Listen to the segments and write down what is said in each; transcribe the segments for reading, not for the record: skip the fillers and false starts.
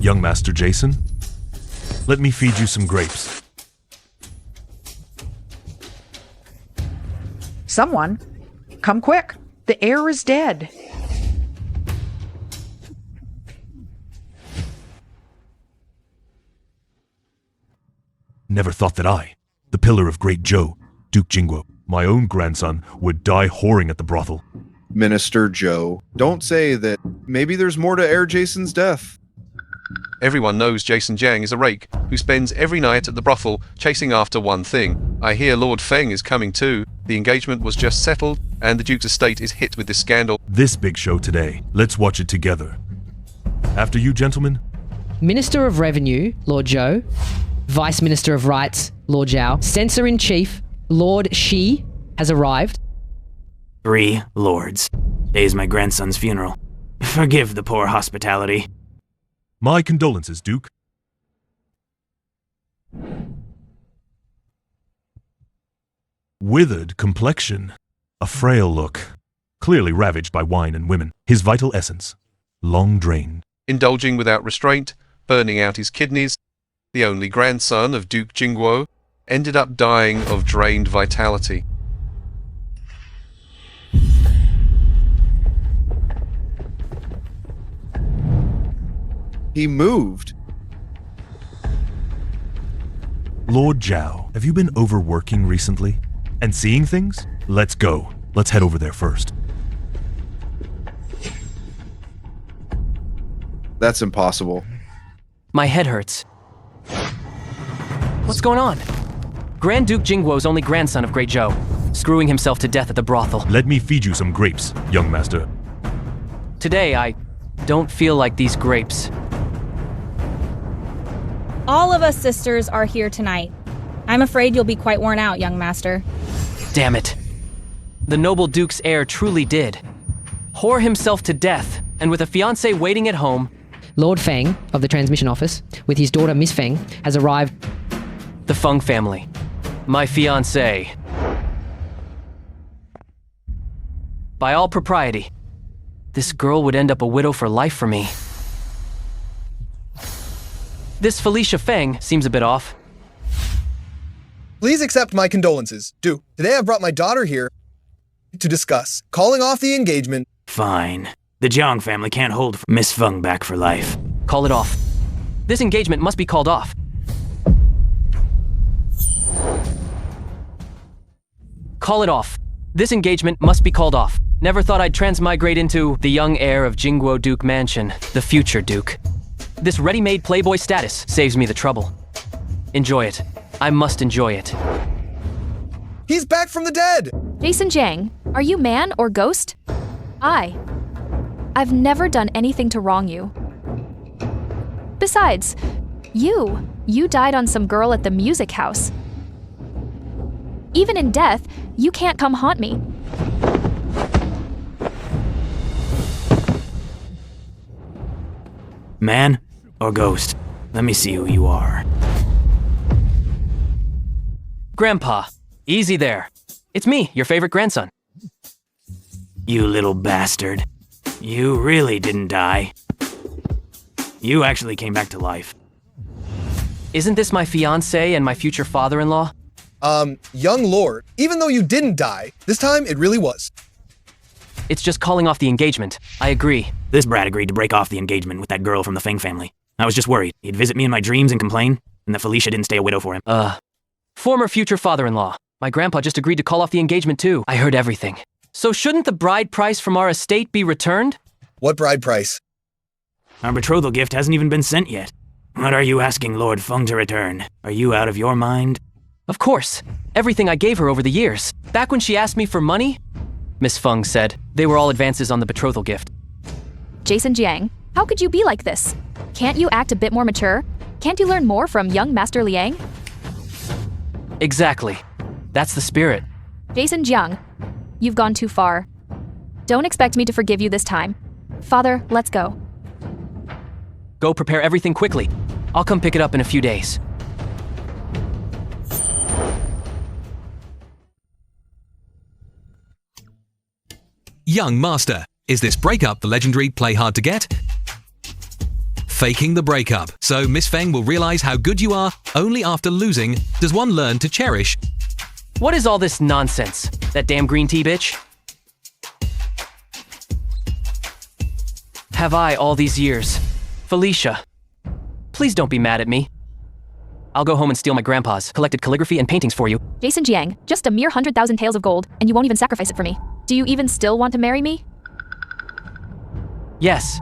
Young Master Jason, let me feed you some grapes. Someone, come quick. The heir is dead. Never thought that I, the pillar of Great Joe, Duke Jingwo, my own grandson, would die whoring at the brothel. Minister Joe, don't say that. Maybe there's more to Heir Jason's death. Everyone knows Jason Jiang is a rake who spends every night at the brothel chasing after one thing. I hear Lord Feng is coming too. The engagement was just settled, and the Duke's estate is hit with this scandal. This big show today. Let's watch it together. After you, gentlemen. Minister of Revenue, Lord Zhou. Vice Minister of Rights, Lord Zhao. Censor-in-Chief, Lord Shi, has arrived. 3 lords. Today's my grandson's funeral. Forgive the poor hospitality. My condolences, Duke. Withered complexion. A frail look. Clearly ravaged by wine and women. His vital essence. Long drained. Indulging without restraint, burning out his kidneys, the only grandson of Duke Jingwo, ended up dying of drained vitality. He moved. Lord Zhao, have you been overworking recently? And seeing things? Let's go. Let's head over there first. That's impossible. My head hurts. What's going on? Grand Duke Jingwo's only grandson of Great Zhou, screwing himself to death at the brothel. Let me feed you some grapes, young master. Today, I don't feel like these grapes. All of us sisters are here tonight. I'm afraid you'll be quite worn out, young master. Damn it. The noble Duke's heir truly did. Whore himself to death, and with a fiancé waiting at home. Lord Feng, of the transmission office, with his daughter Miss Feng, has arrived. The Feng family. My fiancé. By all propriety, this girl would end up a widow for life for me. This Felicia Feng seems a bit off. Please accept my condolences. Duke, today I've brought my daughter here to discuss calling off the engagement. Fine. The Jiang family can't hold Miss Feng back for life. Call it off. This engagement must be called off. Call it off. This engagement must be called off. Never thought I'd transmigrate into the young heir of Jingguo Duke Mansion, the future Duke. This ready-made playboy status saves me the trouble. Enjoy it. I must enjoy it. He's back from the dead! Jason Jiang, are you man or ghost? I've never done anything to wrong you. Besides, you died on some girl at the music house. Even in death, you can't come haunt me. Man or ghost? Let me see who you are. Grandpa, easy there. It's me, your favorite grandson. You little bastard. You really didn't die. You actually came back to life. Isn't this my fiancé and my future father-in-law? Young lord, even though you didn't die, this time it really was. It's just calling off the engagement. I agree. This brat agreed to break off the engagement with that girl from the Feng family. I was just worried he'd visit me in my dreams and complain, and that Felicia didn't stay a widow for him. Former future father-in-law. My grandpa just agreed to call off the engagement too. I heard everything. So shouldn't the bride price from our estate be returned? What bride price? Our betrothal gift hasn't even been sent yet. What are you asking Lord Feng to return? Are you out of your mind? Of course. Everything I gave her over the years. Back when she asked me for money, Miss Feng said, they were all advances on the betrothal gift. Jason Jiang, how could you be like this? Can't you act a bit more mature? Can't you learn more from young Master Liang? Exactly. That's the spirit. Jason Jiang, you've gone too far. Don't expect me to forgive you this time. Father, let's go. Go prepare everything quickly. I'll come pick it up in a few days. Young Master, is this breakup the legendary Play Hard to Get? faking the breakup. So Miss Feng will realize how good you are only after losing does one learn to cherish. What is all this nonsense? That damn green tea bitch? Have I all these years? Felicia, please don't be mad at me. I'll go home and steal my grandpa's collected calligraphy and paintings for you. Jason Jiang, just a mere 100,000 taels of gold, and you won't even sacrifice it for me. Do you even still want to marry me? Yes,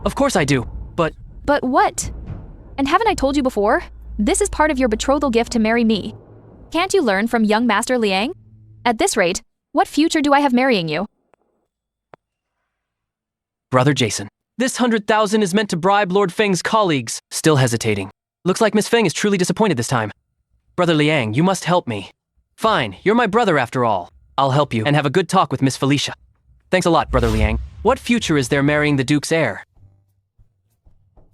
of course I do, but... But what? And haven't I told you before? This is part of your betrothal gift to marry me. Can't you learn from young Master Liang? At this rate, what future do I have marrying you? Brother Jason, this 100,000 is meant to bribe Lord Feng's colleagues. Still hesitating. Looks like Miss Feng is truly disappointed this time. Brother Liang, you must help me. Fine, you're my brother after all. I'll help you and have a good talk with Miss Felicia. Thanks a lot, Brother Liang. What future is there marrying the Duke's heir?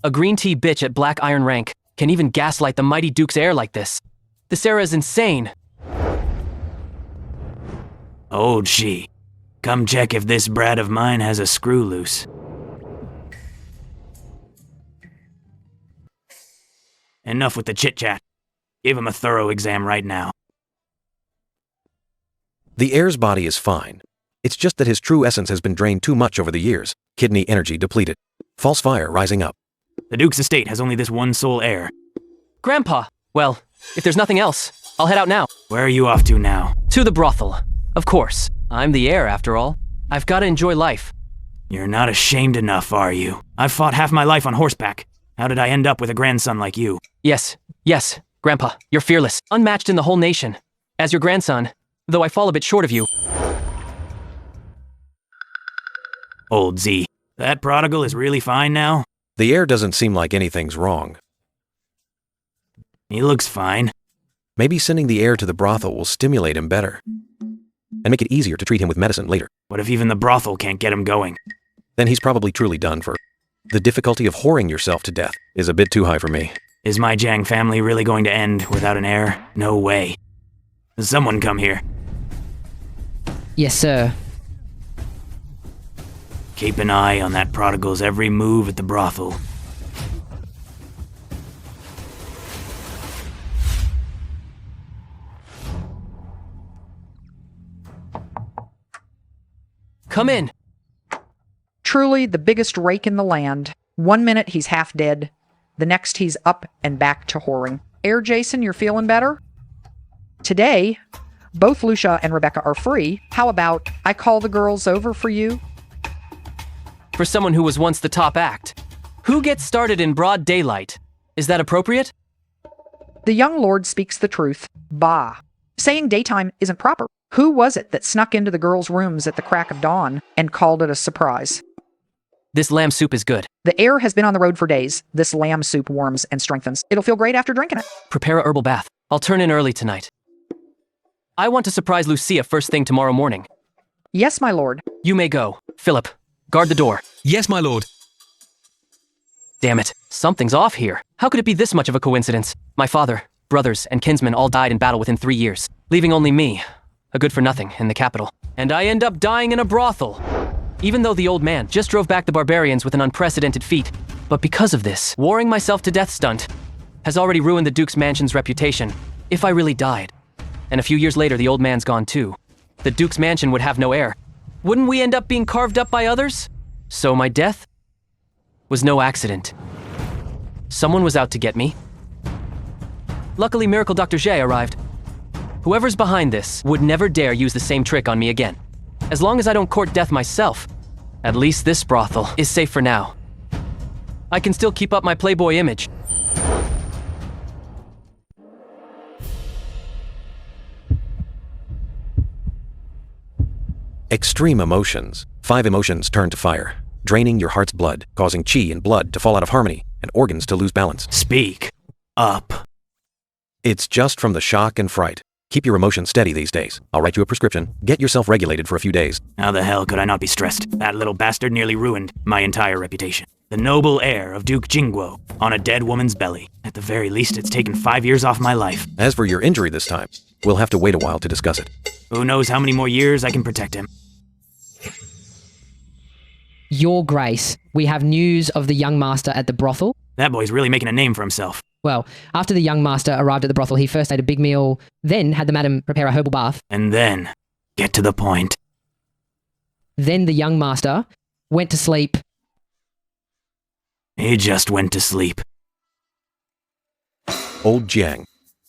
A green tea bitch at Black Iron rank can even gaslight the mighty Duke's heir like this. This era is insane. Old she. Come check if this brat of mine has a screw loose. Enough with the chit-chat. Give him a thorough exam right now. The heir's body is fine. It's just that his true essence has been drained too much over the years. Kidney energy depleted. False fire rising up. The Duke's estate has only this one sole heir. Grandpa! Well, if there's nothing else, I'll head out now. Where are you off to now? To the brothel. Of course. I'm the heir, after all. I've got to enjoy life. You're not ashamed enough, are you? I've fought half my life on horseback. How did I end up with a grandson like you? Yes, Grandpa, you're fearless, unmatched in the whole nation. As your grandson, though I fall a bit short of you. Old Z, that prodigal is really fine now? The heir doesn't seem like anything's wrong. He looks fine. Maybe sending the heir to the brothel will stimulate him better. And make it easier to treat him with medicine later. What if even the brothel can't get him going? Then he's probably truly done for. The difficulty of whoring yourself to death is a bit too high for me. Is my Jiang family really going to end without an heir? No way. Someone come here. Yes, sir. Keep an eye on that prodigal's every move at the brothel. Come in. Truly the biggest rake in the land. 1 minute he's half dead. The next he's up and back to whoring. Heir Jason, you're feeling better? Today, both Lucia and Rebecca are free. How about I call the girls over for you? For someone who was once the top act. Who gets started in broad daylight? Is that appropriate? The young lord speaks the truth. Bah. Saying daytime isn't proper. Who was it that snuck into the girls' rooms at the crack of dawn and called it a surprise? This lamb soup is good. The heir has been on the road for days. This lamb soup warms and strengthens. It'll feel great after drinking it. Prepare a herbal bath. I'll turn in early tonight. I want to surprise Lucia first thing tomorrow morning. Yes, my lord. You may go. Philip, guard the door. Yes, my lord. Damn it. Something's off here. How could it be this much of a coincidence? My father, brothers, and kinsmen all died in battle within 3 years, leaving only me, a good-for-nothing, in the capital. And I end up dying in a brothel. Even though the old man just drove back the barbarians with an unprecedented feat. But because of this, warring myself to death stunt has already ruined the Duke's mansion's reputation, if I really died. And a few years later, the old man's gone too. The Duke's mansion would have no heir. Wouldn't we end up being carved up by others? So my death was no accident. Someone was out to get me. Luckily, Miracle Dr. Jay arrived. Whoever's behind this would never dare use the same trick on me again. As long as I don't court death myself, at least this brothel is safe for now. I can still keep up my Playboy image. Extreme emotions. 5 emotions turn to fire, draining your heart's blood, causing chi and blood to fall out of harmony, and organs to lose balance. Speak up. It's just from the shock and fright. Keep your emotions steady these days. I'll write you a prescription. Get yourself regulated for a few days. How the hell could I not be stressed? That little bastard nearly ruined my entire reputation. The noble heir of Duke Jingguo on a dead woman's belly. At the very least, it's taken 5 years off my life. As for your injury this time, we'll have to wait a while to discuss it. Who knows how many more years I can protect him. Your Grace, we have news of the young master at the brothel. That boy's really making a name for himself. Well, after the young master arrived at the brothel, he first ate a big meal, then had the madam prepare a herbal bath. And then, get to the point. Then the young master went to sleep. He just went to sleep. Old Jiang,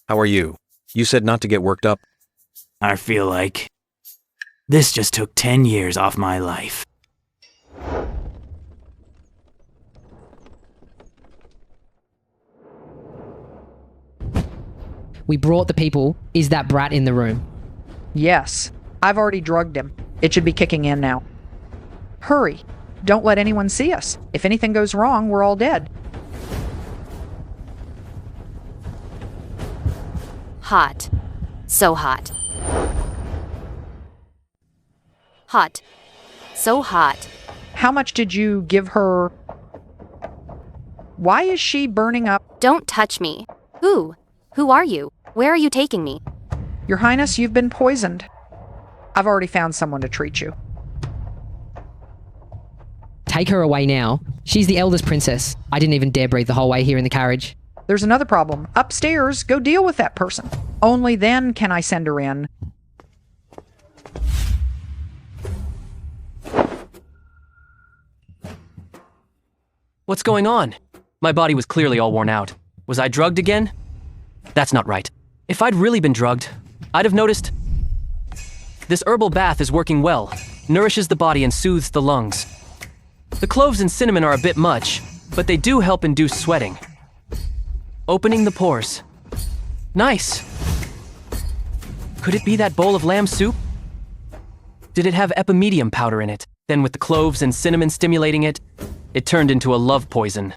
how are you? You said not to get worked up. I feel like this just took 10 years off my life. We brought the people. Is that brat in the room? Yes. I've already drugged him. It should be kicking in now. Hurry. Don't let anyone see us. If anything goes wrong, we're all dead. Hot. So hot. Hot. So hot. How much did you give her? Why is she burning up? Don't touch me. Who? Who are you? Where are you taking me? Your Highness, you've been poisoned. I've already found someone to treat you. Take her away now. She's the eldest princess. I didn't even dare breathe the whole way here in the carriage. There's another problem. Upstairs, go deal with that person. Only then can I send her in. What's going on? My body was clearly all worn out. Was I drugged again? That's not right. If I'd really been drugged, I'd have noticed. This herbal bath is working well, nourishes the body and soothes the lungs. The cloves and cinnamon are a bit much, but they do help induce sweating. Opening the pores. Nice. Could it be that bowl of lamb soup? Did it have epimedium powder in it? Then with the cloves and cinnamon stimulating it, it turned into a love poison.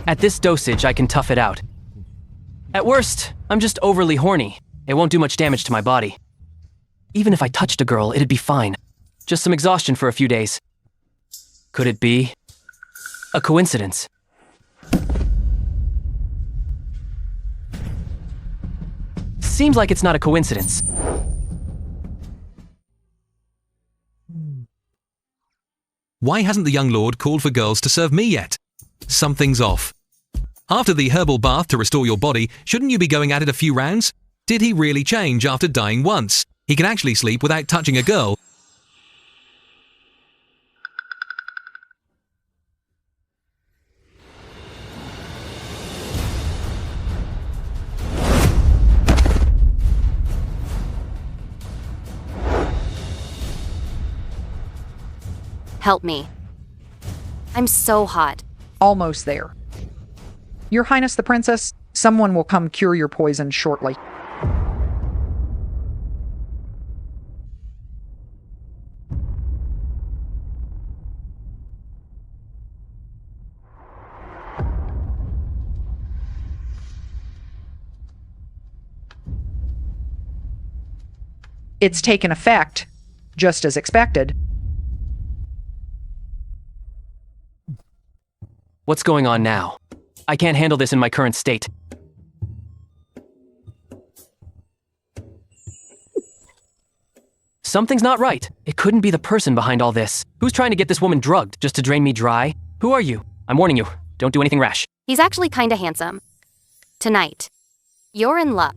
At this dosage, I can tough it out. At worst, I'm just overly horny. It won't do much damage to my body. Even if I touched a girl, it'd be fine. Just some exhaustion for a few days. Could it be a coincidence? Seems like it's not a coincidence. Why hasn't the young lord called for girls to serve me yet? Something's off. After the herbal bath to restore your body, shouldn't you be going at it a few rounds? Did he really change after dying once? He can actually sleep without touching a girl. Help me. I'm so hot. Almost there. Your Highness the Princess, someone will come cure your poison shortly. It's taken effect, just as expected. What's going on now? I can't handle this in my current state. Something's not right. It couldn't be the person behind all this. Who's trying to get this woman drugged just to drain me dry? Who are you? I'm warning you. Don't do anything rash. He's actually kinda handsome. Tonight, you're in luck.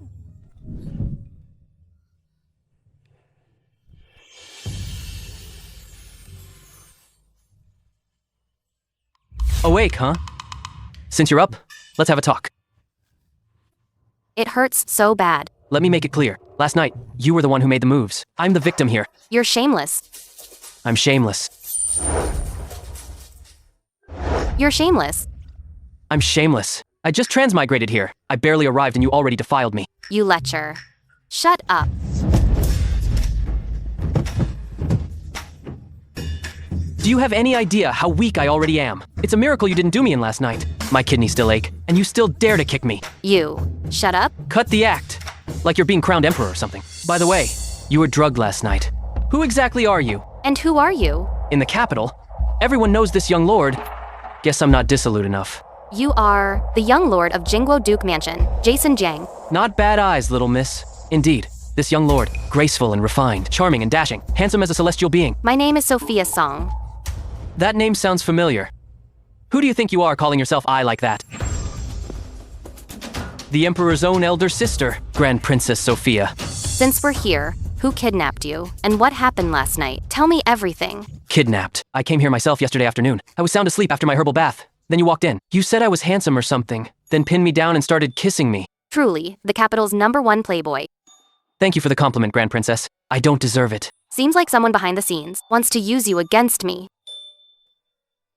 Awake, huh? Since you're up, let's have a talk. It hurts so bad. Let me make it clear. Last night, you were the one who made the moves. I'm the victim here. You're shameless. I'm shameless. You're shameless. I'm shameless. I just transmigrated here. I barely arrived and you already defiled me. You lecher. Shut up. Do you have any idea how weak I already am? It's a miracle you didn't do me in last night. My kidneys still ache, and you still dare to kick me. You. Shut up. Cut the act. Like you're being crowned emperor or something. By the way, you were drugged last night. Who exactly are you? And who are you? In the capital? Everyone knows this young lord. Guess I'm not dissolute enough. You are the young lord of Jingguo Duke Mansion, Jason Jiang. Not bad eyes, little miss. Indeed, this young lord, graceful and refined, charming and dashing, handsome as a celestial being. My name is Sophia Song. That name sounds familiar. Who do you think you are calling yourself I like that? The Emperor's own elder sister, Grand Princess Sophia. Since we're here, who kidnapped you? And what happened last night? Tell me everything. Kidnapped. I came here myself yesterday afternoon. I was sound asleep after my herbal bath. Then you walked in. You said I was handsome or something, then pinned me down and started kissing me. Truly, the capital's #1 playboy. Thank you for the compliment, Grand Princess. I don't deserve it. Seems like someone behind the scenes wants to use you against me.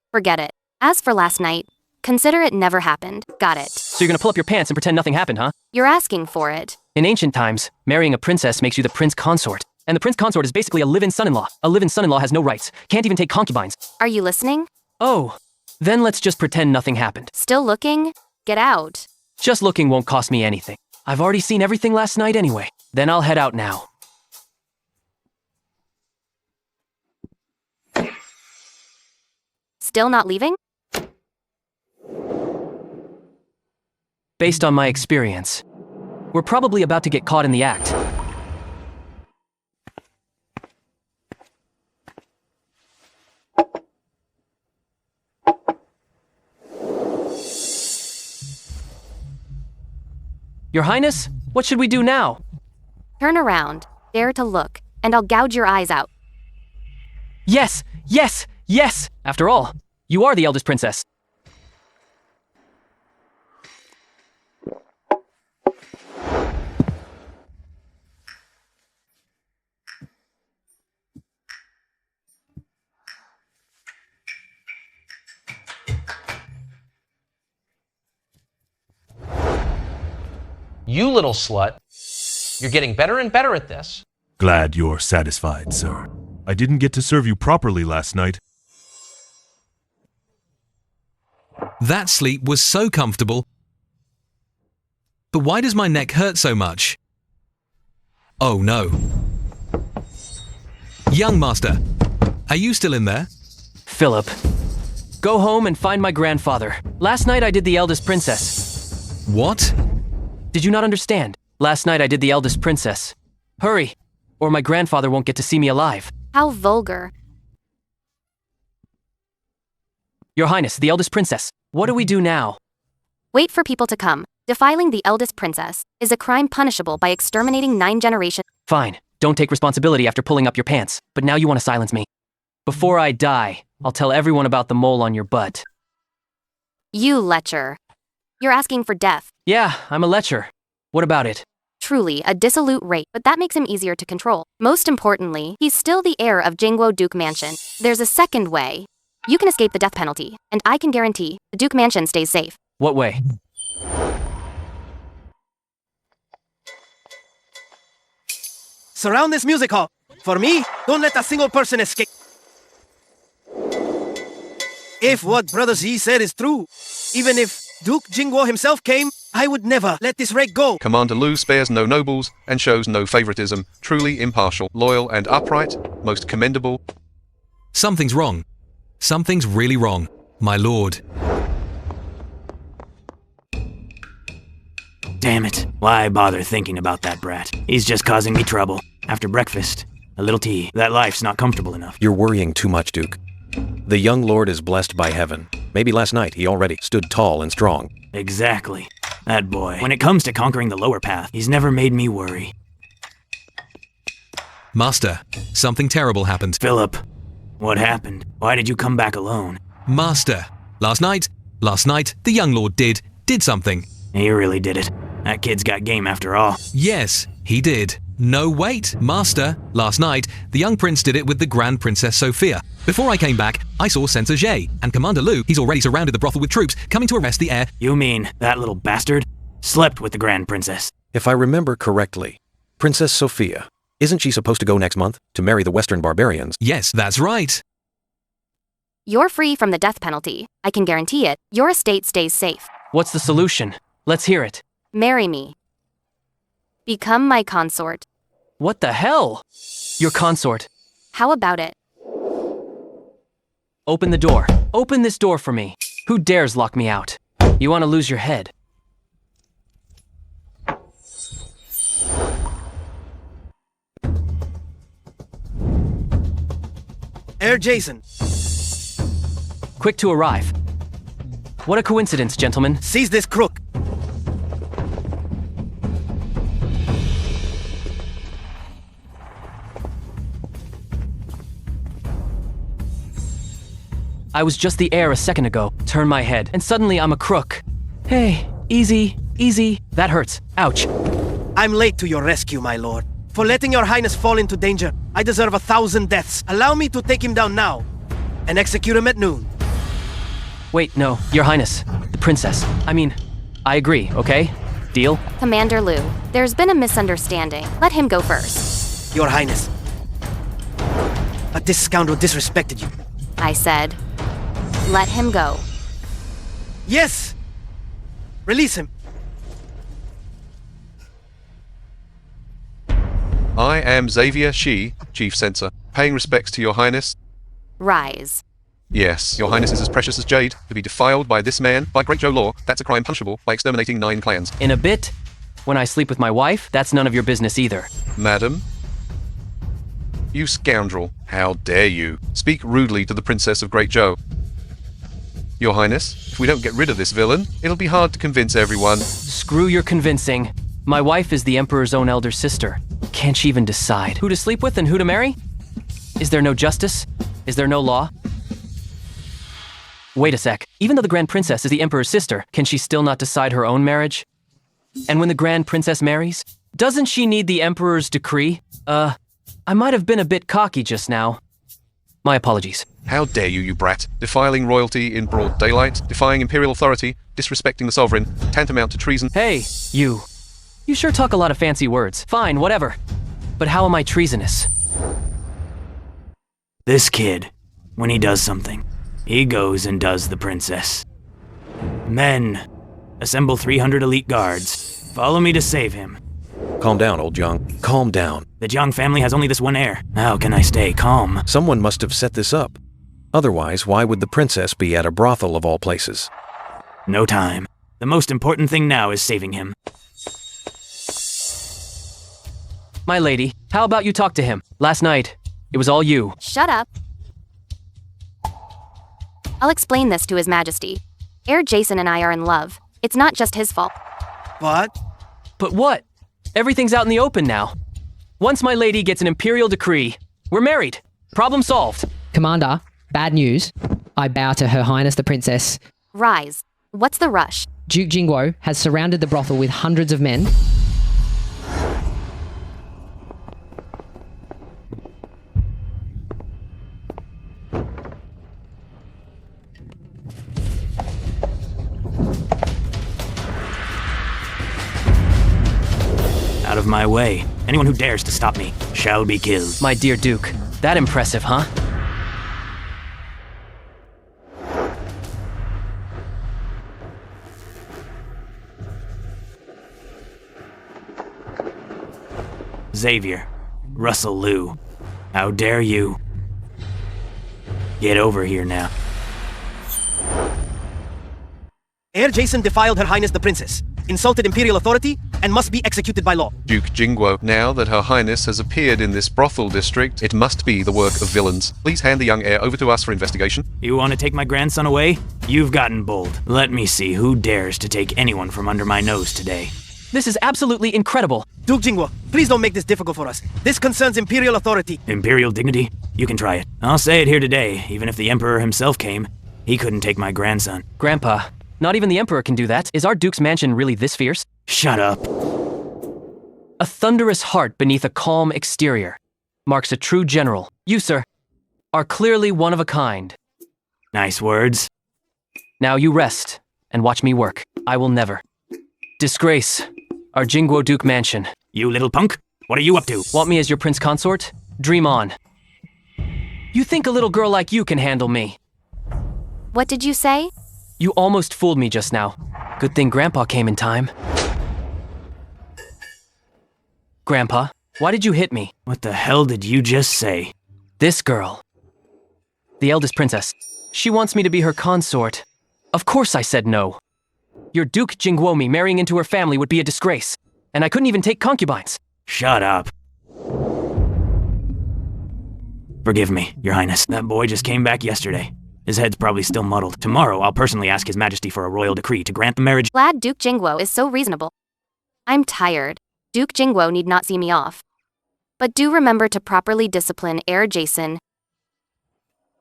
Forget it. As for last night, consider it never happened. Got it. So you're gonna pull up your pants and pretend nothing happened, huh? You're asking for it. In ancient times, marrying a princess makes you the prince consort. And the prince consort is basically a live-in son-in-law. A live-in son-in-law has no rights, can't even take concubines. Are you listening? Oh, then let's just pretend nothing happened. Still looking? Get out. Just looking won't cost me anything. I've already seen everything last night anyway. Then I'll head out now. Still not leaving? Based on my experience, we're probably about to get caught in the act. Your Highness, what should we do now? Turn around, dare to look, and I'll gouge your eyes out. Yes! Yes! Yes! After all, you are the eldest princess. You little slut. You're getting better and better at this. Glad you're satisfied, sir. I didn't get to serve you properly last night. That sleep was so comfortable. But why does my neck hurt so much? Oh no. Young master, are you still in there? Philip, go home and find my grandfather. Last night I did the eldest princess. What? Did you not understand? Last night I did the eldest princess. Hurry, or my grandfather won't get to see me alive. How vulgar. Your Highness, the eldest princess. What do we do now? Wait for people to come. Defiling the eldest princess is a crime punishable by exterminating 9 generations. Fine, don't take responsibility after pulling up your pants, but now you want to silence me. Before I die, I'll tell everyone about the mole on your butt. You lecher. You're asking for death. Yeah, I'm a lecher. What about it? Truly, a dissolute rake, but that makes him easier to control. Most importantly, he's still the heir of Jingguo Duke Mansion. There's a second way. You can escape the death penalty, and I can guarantee the Duke Mansion stays safe. What way? Surround this music hall. For me, don't let a single person escape. If what Brother Z said is true, even if Duke Jingguo himself came, I would never let this rake go. Commander Lu spares no nobles and shows no favoritism, truly impartial, loyal and upright, most commendable. Something's wrong. Something's really wrong, my lord. Damn it. Why bother thinking about that brat? He's just causing me trouble. After breakfast, a little tea. That life's not comfortable enough. You're worrying too much, Duke. The young lord is blessed by heaven. Maybe last night he already stood tall and strong. Exactly. That boy. When it comes to conquering the lower path, he's never made me worry. Master, something terrible happened. Philip, what happened? Why did you come back alone? Master, last night, the young lord did something. He really did it. That kid's got game after all. Yes, he did. No, wait, Master. Last night, the young prince did it with the Grand Princess Sophia. Before I came back, I saw Censor Jay, and Commander Lu, he's already surrounded the brothel with troops, coming to arrest the heir. You mean that little bastard slept with the Grand Princess? If I remember correctly, Princess Sophia, isn't she supposed to go next month to marry the Western barbarians? Yes, that's right. You're free from the death penalty. I can guarantee it. Your estate stays safe. What's the solution? Let's hear it. Marry me. Become my consort. What the hell? Your consort. How about it? Open the door. Open this door for me. Who dares lock me out? You want to lose your head. Air Jason, Quick to arrive. What a coincidence, gentlemen. seize this crook. I was just the heir a second ago. Turn my head, and suddenly I'm a crook. Hey, easy, easy. That hurts. Ouch. I'm late to your rescue, my lord. For letting your highness fall into danger, I deserve 1,000 deaths. Allow me to take him down now and execute him at noon. Wait, no, your highness. The princess. I agree, okay? Deal? Commander Liu, there's been a misunderstanding. Let him go first. Your highness. But this scoundrel disrespected you. I said, let him go. Yes! Release him. I am Xavier Shi, Chief Censor. Paying respects to your highness. Rise. Yes, your highness is as precious as jade. To be defiled by this man, by Great Joe law, that's a crime punishable by exterminating 9 clans. In a bit, when I sleep with my wife, that's none of your business either. Madam? You scoundrel. How dare you speak rudely to the Princess of Great Joe? Your highness, if we don't get rid of this villain, it'll be hard to convince everyone. Screw your convincing. My wife is the Emperor's own elder sister. Can't she even decide who to sleep with and who to marry? Is there no justice? Is there no law? Wait a sec. Even though the Grand Princess is the Emperor's sister, can she still not decide her own marriage? And when the Grand Princess marries, doesn't she need the Emperor's decree? I might have been a bit cocky just now. My apologies. How dare you, you brat, defiling royalty in broad daylight, defying imperial authority, disrespecting the sovereign, tantamount to treason. Hey, you. You sure talk a lot of fancy words. Fine, whatever. But how am I treasonous? This kid, when he does something, he goes and does the princess. Men, assemble 300 elite guards. Follow me to save him. Calm down, old Jiang. Calm down. The Jiang family has only this one heir. How can I stay calm? Someone must have set this up. Otherwise, why would the princess be at a brothel of all places? No time. The most important thing now is saving him. My lady, how about you talk to him? Last night, it was all you. Shut up. I'll explain this to His Majesty. Heir Jason and I are in love. It's not just his fault. What? But what? Everything's out in the open now. Once my lady gets an imperial decree, we're married. Problem solved. Commander, bad news. I bow to Her Highness the Princess. Rise. What's the rush? Duke Jingguo has surrounded the brothel with hundreds of men. Out of my way. Anyone who dares to stop me shall be killed. My dear Duke, that impressive, huh? Xavier, Russell Liu, how dare you? Get over here now. Heir Jason defiled Her Highness the Princess, insulted imperial authority, and must be executed by law. Duke Jingguo, now that Her Highness has appeared in this brothel district, it must be the work of villains. Please hand the young heir over to us for investigation. You want to take my grandson away? You've gotten bold. Let me see who dares to take anyone from under my nose today. This is absolutely incredible. Duke Jingguo, please don't make this difficult for us. This concerns imperial authority. Imperial dignity? You can try it. I'll say it here today, even if the Emperor himself came, he couldn't take my grandson. Grandpa, not even the Emperor can do that. Is our Duke's mansion really this fierce? Shut up. A thunderous heart beneath a calm exterior marks a true general. You, sir, are clearly one of a kind. Nice words. Now you rest and watch me work. I will never disgrace our Jingguo Duke mansion. You little punk, what are you up to? Want me as your prince consort? Dream on. You think a little girl like you can handle me? What did you say? You almost fooled me just now. Good thing Grandpa came in time. Grandpa, why did you hit me? What the hell did you just say? This girl. The eldest princess. She wants me to be her consort. Of course I said no. Your Duke Jingwomi marrying into her family would be a disgrace. And I couldn't even take concubines. Shut up. Forgive me, Your Highness. That boy just came back yesterday. His head's probably still muddled. Tomorrow, I'll personally ask His Majesty for a royal decree to grant the marriage. Glad Duke Jingwo is so reasonable. I'm tired. Duke Jingwo need not see me off. But do remember to properly discipline Heir Jason.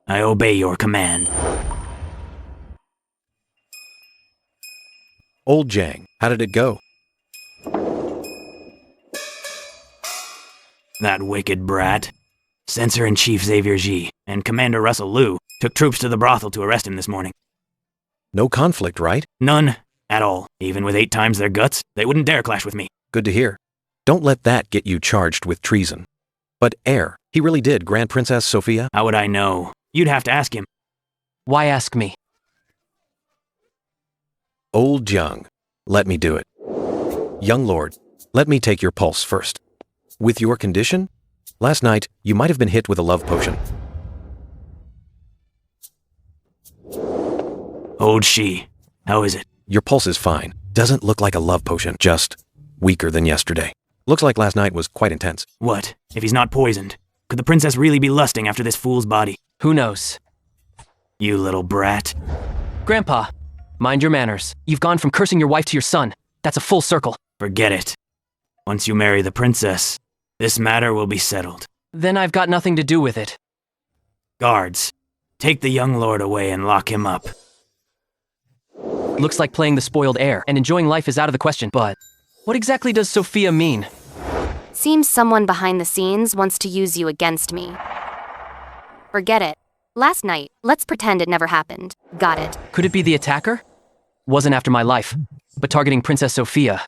I obey your command. Old Jang, how did it go? That wicked brat. Censor-in-Chief Xavier Ji and Commander Russell Liu took troops to the brothel to arrest him this morning. No conflict, right? None at all. Even with 8 times their guts, they wouldn't dare clash with me. Good to hear. Don't let that get you charged with treason. But Heir, he really did grant Princess Sophia? How would I know? You'd have to ask him. Why ask me? Old Jung, let me do it. Young Lord, let me take your pulse first. With your condition, last night you might have been hit with a love potion. Old Shi, how is it? Your pulse is fine. Doesn't look like a love potion, just weaker than yesterday. Looks like last night was quite intense. What, if he's not poisoned? Could the princess really be lusting after this fool's body? Who knows? You little brat. Grandpa, mind your manners. You've gone from cursing your wife to your son. That's a full circle. Forget it. Once you marry the princess, this matter will be settled. Then I've got nothing to do with it. Guards, take the young lord away and lock him up. Looks like playing the spoiled heir and enjoying life is out of the question, but what exactly does Sophia mean? Seems someone behind the scenes wants to use you against me. Forget it. Last night, let's pretend it never happened. Got it. Could it be the attacker? Wasn't after my life, but targeting Princess Sophia.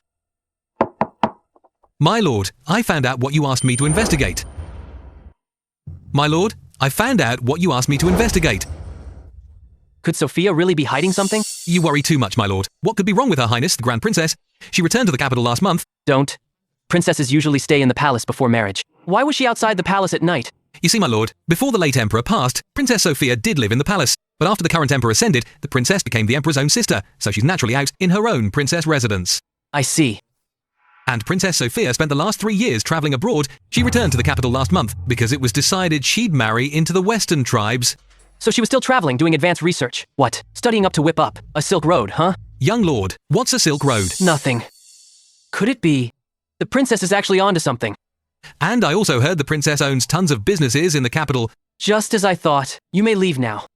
My lord, I found out what you asked me to investigate. My lord, I found out what you asked me to investigate. Could Sophia really be hiding something? You worry too much, my lord. What could be wrong with Her Highness, the Grand Princess? She returned to the capital last month. Don't. Princesses usually stay in the palace before marriage. Why was she outside the palace at night? You see, my lord, before the late emperor passed, Princess Sophia did live in the palace. But after the current emperor ascended, the princess became the emperor's own sister, so she's naturally out in her own princess residence. I see. And Princess Sophia spent the last 3 years traveling abroad. She returned to the capital last month because it was decided she'd marry into the Western tribes. So she was still traveling, doing advanced research. What? Studying up to whip up a Silk Road, huh? Young lord, what's a Silk Road? Nothing. Could it be? The princess is actually onto something. And I also heard the princess owns tons of businesses in the capital. Just as I thought. You may leave now.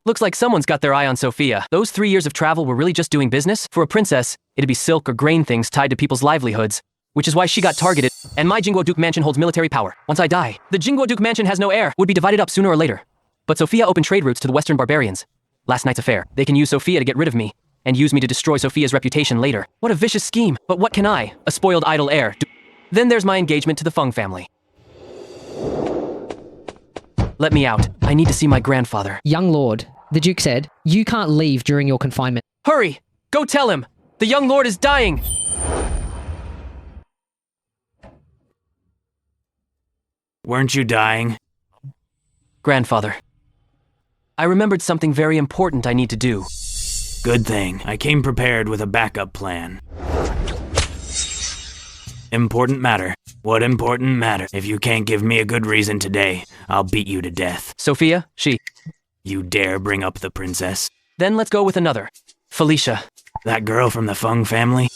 Looks like someone's got their eye on Sophia. Those 3 years of travel were really just doing business? For a princess, it'd be silk or grain things tied to people's livelihoods. Which is why she got targeted. And my Jingwo Duke Mansion holds military power. Once I die, the Jingwo Duke Mansion has no heir, would be divided up sooner or later. But Sophia opened trade routes to the Western barbarians. Last night's affair, they can use Sophia to get rid of me, and use me to destroy Sophia's reputation later. What a vicious scheme. But what can I, a spoiled idle heir, do? Then there's my engagement to the Feng family. Let me out. I need to see my grandfather. Young lord, the Duke said, you can't leave during your confinement. Hurry! Go tell him! The young lord is dying! Weren't you dying? Grandfather. I remembered something very important I need to do. Good thing. I came prepared with a backup plan. Important matter. What important matter? If you can't give me a good reason today, I'll beat you to death. Sophia? She. You dare bring up the princess? Then let's go with another. Felicia. That girl from the Feng family?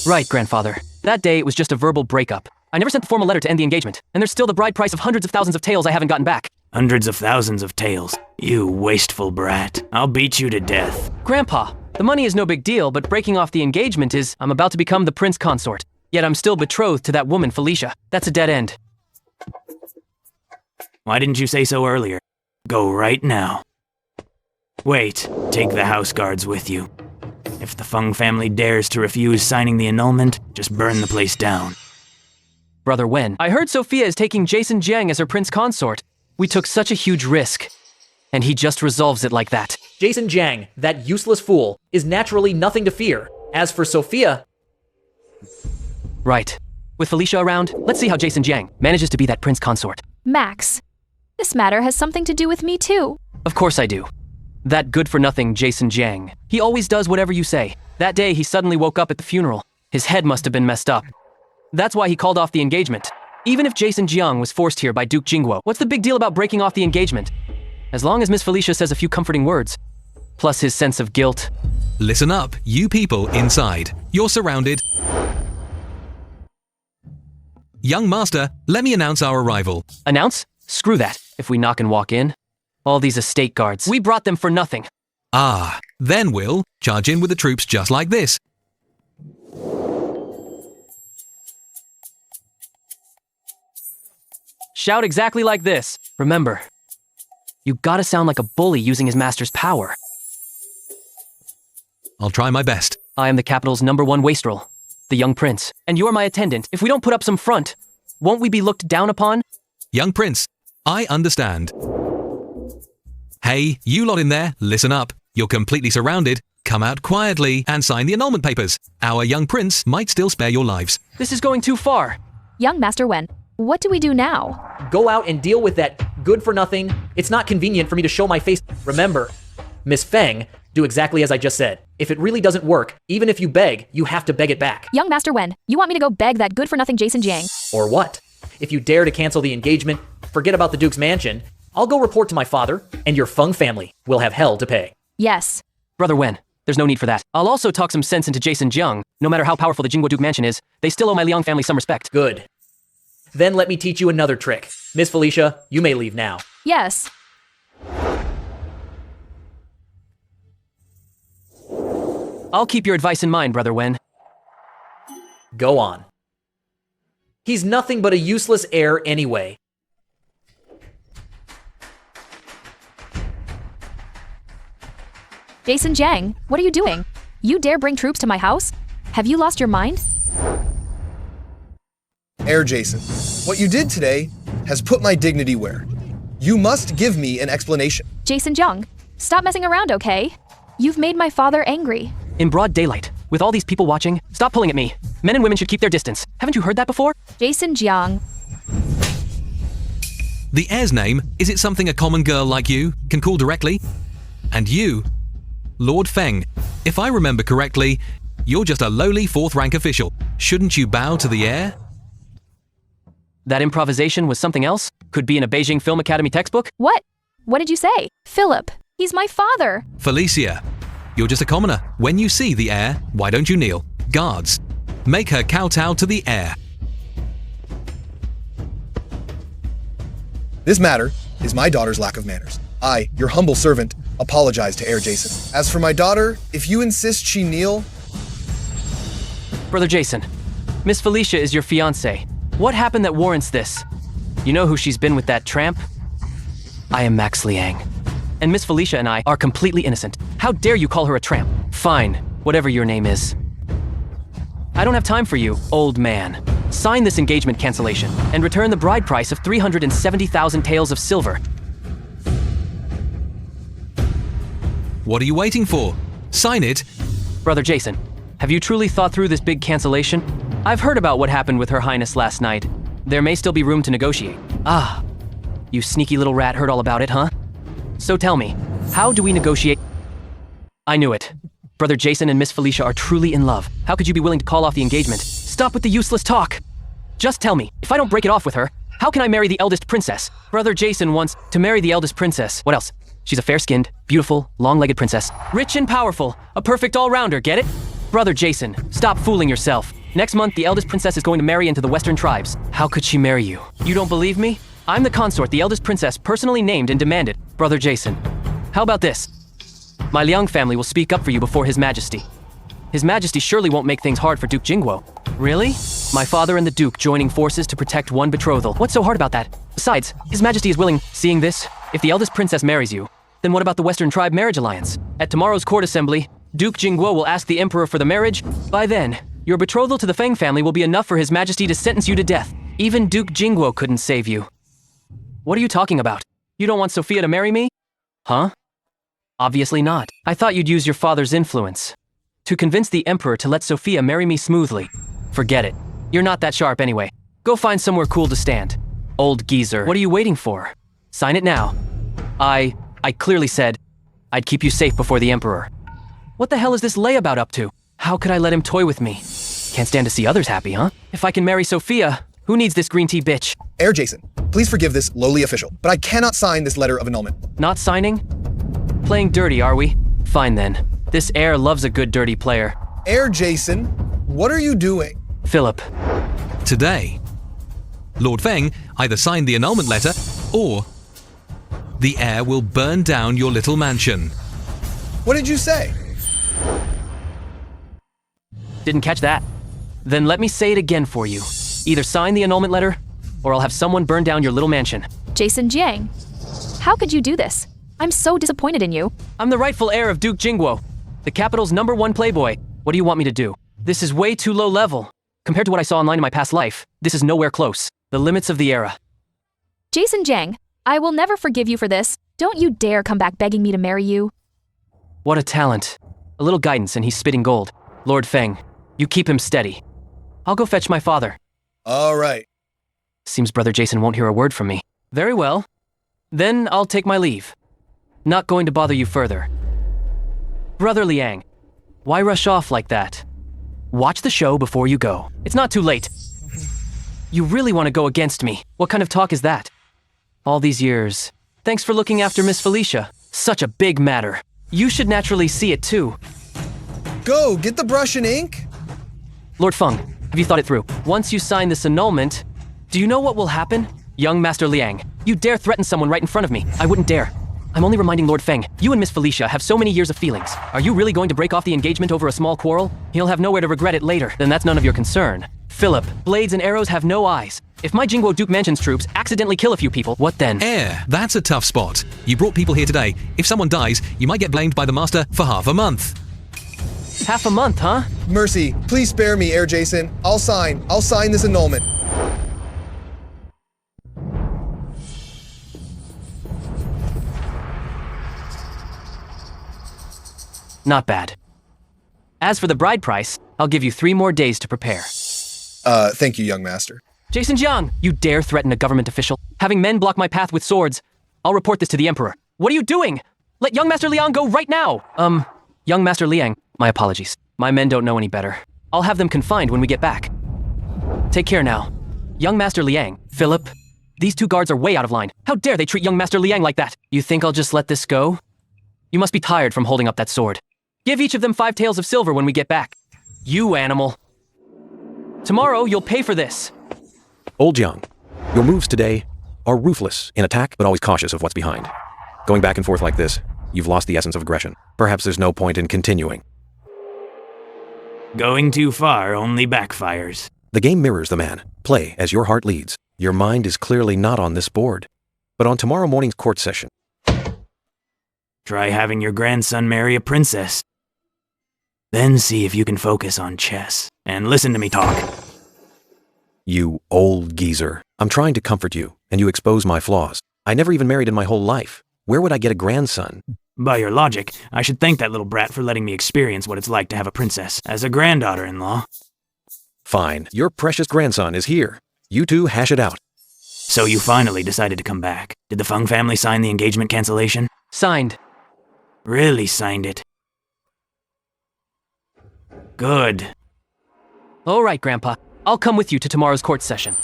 Right, grandfather. That day it was just a verbal breakup. I never sent the formal letter to end the engagement, and there's still the bride price of hundreds of thousands of taels I haven't gotten back. Hundreds of thousands of taels. You wasteful brat. I'll beat you to death. Grandpa, the money is no big deal, but breaking off the engagement is I'm about to become the prince consort. Yet I'm still betrothed to that woman, Felicia. That's a dead end. Why didn't you say so earlier? Go right now. Wait, take the house guards with you. If the Feng family dares to refuse signing the annulment, just burn the place down. Brother Wen, I heard Sophia is taking Jason Jiang as her prince consort. We took such a huge risk. And he just resolves it like that. Jason Jiang, that useless fool, is naturally nothing to fear. As for Sophia... Right. With Felicia around, let's see how Jason Jiang manages to be that prince consort. Max, this matter has something to do with me too. Of course I do. That good-for-nothing Jason Jiang. He always does whatever you say. That day, he suddenly woke up at the funeral. His head must have been messed up. That's why he called off the engagement. Even if Jason Jiang was forced here by Duke Jingguo, what's the big deal about breaking off the engagement? As long as Miss Felicia says a few comforting words. Plus his sense of guilt. Listen up, you people inside. You're surrounded. Young Master, let me announce our arrival. Announce? Screw that, if we knock and walk in. All these estate guards, we brought them for nothing. Ah, then we'll charge in with the troops just like this. Shout exactly like this. Remember, you gotta sound like a bully using his master's power. I'll try my best. I am the capital's #1 wastrel, the young prince, and you're my attendant. If we don't put up some front, won't we be looked down upon? Young prince, I understand. Hey, you lot in there, listen up. You're completely surrounded. Come out quietly and sign the annulment papers. Our young prince might still spare your lives. This is going too far. Young Master Wen, what do we do now? Go out and deal with that good-for-nothing. It's not convenient for me to show my face. Remember, Miss Feng, do exactly as I just said. If it really doesn't work, even if you beg, you have to beg it back. Young Master Wen, you want me to go beg that good-for-nothing Jason Jiang? Or what? If you dare to cancel the engagement, forget about the Duke's mansion, I'll go report to my father, and your Feng family will have hell to pay. Yes. Brother Wen, there's no need for that. I'll also talk some sense into Jason Jiang. No matter how powerful the Jingguo Duke mansion is, they still owe my Liang family some respect. Good. Then let me teach you another trick. Miss Felicia, you may leave now. Yes. I'll keep your advice in mind, Brother Wen. Go on. He's nothing but a useless heir anyway. Jason Jiang, what are you doing? You dare bring troops to my house? Have you lost your mind? Heir Jason, what you did today has put my dignity where? You must give me an explanation. Jason Jiang, stop messing around, okay? You've made my father angry. In broad daylight, with all these people watching, stop pulling at me. Men and women should keep their distance. Haven't you heard that before? Jason Jiang. The heir's name, is it something a common girl like you can call directly? And you, Lord Feng, if I remember correctly, you're just a lowly 4th rank official. Shouldn't you bow to the heir? That improvisation was something else? Could be in a Beijing Film Academy textbook? What? What did you say? Philip, he's my father. Felicia, you're just a commoner. When you see the heir, why don't you kneel? Guards, make her kowtow to the heir. This matter is my daughter's lack of manners. I, your humble servant, apologize to Heir Jason. As for my daughter, if you insist she kneel... Brother Jason, Miss Felicia is your fiancée. What happened that warrants this? You know who she's been with that tramp? I am Max Liang. And Miss Felicia and I are completely innocent. How dare you call her a tramp? Fine, whatever your name is. I don't have time for you, old man. Sign this engagement cancellation and return the bride price of 370,000 taels of silver. What are you waiting for? Sign it. Brother Jason, have you truly thought through this big cancellation? I've heard about what happened with Her Highness last night. There may still be room to negotiate. Ah, you sneaky little rat heard all about it, huh? So tell me, how do we negotiate? I knew it. Brother Jason and Miss Felicia are truly in love. How could you be willing to call off the engagement? Stop with the useless talk. Just tell me, if I don't break it off with her, how can I marry the eldest princess? Brother Jason wants to marry the eldest princess. What else? She's a fair-skinned, beautiful, long-legged princess. Rich and powerful. A perfect all-rounder, get it? Brother Jason, stop fooling yourself. Next month, the eldest princess is going to marry into the Western tribes. How could she marry you? You don't believe me? I'm the consort the eldest princess personally named and demanded. Brother Jason, how about this? My Liang family will speak up for you before His Majesty. His Majesty surely won't make things hard for Duke Jingguo. Really? My father and the Duke joining forces to protect one betrothal. What's so hard about that? Besides, His Majesty is willing. Seeing this, if the eldest princess marries you, then what about the Western Tribe marriage alliance? At tomorrow's court assembly, Duke Jingguo will ask the Emperor for the marriage. By then, your betrothal to the Feng family will be enough for His Majesty to sentence you to death. Even Duke Jingguo couldn't save you. What are you talking about? You don't want Sophia to marry me? Huh? Obviously not. I thought you'd use your father's influence to convince the Emperor to let Sophia marry me smoothly. Forget it. You're not that sharp anyway. Go find somewhere cool to stand. Old geezer. What are you waiting for? Sign it now. I clearly said, I'd keep you safe before the Emperor. What the hell is this layabout up to? How could I let him toy with me? Can't stand to see others happy, huh? If I can marry Sophia, who needs this green tea bitch? Air Jason, please forgive this lowly official, but I cannot sign this letter of annulment. Not signing? Playing dirty, are we? Fine then. This heir loves a good dirty player. Air Jason, what are you doing? Philip. Today, Lord Feng either signed the annulment letter, or the heir will burn down your little mansion. What did you say? Didn't catch that. Then let me say it again for you. Either sign the annulment letter, or I'll have someone burn down your little mansion. Jason Jiang, how could you do this? I'm so disappointed in you. I'm the rightful heir of Duke Jingguo, the capital's #1 playboy. What do you want me to do? This is way too low level. Compared to what I saw online in my past life, this is nowhere close. The limits of the era. Jason Jiang, I will never forgive you for this. Don't you dare come back begging me to marry you. What a talent. A little guidance and he's spitting gold. Lord Feng, you keep him steady. I'll go fetch my father. All right. Seems Brother Jason won't hear a word from me. Very well. Then I'll take my leave. Not going to bother you further. Brother Liang, why rush off like that? Watch the show before you go. It's not too late. You really want to go against me. What kind of talk is that? All these years. Thanks for looking after Miss Felicia. Such a big matter. You should naturally see it too. Go, get the brush and ink. Lord Feng, have you thought it through? Once you sign this annulment, do you know what will happen? Young Master Liang, you dare threaten someone right in front of me. I wouldn't dare. I'm only reminding Lord Feng, you and Miss Felicia have so many years of feelings. Are you really going to break off the engagement over a small quarrel? He'll have nowhere to regret it later. Then that's none of your concern. Philip, blades and arrows have no eyes. If my Jingguo Duke Mansion's troops accidentally kill a few people, what then? Heir, that's a tough spot. You brought people here today. If someone dies, you might get blamed by the master for half a month. Half a month, huh? Mercy, please spare me, Air Jason. I'll sign this annulment. Not bad. As for the bride price, I'll give you 3 more days to prepare. Thank you, young master. Jason Jiang, you dare threaten a government official? Having men block my path with swords. I'll report this to the Emperor. What are you doing? Let young Master Liang go right now! Young Master Liang, my apologies. My men don't know any better. I'll have them confined when we get back. Take care now. Young Master Liang, Philip, these 2 guards are way out of line. How dare they treat young Master Liang like that? You think I'll just let this go? You must be tired from holding up that sword. Give each of them 5 taels of silver when we get back. You animal. Tomorrow, you'll pay for this. Old Jiang, your moves today are ruthless in attack, but always cautious of what's behind. Going back and forth like this, you've lost the essence of aggression. Perhaps there's no point in continuing. Going too far only backfires. The game mirrors the man. Play as your heart leads. Your mind is clearly not on this board, but on tomorrow morning's court session. Try having your grandson marry a princess. Then see if you can focus on chess. And listen to me talk. You old geezer. I'm trying to comfort you, and you expose my flaws. I never even married in my whole life. Where would I get a grandson? By your logic, I should thank that little brat for letting me experience what it's like to have a princess as a granddaughter-in-law. Fine. Your precious grandson is here. You two hash it out. So you finally decided to come back. Did the Feng family sign the engagement cancellation? Signed. Really signed it. Good. All right, Grandpa. I'll come with you to tomorrow's court session.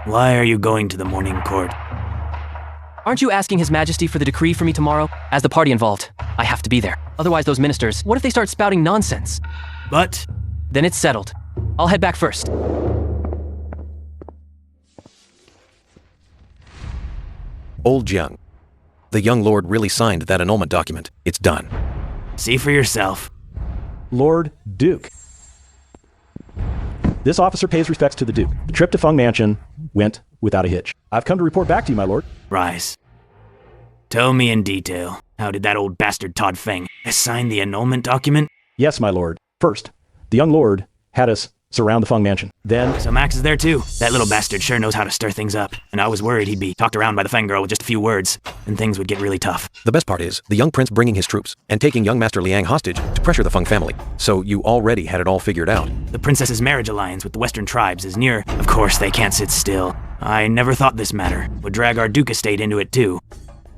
Why are you going to the morning court? Aren't you asking His Majesty for the decree for me tomorrow? As the party involved, I have to be there. Otherwise, those ministers, what if they start spouting nonsense? But... Then it's settled. I'll head back first. Old Jiang. The young lord really signed that annulment document. It's done. See for yourself. Lord Duke. This officer pays respects to the Duke. The trip to Feng Mansion went without a hitch. I've come to report back to you, my lord. Rise. Tell me in detail, how did that old bastard Todd Feng sign the annulment document? Yes, my lord. First, the young lord had us surround the Feng Mansion. Then... So Max is there too. That little bastard sure knows how to stir things up. And I was worried he'd be talked around by the Feng girl with just a few words, and things would get really tough. The best part is, the young prince bringing his troops, and taking young Master Liang hostage to pressure the Feng family. So you already had it all figured out. The princess's marriage alliance with the western tribes is near. Of course, they can't sit still. I never thought this matter would drag our Duke estate into it too.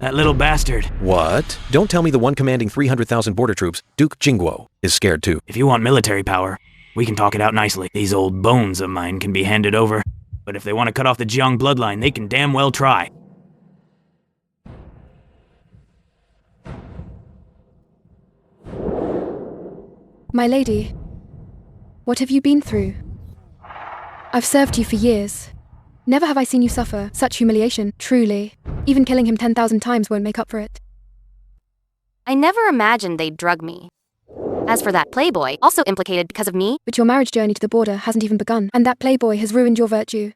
That little bastard. What? Don't tell me the one commanding 300,000 border troops, Duke Jingguo, is scared too. If you want military power, we can talk it out nicely. These old bones of mine can be handed over. But if they want to cut off the Jiang bloodline, they can damn well try. My lady, what have you been through? I've served you for years. Never have I seen you suffer such humiliation, truly. Even killing him 10,000 times won't make up for it. I never imagined they'd drug me. As for that playboy, also implicated because of me. But your marriage journey to the border hasn't even begun, and that playboy has ruined your virtue.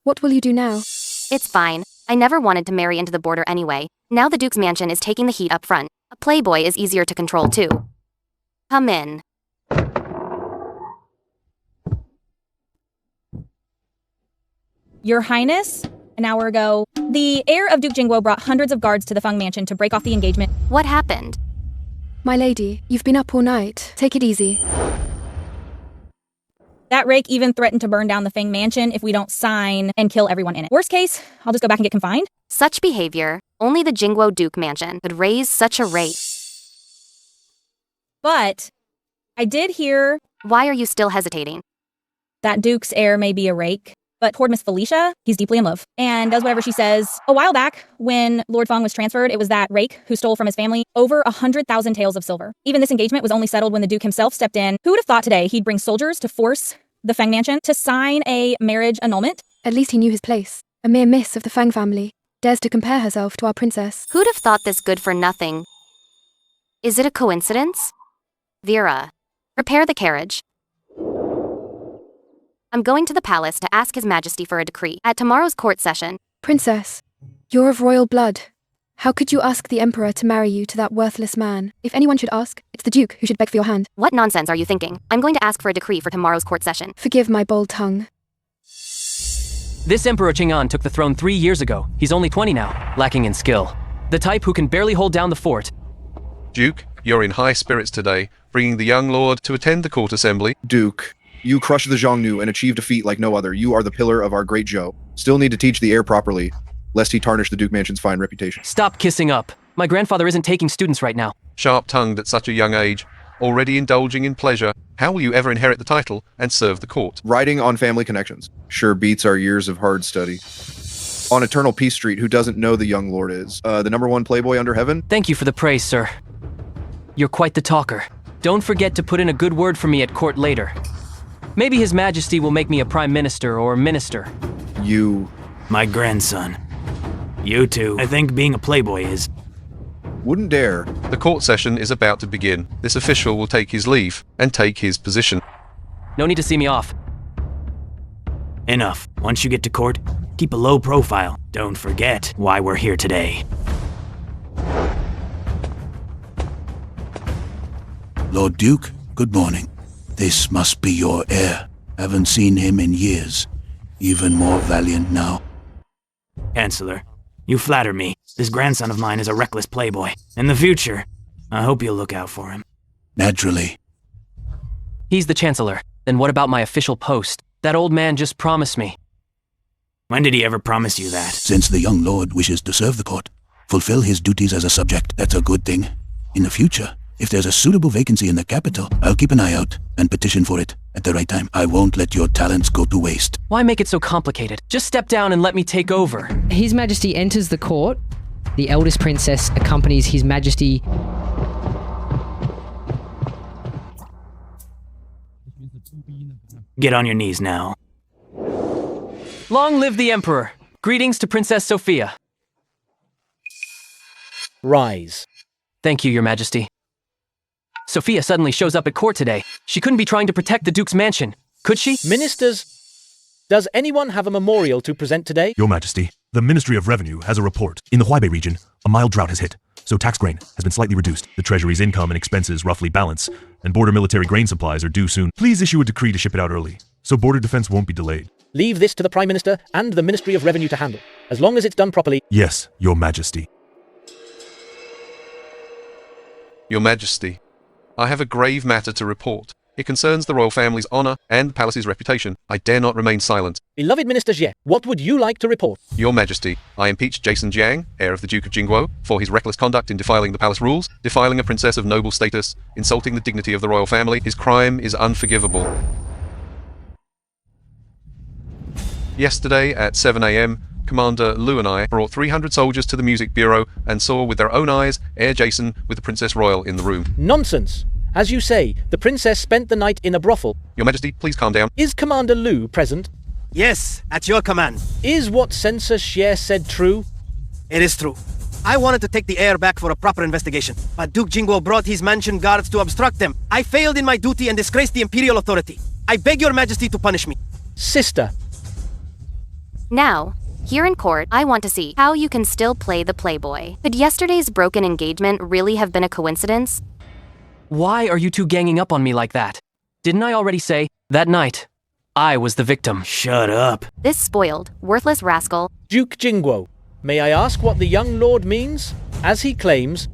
What will you do now? It's fine. I never wanted to marry into the border anyway. Now the Duke's mansion is taking the heat up front. A playboy is easier to control too. Come in. Your Highness, an hour ago, the heir of Duke Jingguo brought hundreds of guards to the Feng mansion to break off the engagement. What happened? My lady, you've been up all night. Take it easy. That rake even threatened to burn down the Feng mansion if we don't sign and kill everyone in it. Worst case, I'll just go back and get confined. Such behavior, only the Jingguo Duke mansion could raise such a rate. But I did hear... Why are you still hesitating? That Duke's heir may be a rake, but toward Miss Felicia, he's deeply in love and does whatever she says. A while back, when Lord Feng was transferred, it was that rake who stole from his family over 100,000 taels of silver. Even this engagement was only settled when the Duke himself stepped in. Who would have thought today he'd bring soldiers to force the Feng mansion to sign a marriage annulment? At least he knew his place. A mere miss of the Feng family. Dares to compare herself to our princess. Who'd have thought this good for nothing? Is it a coincidence? Vera, prepare the carriage. I'm going to the palace to ask His Majesty for a decree at tomorrow's court session. Princess, you're of royal blood. How could you ask the Emperor to marry you to that worthless man? If anyone should ask, it's the Duke who should beg for your hand. What nonsense are you thinking? I'm going to ask for a decree for tomorrow's court session. Forgive my bold tongue. This Emperor Chang'an took the throne 3 years ago. He's only 20 now, lacking in skill. The type who can barely hold down the fort. Duke, you're in high spirits today, bringing the young lord to attend the court assembly. Duke, you crushed the Xiongnu and achieved a feat like no other. You are the pillar of our great Zhou. Still need to teach the heir properly, lest he tarnish the Duke Mansion's fine reputation. Stop kissing up. My grandfather isn't taking students right now. Sharp-tongued at such a young age, already indulging in pleasure, how will you ever inherit the title and serve the court? Riding on family connections. Sure beats our years of hard study. On Eternal Peace Street, who doesn't know the young lord is? The #1 playboy under heaven? Thank you for the praise, sir. You're quite the talker. Don't forget to put in a good word for me at court later. Maybe His Majesty will make me a prime minister or minister. You... My grandson. You two. I think being a playboy is... Wouldn't dare. The court session is about to begin. This official will take his leave and take his position. No need to see me off. Enough. Once you get to court, keep a low profile. Don't forget why we're here today. Lord Duke, good morning. This must be your heir. Haven't seen him in years. Even more valiant now. Chancellor, you flatter me. This grandson of mine is a reckless playboy. In the future, I hope you'll look out for him. Naturally. He's the Chancellor. Then what about my official post? That old man just promised me. When did he ever promise you that? Since the young lord wishes to serve the court, fulfill his duties as a subject, that's a good thing. In the future, if there's a suitable vacancy in the capital, I'll keep an eye out and petition for it at the right time. I won't let your talents go to waste. Why make it so complicated? Just step down and let me take over. His Majesty enters the court. The eldest princess accompanies His Majesty. Get on your knees now. Long live the Emperor. Greetings to Princess Sophia. Rise. Thank you, Your Majesty. Sophia suddenly shows up at court today. She couldn't be trying to protect the Duke's mansion, could she? Ministers, does anyone have a memorial to present today? Your Majesty, the Ministry of Revenue has a report. In the Huaibei region, a mild drought has hit, so tax grain has been slightly reduced. The Treasury's income and expenses roughly balance, and border military grain supplies are due soon. Please issue a decree to ship it out early, so border defense won't be delayed. Leave this to the Prime Minister and the Ministry of Revenue to handle, as long as it's done properly. Yes, Your Majesty. Your Majesty, I have a grave matter to report. It concerns the royal family's honor and the palace's reputation. I dare not remain silent. Beloved Minister Jie, what would you like to report? Your Majesty, I impeach Jason Jiang, heir of the Duke of Jingguo, for his reckless conduct in defiling the palace rules, defiling a princess of noble status, insulting the dignity of the royal family. His crime is unforgivable. Yesterday at 7 a.m., Commander Lu and I brought 300 soldiers to the Music Bureau and saw with their own eyes Heir Jason with the Princess Royal in the room. Nonsense! As you say, the princess spent the night in a brothel. Your Majesty, please calm down. Is Commander Lu present? Yes, at your command. Is what Censor Xie said true? It is true. I wanted to take the heir back for a proper investigation, but Duke Jingguo brought his mansion guards to obstruct them. I failed in my duty and disgraced the imperial authority. I beg your Majesty to punish me. Sister. Now, here in court, I want to see how you can still play the playboy. Could yesterday's broken engagement really have been a coincidence? Why are you two ganging up on me like that? Didn't I already say, that night, I was the victim? Shut up. This spoiled, worthless rascal. Duke Jingguo, may I ask what the young lord means? As he claims,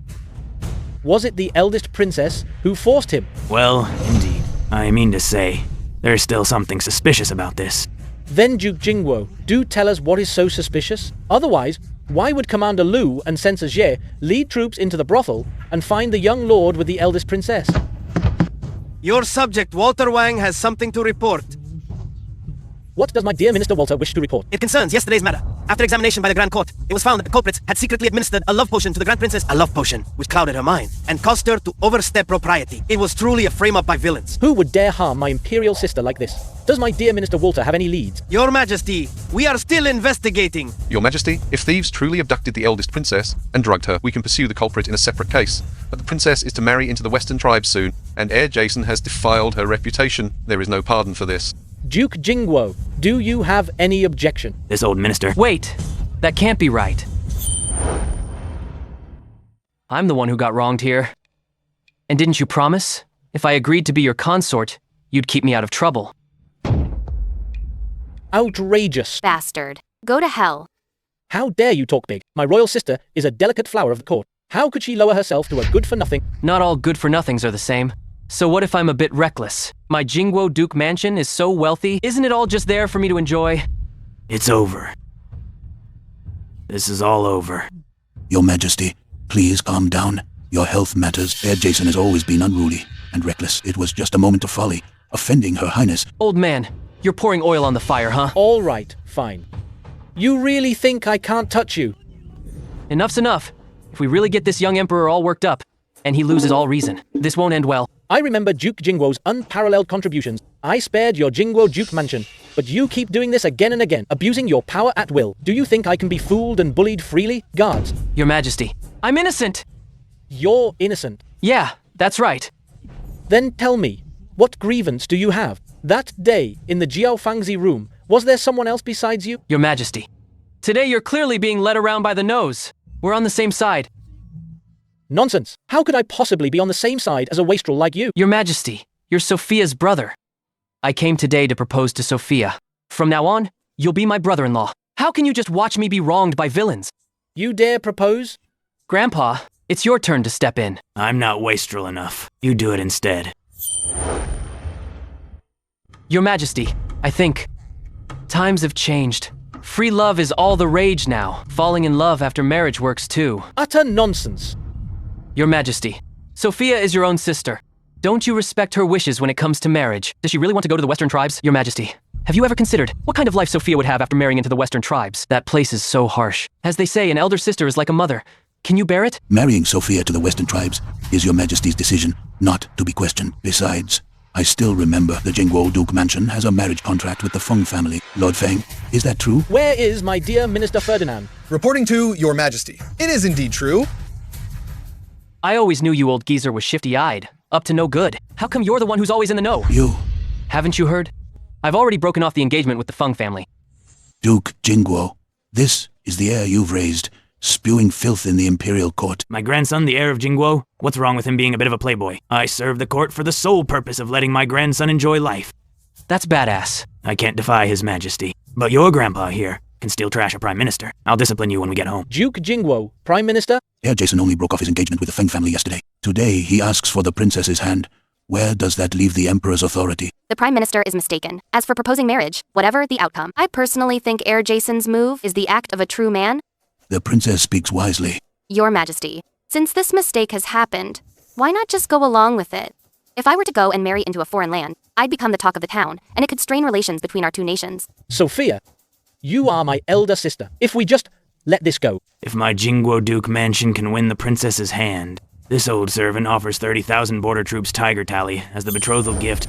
was it the eldest princess who forced him? Well, indeed. I mean to say, there's still something suspicious about this. Then Duke Jingguo, do tell us what is so suspicious. Otherwise, why would Commander Lu and Censor Xie lead troops into the brothel and find the young lord with the eldest princess? Your subject, Walter Wang, has something to report. What does my dear Minister Walter wish to report? It concerns yesterday's matter. After examination by the Grand Court, it was found that the culprits had secretly administered a love potion to the Grand Princess, a love potion which clouded her mind and caused her to overstep propriety. It was truly a frame-up by villains. Who would dare harm my imperial sister like this? Does my dear Minister Walter have any leads? Your Majesty, we are still investigating. Your Majesty, if thieves truly abducted the eldest princess and drugged her, we can pursue the culprit in a separate case. But the princess is to marry into the Western tribes soon, and Heir Jason has defiled her reputation. There is no pardon for this. Duke Jingguo, do you have any objection? This old minister. Wait, that can't be right. I'm the one who got wronged here. And didn't you promise? If I agreed to be your consort, you'd keep me out of trouble. Outrageous. Bastard. Go to hell. How dare you talk big? My royal sister is a delicate flower of the court. How could she lower herself to a good-for-nothing? Not all good-for-nothings are the same. So what if I'm a bit reckless? My Jingguo Duke mansion is so wealthy, isn't it all just there for me to enjoy? It's over. This is all over. Your Majesty, please calm down. Your health matters. Heir Jason has always been unruly and reckless. It was just a moment of folly, offending Her Highness. Old man, you're pouring oil on the fire, huh? All right, fine. You really think I can't touch you? Enough's enough. If we really get this young emperor all worked up, and he loses all reason, this won't end well. I remember Duke Jingguo's unparalleled contributions. I spared your Jingguo Duke mansion, but you keep doing this again and again, abusing your power at will. Do you think I can be fooled and bullied freely? Guards. Your Majesty, I'm innocent! You're innocent? Yeah, that's right. Then tell me, what grievance do you have? That day, in the Jiao Fangzi room, was there someone else besides you? Your Majesty, today you're clearly being led around by the nose. We're on the same side. Nonsense. How could I possibly be on the same side as a wastrel like you? Your Majesty, you're Sophia's brother. I came today to propose to Sophia. From now on, you'll be my brother-in-law. How can you just watch me be wronged by villains? You dare propose? Grandpa, it's your turn to step in. I'm not wastrel enough. You do it instead. Your Majesty, I think times have changed. Free love is all the rage now. Falling in love after marriage works too. Utter nonsense. Your Majesty, Sophia is your own sister. Don't you respect her wishes when it comes to marriage? Does she really want to go to the Western tribes? Your Majesty, have you ever considered what kind of life Sophia would have after marrying into the Western tribes? That place is so harsh. As they say, an elder sister is like a mother. Can you bear it? Marrying Sophia to the Western tribes is your Majesty's decision, not to be questioned. Besides, I still remember the Jingguo Duke mansion has a marriage contract with the Feng family. Lord Feng, is that true? Where is my dear Minister Ferdinand? Reporting to Your Majesty. It is indeed true. I always knew you old geezer was shifty-eyed, up to no good. How come you're the one who's always in the know? You. Haven't you heard? I've already broken off the engagement with the Feng family. Duke Jingguo, this is the heir you've raised, spewing filth in the imperial court. My grandson, the heir of Jingguo? What's wrong with him being a bit of a playboy? I serve the court for the sole purpose of letting my grandson enjoy life. That's badass. I can't defy his majesty. But your grandpa here can still trash a prime minister. I'll discipline you when we get home. Duke Jingguo, prime minister? Heir Jason only broke off his engagement with the Feng family yesterday. Today, he asks for the princess's hand. Where does that leave the Emperor's authority? The Prime Minister is mistaken. As for proposing marriage, whatever the outcome, I personally think Heir Jason's move is the act of a true man. The princess speaks wisely. Your Majesty, since this mistake has happened, why not just go along with it? If I were to go and marry into a foreign land, I'd become the talk of the town, and it could strain relations between our two nations. Sophia, you are my elder sister. If we just let this go. If my Jingguo Duke mansion can win the princess's hand, this old servant offers 30,000 border troops tiger tally as the betrothal gift.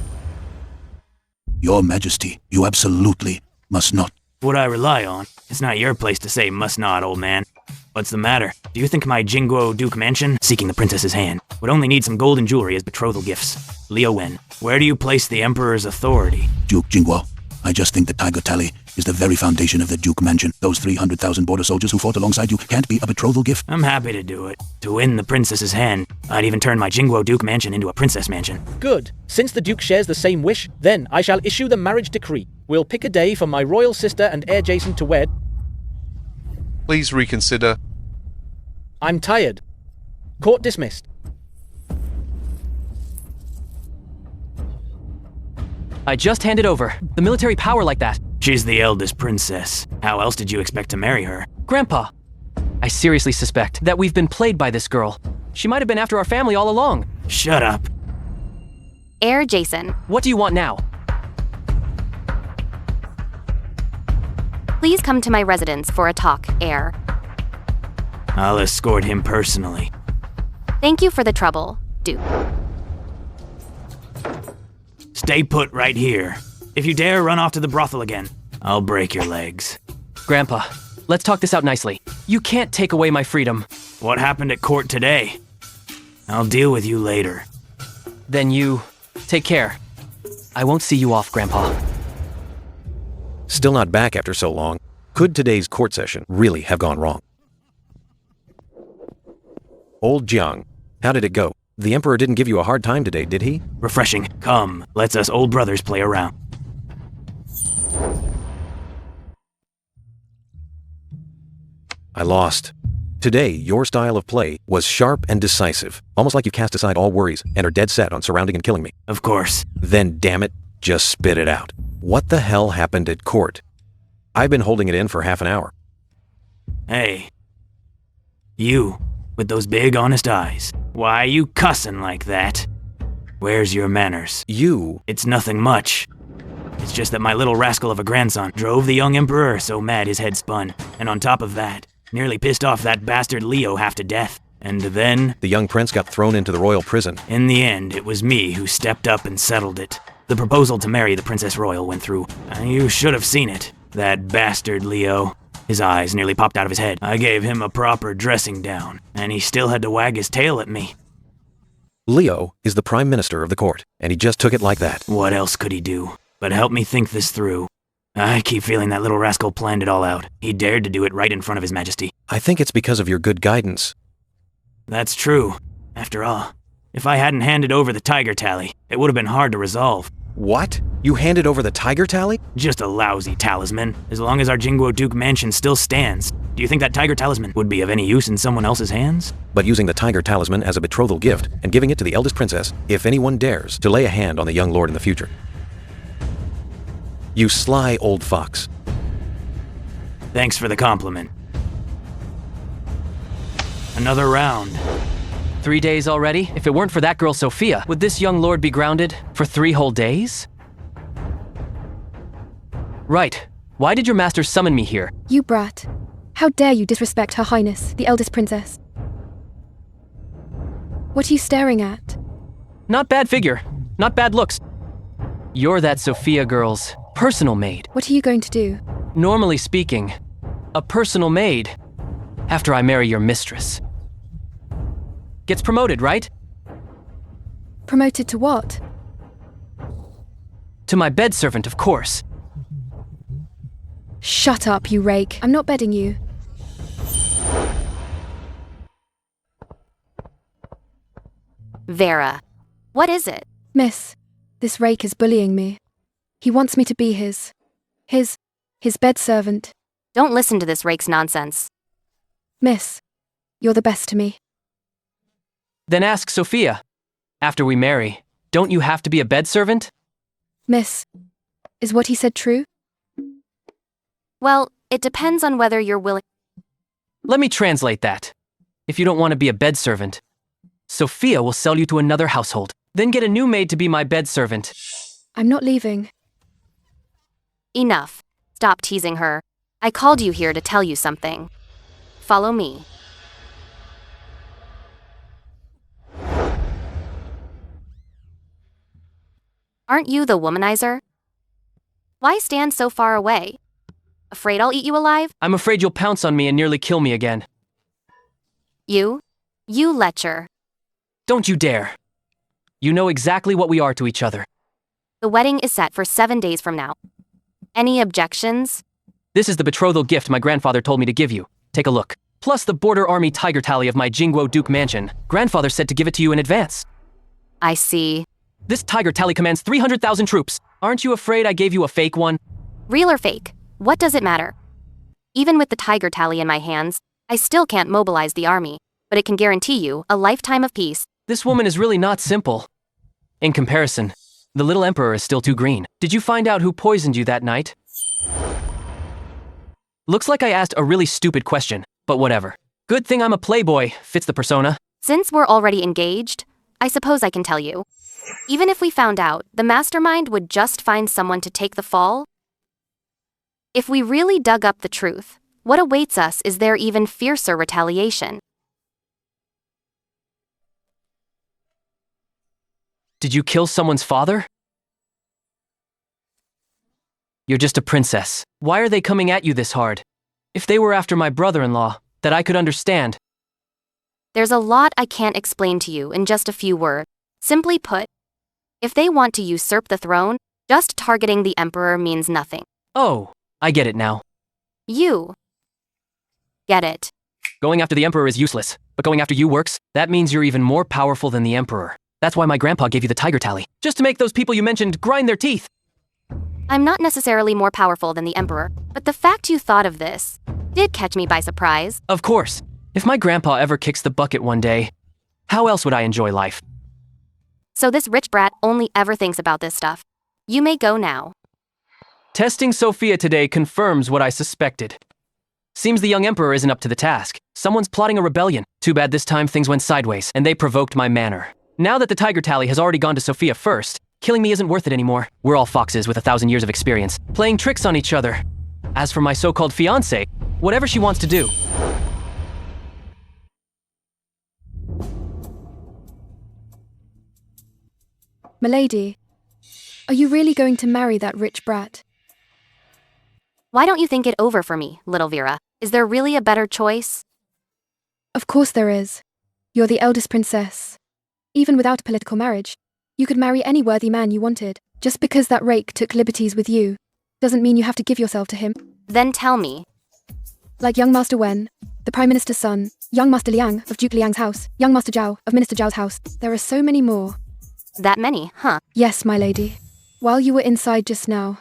Your Majesty, you absolutely must not. What I rely on. It's not your place to say must not, old man. What's the matter? Do you think my Jingguo Duke mansion, seeking the princess's hand, would only need some gold and jewelry as betrothal gifts? Liu Wen, where do you place the Emperor's authority? Duke Jingguo, I just think the tiger tally is the very foundation of the Duke mansion. Those 300,000 border soldiers who fought alongside you can't be a betrothal gift. I'm happy to do it. To win the princess's hand, I'd even turn my Jingguo Duke mansion into a princess mansion. Good. Since the Duke shares the same wish, then I shall issue the marriage decree. We'll pick a day for my royal sister and Heir Jason to wed. Please reconsider. I'm tired. Court dismissed. I just handed over. The military power like that. She's the eldest princess. How else did you expect to marry her? Grandpa, I seriously suspect that we've been played by this girl. She might have been after our family all along. Shut up. Heir Jason. What do you want now? Please come to my residence for a talk, Heir. I'll escort him personally. Thank you for the trouble, Duke. Stay put right here. If you dare run off to the brothel again, I'll break your legs. Grandpa, let's talk this out nicely. You can't take away my freedom. What happened at court today? I'll deal with you later. Then you take care. I won't see you off, Grandpa. Still not back after so long. Could today's court session really have gone wrong? Old Jiang, how did it go? The Emperor didn't give you a hard time today, did he? Refreshing. Come, let's us old brothers play around. I lost. Today, your style of play was sharp and decisive, almost like you cast aside all worries and are dead set on surrounding and killing me. Of course. Then, damn it, just spit it out. What the hell happened at court? I've been holding it in for half an hour. Hey. You, with those big honest eyes. Why you cussing like that? Where's your manners? You? It's nothing much. It's just that my little rascal of a grandson drove the young emperor so mad his head spun. And on top of that, nearly pissed off that bastard Leo half to death. And then... the young prince got thrown into the royal prison. In the end, it was me who stepped up and settled it. The proposal to marry the Princess Royal went through. You should have seen it. That bastard Leo. His eyes nearly popped out of his head. I gave him a proper dressing down, and he still had to wag his tail at me. Leo is the Prime Minister of the court, and he just took it like that. What else could he do? But help me think this through. I keep feeling that little rascal planned it all out. He dared to do it right in front of His Majesty. I think it's because of your good guidance. That's true. After all, if I hadn't handed over the tiger tally, it would have been hard to resolve. What? You handed over the tiger tally? Just a lousy talisman. As long as our Jingguo Duke mansion still stands, do you think that tiger talisman would be of any use in someone else's hands? But using the tiger talisman as a betrothal gift and giving it to the eldest princess, if anyone dares to lay a hand on the young lord in the future. You sly old fox. Thanks for the compliment. Another round. 3 days already? If it weren't for that girl Sophia, would this young lord be grounded for 3 whole days? Right. Why did your master summon me here? You brat. How dare you disrespect Her Highness, the eldest princess? What are you staring at? Not bad figure. Not bad looks. You're that Sophia girl's personal maid. What are you going to do? Normally speaking, a personal maid, after I marry your mistress, gets promoted, right? Promoted to what? To my bed servant, of course. Shut up, you rake. I'm not bedding you. Vera. What is it? Miss, this rake is bullying me. He wants me to be his bed servant. Don't listen to this rake's nonsense. Miss, you're the best to me. Then ask Sophia. After we marry, Don't you have to be a bed servant? Miss, is what he said true? Well, it depends on whether you're willing. Let me translate that. If you don't want to be a bed servant, Sophia will sell you to another household, then get a new maid to be my bed servant. I'm not leaving. Enough. Stop teasing her. I called you here to tell you something. Follow me. Aren't you the womanizer? Why stand so far away? Afraid I'll eat you alive? I'm afraid you'll pounce on me and nearly kill me again. You lecher. Don't you dare. You know exactly what we are to each other. The wedding is set for 7 days from now. Any objections? This is the betrothal gift my grandfather told me to give you. Take a look. Plus the border army tiger tally of my Jingguo Duke mansion. Grandfather said to give it to you in advance. I see. This tiger tally commands 300,000 troops. Aren't you afraid I gave you a fake one? Real or fake? What does it matter? Even with the tiger tally in my hands, I still can't mobilize the army, but it can guarantee you a lifetime of peace. This woman is really not simple. In comparison, the little emperor is still too green. Did you find out who poisoned you that night? Looks like I asked a really stupid question, but whatever. Good thing I'm a playboy, fits the persona. Since we're already engaged, I suppose I can tell you. Even if we found out, the mastermind would just find someone to take the fall. If we really dug up the truth, what awaits us is their even fiercer retaliation. Did you kill someone's father? You're just a princess. Why are they coming at you this hard? If they were after my brother-in-law, that I could understand. There's a lot I can't explain to you in just a few words. Simply put, if they want to usurp the throne, just targeting the emperor means nothing. Oh, I get it now. You get it. Going after the emperor is useless, but going after you works. That means you're even more powerful than the emperor. That's why my grandpa gave you the tiger tally. Just to make those people you mentioned grind their teeth. I'm not necessarily more powerful than the emperor, but the fact you thought of this did catch me by surprise. Of course. If my grandpa ever kicks the bucket one day, how else would I enjoy life? So this rich brat only ever thinks about this stuff. You may go now. Testing Sophia today confirms what I suspected. Seems the young emperor isn't up to the task. Someone's plotting a rebellion. Too bad this time things went sideways, and they provoked my manner. Now that the tiger tally has already gone to Sophia first, killing me isn't worth it anymore. We're all foxes with 1,000 years of experience, playing tricks on each other. As for my so-called fiancé, whatever she wants to do. Milady, are you really going to marry that rich brat? Why don't you think it over for me, little Vera? Is there really a better choice? Of course there is. You're the eldest princess. Even without a political marriage, you could marry any worthy man you wanted. Just because that rake took liberties with you, doesn't mean you have to give yourself to him. Then tell me. Like young Master Wen, the Prime Minister's son, young Master Liang of Duke Liang's house, young Master Zhao of Minister Zhao's house. There are so many more. That many, huh? Yes, my lady. While you were inside just now,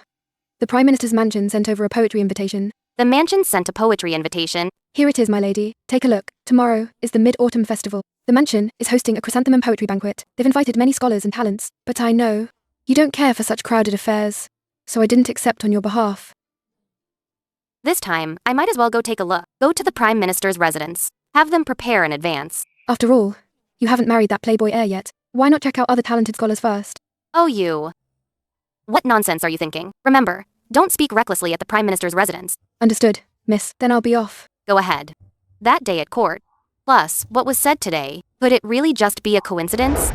the Prime Minister's mansion sent over a poetry invitation. The mansion sent a poetry invitation? Here it is, my lady. Take a look. Tomorrow is the Mid-Autumn Festival. The mansion is hosting a chrysanthemum poetry banquet. They've invited many scholars and talents, but I know you don't care for such crowded affairs, so I didn't accept on your behalf. This time, I might as well go take a look. Go to the Prime Minister's residence. Have them prepare in advance. After all, you haven't married that playboy heir yet. Why not check out other talented scholars first? Oh, you. What nonsense are you thinking? Remember, don't speak recklessly at the Prime Minister's residence. Understood, miss. Then I'll be off. Go ahead. That day at court. Plus, what was said today, could it really just be a coincidence?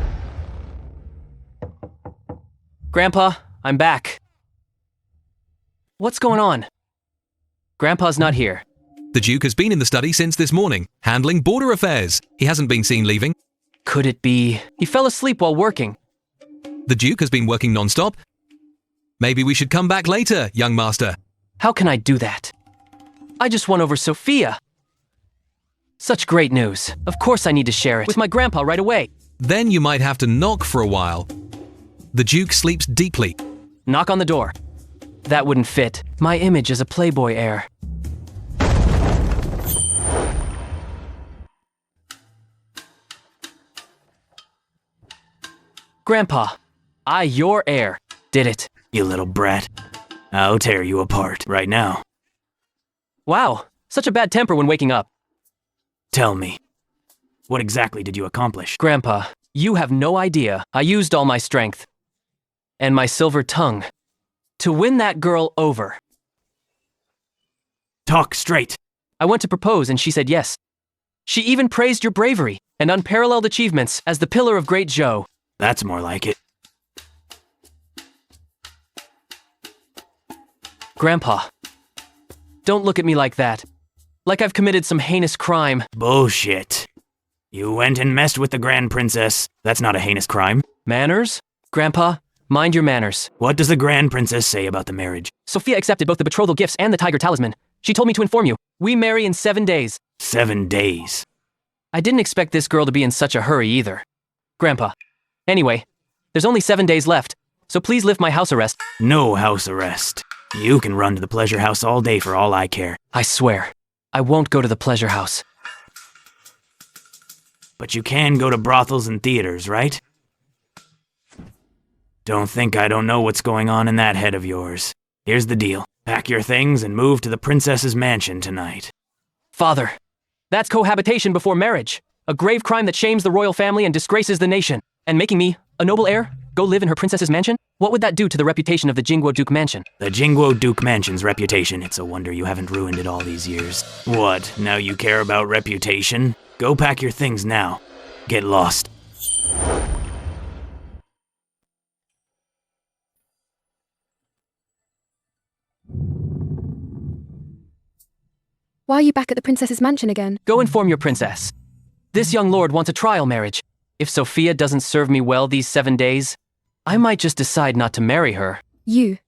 Grandpa, I'm back. What's going on? Grandpa's not here. The Duke has been in the study since this morning, handling border affairs. He hasn't been seen leaving. Could it be he fell asleep while working? The Duke has been working non-stop. Maybe we should come back later, young master. How can I do that? I just won over Sophia. Such great news. Of course I need to share it with my grandpa right away. Then you might have to knock for a while. The Duke sleeps deeply. Knock on the door. That wouldn't fit. My image as a playboy heir. Grandpa, I, your heir, did it. You little brat. I'll tear you apart right now. Wow, such a bad temper when waking up. Tell me, what exactly did you accomplish? Grandpa, you have no idea. I used all my strength and my silver tongue to win that girl over. Talk straight. I went to propose and she said yes. She even praised your bravery and unparalleled achievements as the pillar of Great Joe. That's more like it. Grandpa, don't look at me like that. Like I've committed some heinous crime. Bullshit. You went and messed with the Grand Princess. That's not a heinous crime. Manners? Grandpa, mind your manners. What does the Grand Princess say about the marriage? Sophia accepted both the betrothal gifts and the tiger talisman. She told me to inform you. We marry in 7 days. 7 days. I didn't expect this girl to be in such a hurry either. Grandpa. Anyway, there's only 7 days left, so please lift my house arrest. No house arrest. You can run to the pleasure house all day for all I care. I swear, I won't go to the pleasure house. But you can go to brothels and theaters, right? Don't think I don't know what's going on in that head of yours. Here's the deal. Pack your things and move to the princess's mansion tonight. Father, that's cohabitation before marriage. A grave crime that shames the royal family and disgraces the nation. And making me, a noble heir, go live in her princess's mansion? What would that do to the reputation of the Jingwo Duke Mansion? The Jingwo Duke Mansion's reputation, it's a wonder you haven't ruined it all these years. What, now you care about reputation? Go pack your things now. Get lost. Why are you back at the princess's mansion again? Go inform your princess. This young lord wants a trial marriage. If Sophia doesn't serve me well these 7 days, I might just decide not to marry her. You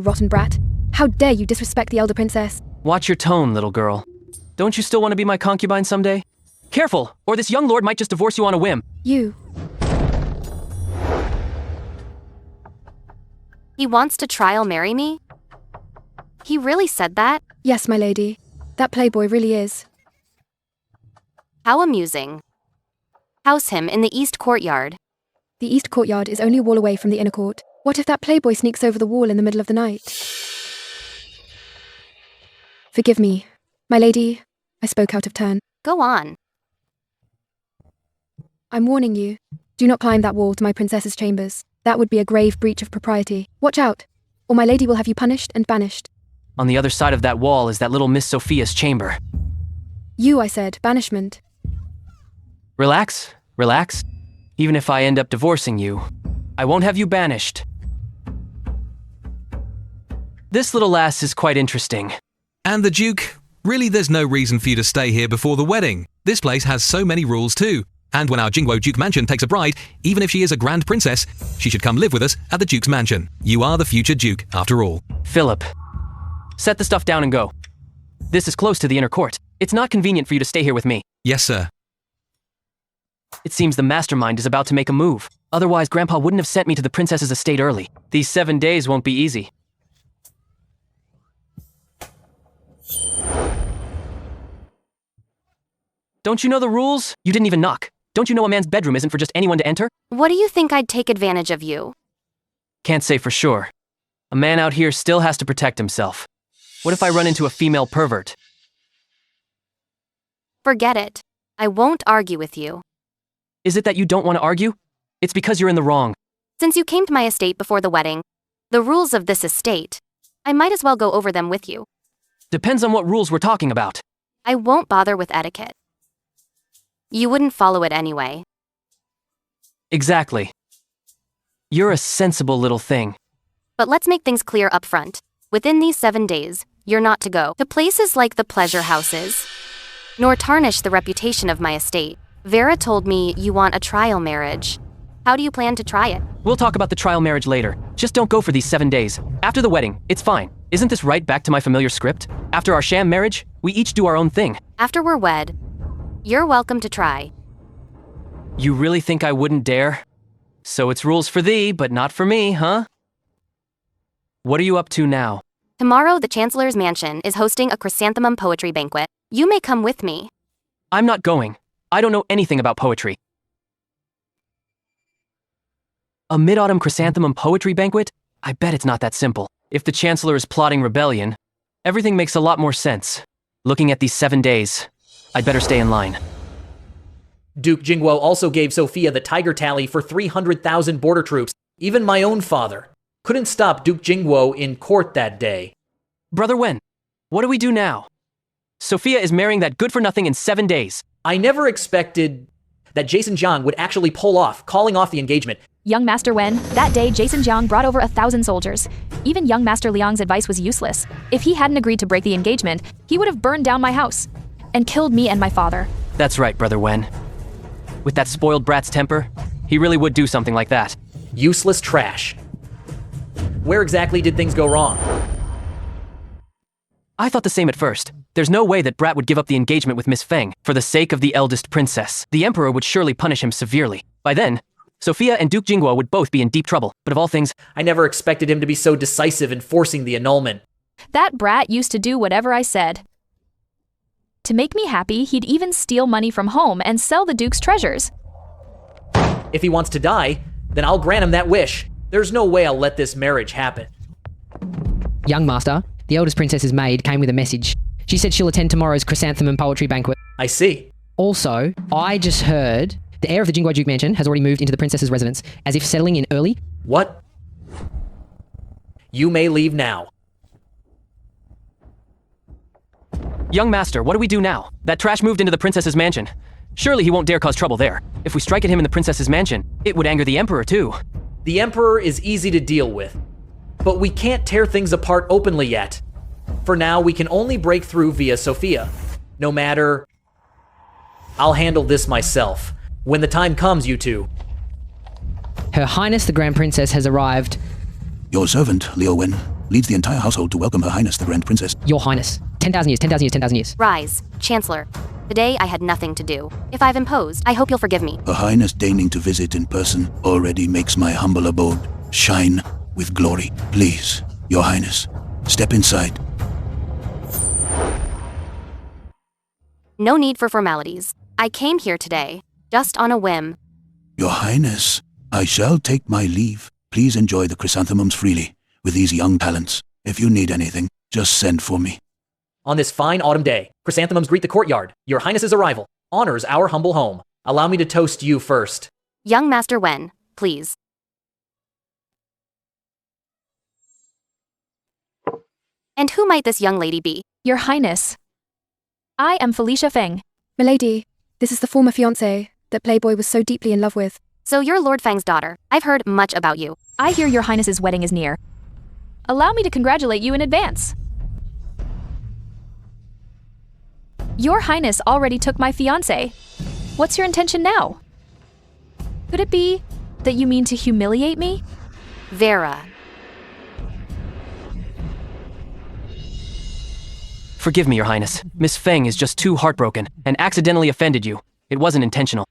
rotten brat. How dare you disrespect the elder princess? Watch your tone, little girl. Don't you still want to be my concubine someday? Careful, or this young lord might just divorce you on a whim. He wants to trial marry me? He really said that? Yes, my lady. That playboy really is. How amusing. House him in the east courtyard. The east courtyard is only a wall away from the inner court. What if that playboy sneaks over the wall in the middle of the night? Forgive me. My lady, I spoke out of turn. Go on. I'm warning you. Do not climb that wall to my princess's chambers. That would be a grave breach of propriety. Watch out, or my lady will have you punished and banished. On the other side of that wall is that little Miss Sophia's chamber. I said, banishment. Relax, relax. Even if I end up divorcing you, I won't have you banished. This little lass is quite interesting. And the Duke? Really, there's no reason for you to stay here before the wedding. This place has so many rules too. And when our Jingwo Duke Mansion takes a bride, even if she is a grand princess, she should come live with us at the Duke's mansion. You are the future Duke, after all. Philip, set the stuff down and go. This is close to the inner court. It's not convenient for you to stay here with me. Yes, sir. It seems the mastermind is about to make a move. Otherwise, Grandpa wouldn't have sent me to the princess's estate early. These 7 days won't be easy. Don't you know the rules? You didn't even knock. Don't you know a man's bedroom isn't for just anyone to enter? What do you think I'd take advantage of you? Can't say for sure. A man out here still has to protect himself. What if I run into a female pervert? Forget it. I won't argue with you. Is it that you don't want to argue? It's because you're in the wrong. Since you came to my estate before the wedding, the rules of this estate, I might as well go over them with you. Depends on what rules we're talking about. I won't bother with etiquette. You wouldn't follow it anyway. Exactly. You're a sensible little thing. But let's make things clear up front. Within these 7 days, you're not to go to places like the pleasure houses, nor tarnish the reputation of my estate. Vera told me you want a trial marriage. How do you plan to try it? We'll talk about the trial marriage later. Just don't go for these 7 days. After the wedding, it's fine. Isn't this right back to my familiar script? After our sham marriage, we each do our own thing. After we're wed, you're welcome to try. You really think I wouldn't dare? So it's rules for thee, but not for me, huh? What are you up to now? Tomorrow, the Chancellor's Mansion is hosting a chrysanthemum poetry banquet. You may come with me. I'm not going. I don't know anything about poetry. A mid-autumn chrysanthemum poetry banquet? I bet it's not that simple. If the Chancellor is plotting rebellion, everything makes a lot more sense. Looking at these 7 days, I'd better stay in line. Duke Jingwo also gave Sophia the tiger tally for 300,000 border troops. Even my own father couldn't stop Duke Jingwo in court that day. Brother Wen, what do we do now? Sophia is marrying that good-for-nothing in 7 days. I never expected that Jason Jiang would actually pull off calling off the engagement. Young Master Wen, that day Jason Jiang brought over 1,000 soldiers. Even young Master Liang's advice was useless. If he hadn't agreed to break the engagement, he would have burned down my house and killed me and my father. That's right, Brother Wen. With that spoiled brat's temper, he really would do something like that. Useless trash. Where exactly did things go wrong? I thought the same at first. There's no way that Brat would give up the engagement with Miss Feng for the sake of the eldest princess. The Emperor would surely punish him severely. By then, Sophia and Duke Jingwo would both be in deep trouble. But of all things, I never expected him to be so decisive in forcing the annulment. That brat used to do whatever I said. To make me happy, he'd even steal money from home and sell the Duke's treasures. If he wants to die, then I'll grant him that wish. There's no way I'll let this marriage happen. Young Master, the eldest princess's maid came with a message. She said she'll attend tomorrow's chrysanthemum poetry banquet. I see. Also, I just heard the heir of the Jingguo Duke Mansion has already moved into the princess's residence, as if settling in early. What? You may leave now. Young Master, what do we do now? That trash moved into the princess's mansion. Surely he won't dare cause trouble there. If we strike at him in the princess's mansion, it would anger the Emperor too. The Emperor is easy to deal with, but we can't tear things apart openly yet. For now, we can only break through via Sophia. No matter... I'll handle this myself. When the time comes, you two. Her Highness the Grand Princess has arrived. Your servant, Liu Wen, leads the entire household to welcome Her Highness the Grand Princess. Your Highness. 10,000 years, 10,000 years, 10,000 years. Rise, Chancellor. Today I had nothing to do. If I've imposed, I hope you'll forgive me. Her Highness deigning to visit in person already makes my humble abode shine with glory. Please, Your Highness, step inside. No need for formalities. I came here today, just on a whim. Your Highness, I shall take my leave. Please enjoy the chrysanthemums freely with these young talents. If you need anything, just send for me. On this fine autumn day, chrysanthemums greet the courtyard. Your Highness's arrival honors our humble home. Allow me to toast you first. Young Master Wen, please. And who might this young lady be? Your Highness. I am Felicia Feng. Milady, this is the former fiancé that Playboy was so deeply in love with. So you're Lord Feng's daughter. I've heard much about you. I hear your Highness's wedding is near. Allow me to congratulate you in advance. Your Highness already took my fiancé. What's your intention now? Could it be that you mean to humiliate me? Vera. Forgive me, Your Highness. Miss Feng is just too heartbroken and accidentally offended you. It wasn't intentional.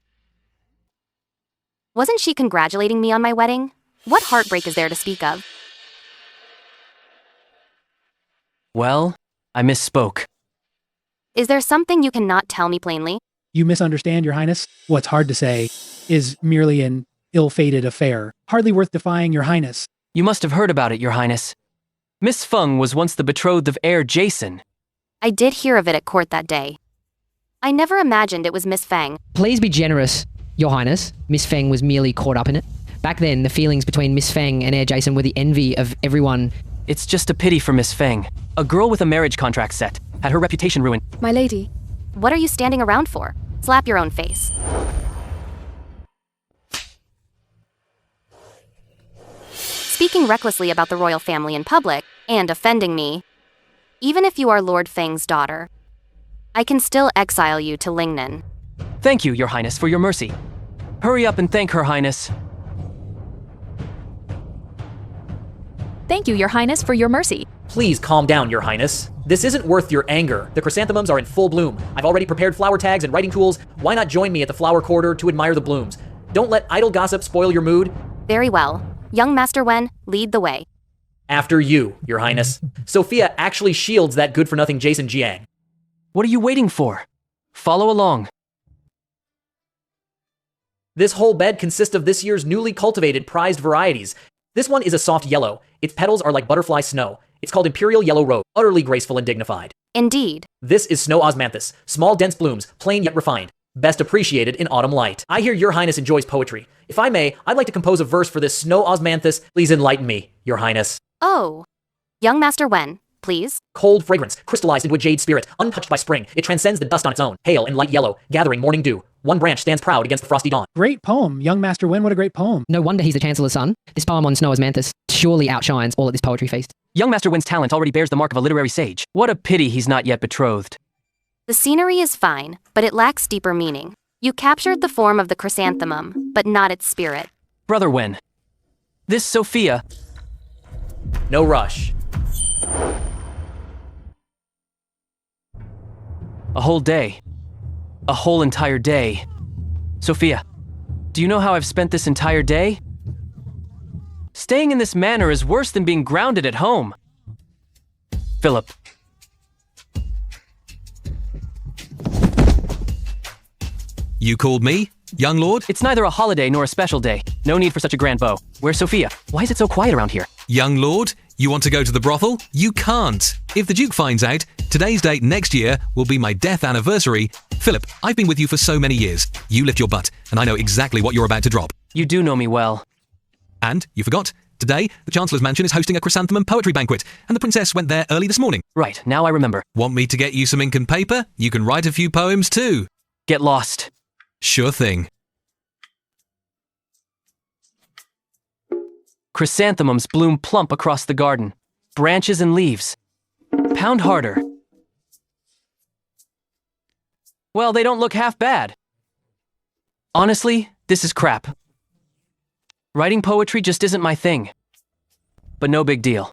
Wasn't she congratulating me on my wedding? What heartbreak is there to speak of? Well, I misspoke. Is there something you cannot tell me plainly? You misunderstand, Your Highness. What's hard to say is merely an ill-fated affair, hardly worth defying, Your Highness. You must have heard about it, Your Highness. Miss Feng was once the betrothed of heir Jason. I did hear of it at court that day. I never imagined it was Miss Feng. Please be generous, Your Highness. Miss Feng was merely caught up in it. Back then, the feelings between Miss Feng and heir Jason were the envy of everyone. It's just a pity for Miss Feng. A girl with a marriage contract set had her reputation ruined. My lady. What are you standing around for? Slap your own face. Speaking recklessly about the royal family in public, and offending me, even if you are Lord Feng's daughter, I can still exile you to Lingnan. Thank you, Your Highness, for your mercy. Hurry up and thank Her Highness. Thank you, Your Highness, for your mercy. Please calm down, Your Highness. This isn't worth your anger. The chrysanthemums are in full bloom. I've already prepared flower tags and writing tools. Why not join me at the flower corridor to admire the blooms? Don't let idle gossip spoil your mood. Very well. Young Master Wen, lead the way. After you, Your Highness. Sophia actually shields that good-for-nothing Jason Jiang. What are you waiting for? Follow along. This whole bed consists of this year's newly cultivated prized varieties. This one is a soft yellow. Its petals are like butterfly snow. It's called Imperial Yellow Rose, utterly graceful and dignified. Indeed. This is Snow Osmanthus, small dense blooms, plain yet refined, best appreciated in autumn light. I hear your highness enjoys poetry. If I may, I'd like to compose a verse for this Snow Osmanthus. Please enlighten me, your highness. Oh. Young Master Wen, please. Cold fragrance, crystallized into a jade spirit, untouched by spring. It transcends the dust on its own, pale and light yellow, gathering morning dew. One branch stands proud against the frosty dawn. Great poem. Young Master Wen, what a great poem. No wonder he's the Chancellor's son. This poem on Snow Osmanthus surely outshines all at this poetry feast. Young Master Wen's talent already bears the mark of a literary sage. What a pity he's not yet betrothed. The scenery is fine, but it lacks deeper meaning. You captured the form of the chrysanthemum, but not its spirit. Brother Wen, this Sophia... No rush. A whole day. A whole entire day. Sophia, do you know how I've spent this entire day? Staying in this manor is worse than being grounded at home. Philip. You called me, young lord? It's neither a holiday nor a special day. No need for such a grand bow. Where's Sophia? Why is it so quiet around here? Young lord, you want to go to the brothel? You can't. If the Duke finds out, today's date next year will be my death anniversary. Philip, I've been with you for so many years. You lift your butt, and I know exactly what you're about to drop. You do know me well. And, you forgot, today, the Chancellor's mansion is hosting a chrysanthemum poetry banquet, and the princess went there early this morning. Right, now I remember. Want me to get you some ink and paper? You can write a few poems too. Get lost. Sure thing. Chrysanthemums bloom plump across the garden. Branches and leaves. Pound harder. Well, they don't look half bad. Honestly, this is crap. Writing poetry just isn't my thing. But no big deal.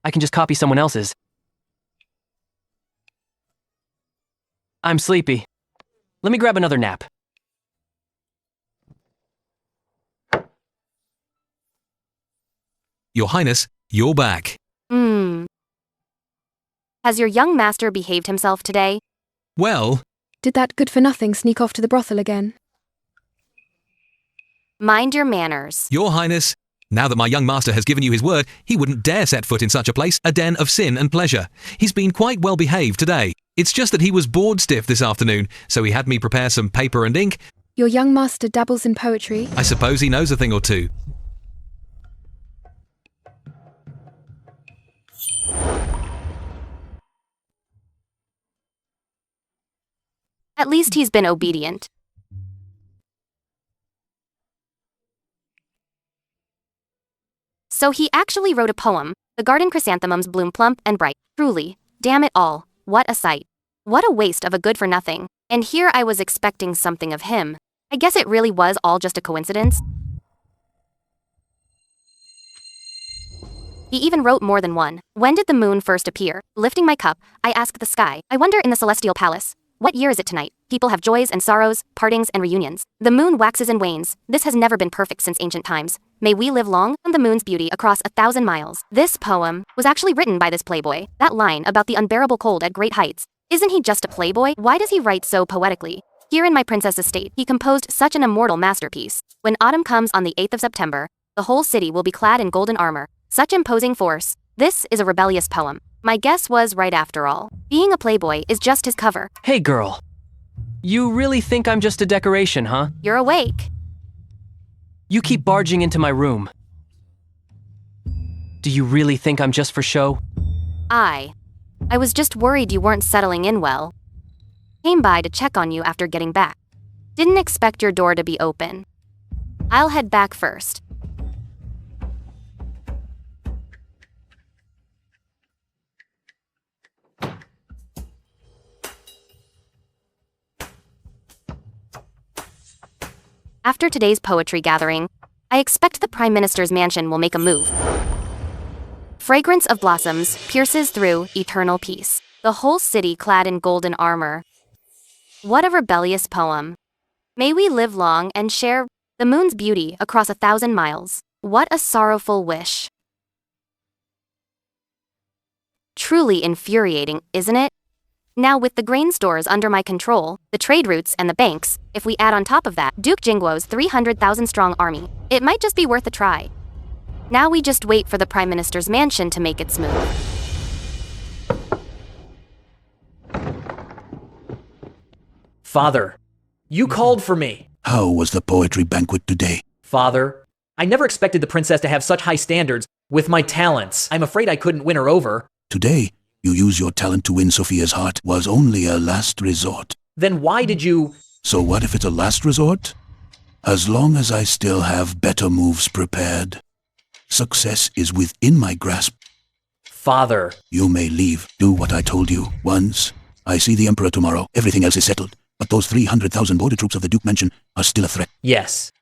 I can just copy someone else's. I'm sleepy. Let me grab another nap. Your Highness, you're back. Has your young master behaved himself today? Well... Did that good-for-nothing sneak off to the brothel again? Mind your manners. Your Highness, now that my young master has given you his word, he wouldn't dare set foot in such a place, a den of sin and pleasure. He's been quite well behaved today. It's just that he was bored stiff this afternoon, so he had me prepare some paper and ink. Your young master dabbles in poetry. I suppose he knows a thing or two. At least he's been obedient. So he actually wrote a poem. The garden chrysanthemums bloom plump and bright. Truly, damn it all, what a sight. What a waste of a good-for-nothing. And here I was expecting something of him. I guess it really was all just a coincidence. He even wrote more than one. When did the moon first appear? Lifting my cup, I asked the sky. I wonder in the celestial palace. What year is it tonight? People have joys and sorrows, partings and reunions. The moon waxes and wanes. This has never been perfect since ancient times. May we live long on the moon's beauty across 1,000 miles. This poem was actually written by this playboy. That line about the unbearable cold at great heights. Isn't he just a playboy? Why does he write so poetically? Here in my princess estate, he composed such an immortal masterpiece. When autumn comes on the 8th of September, the whole city will be clad in golden armor. Such imposing force. This is a rebellious poem. My guess was right after all. Being a playboy is just his cover. Hey girl. You really think I'm just a decoration, huh? You're awake. You keep barging into my room. Do you really think I'm just for show? I was just worried you weren't settling in well. Came by to check on you after getting back. Didn't expect your door to be open. I'll head back first. After today's poetry gathering, I expect the Prime Minister's mansion will make a move. Fragrance of blossoms pierces through eternal peace. The whole city clad in golden armor. What a rebellious poem. May we live long and share the moon's beauty across 1,000 miles. What a sorrowful wish. Truly infuriating, isn't it? Now with the grain stores under my control, the trade routes and the banks, if we add on top of that Duke Jingwo's 300,000 strong army, it might just be worth a try. Now we just wait for the Prime Minister's mansion to make its move. Father, you called for me. How was the poetry banquet today? Father, I never expected the princess to have such high standards with my talents. I'm afraid I couldn't win her over. Today, you use your talent to win Sophia's heart was only a last resort. Then why did you... So what if it's a last resort? As long as I still have better moves prepared, success is within my grasp. Father. You may leave. Do what I told you. Once I see the Emperor tomorrow, everything else is settled. But those 300,000 border troops of the Duke Mansion are still a threat. Yes.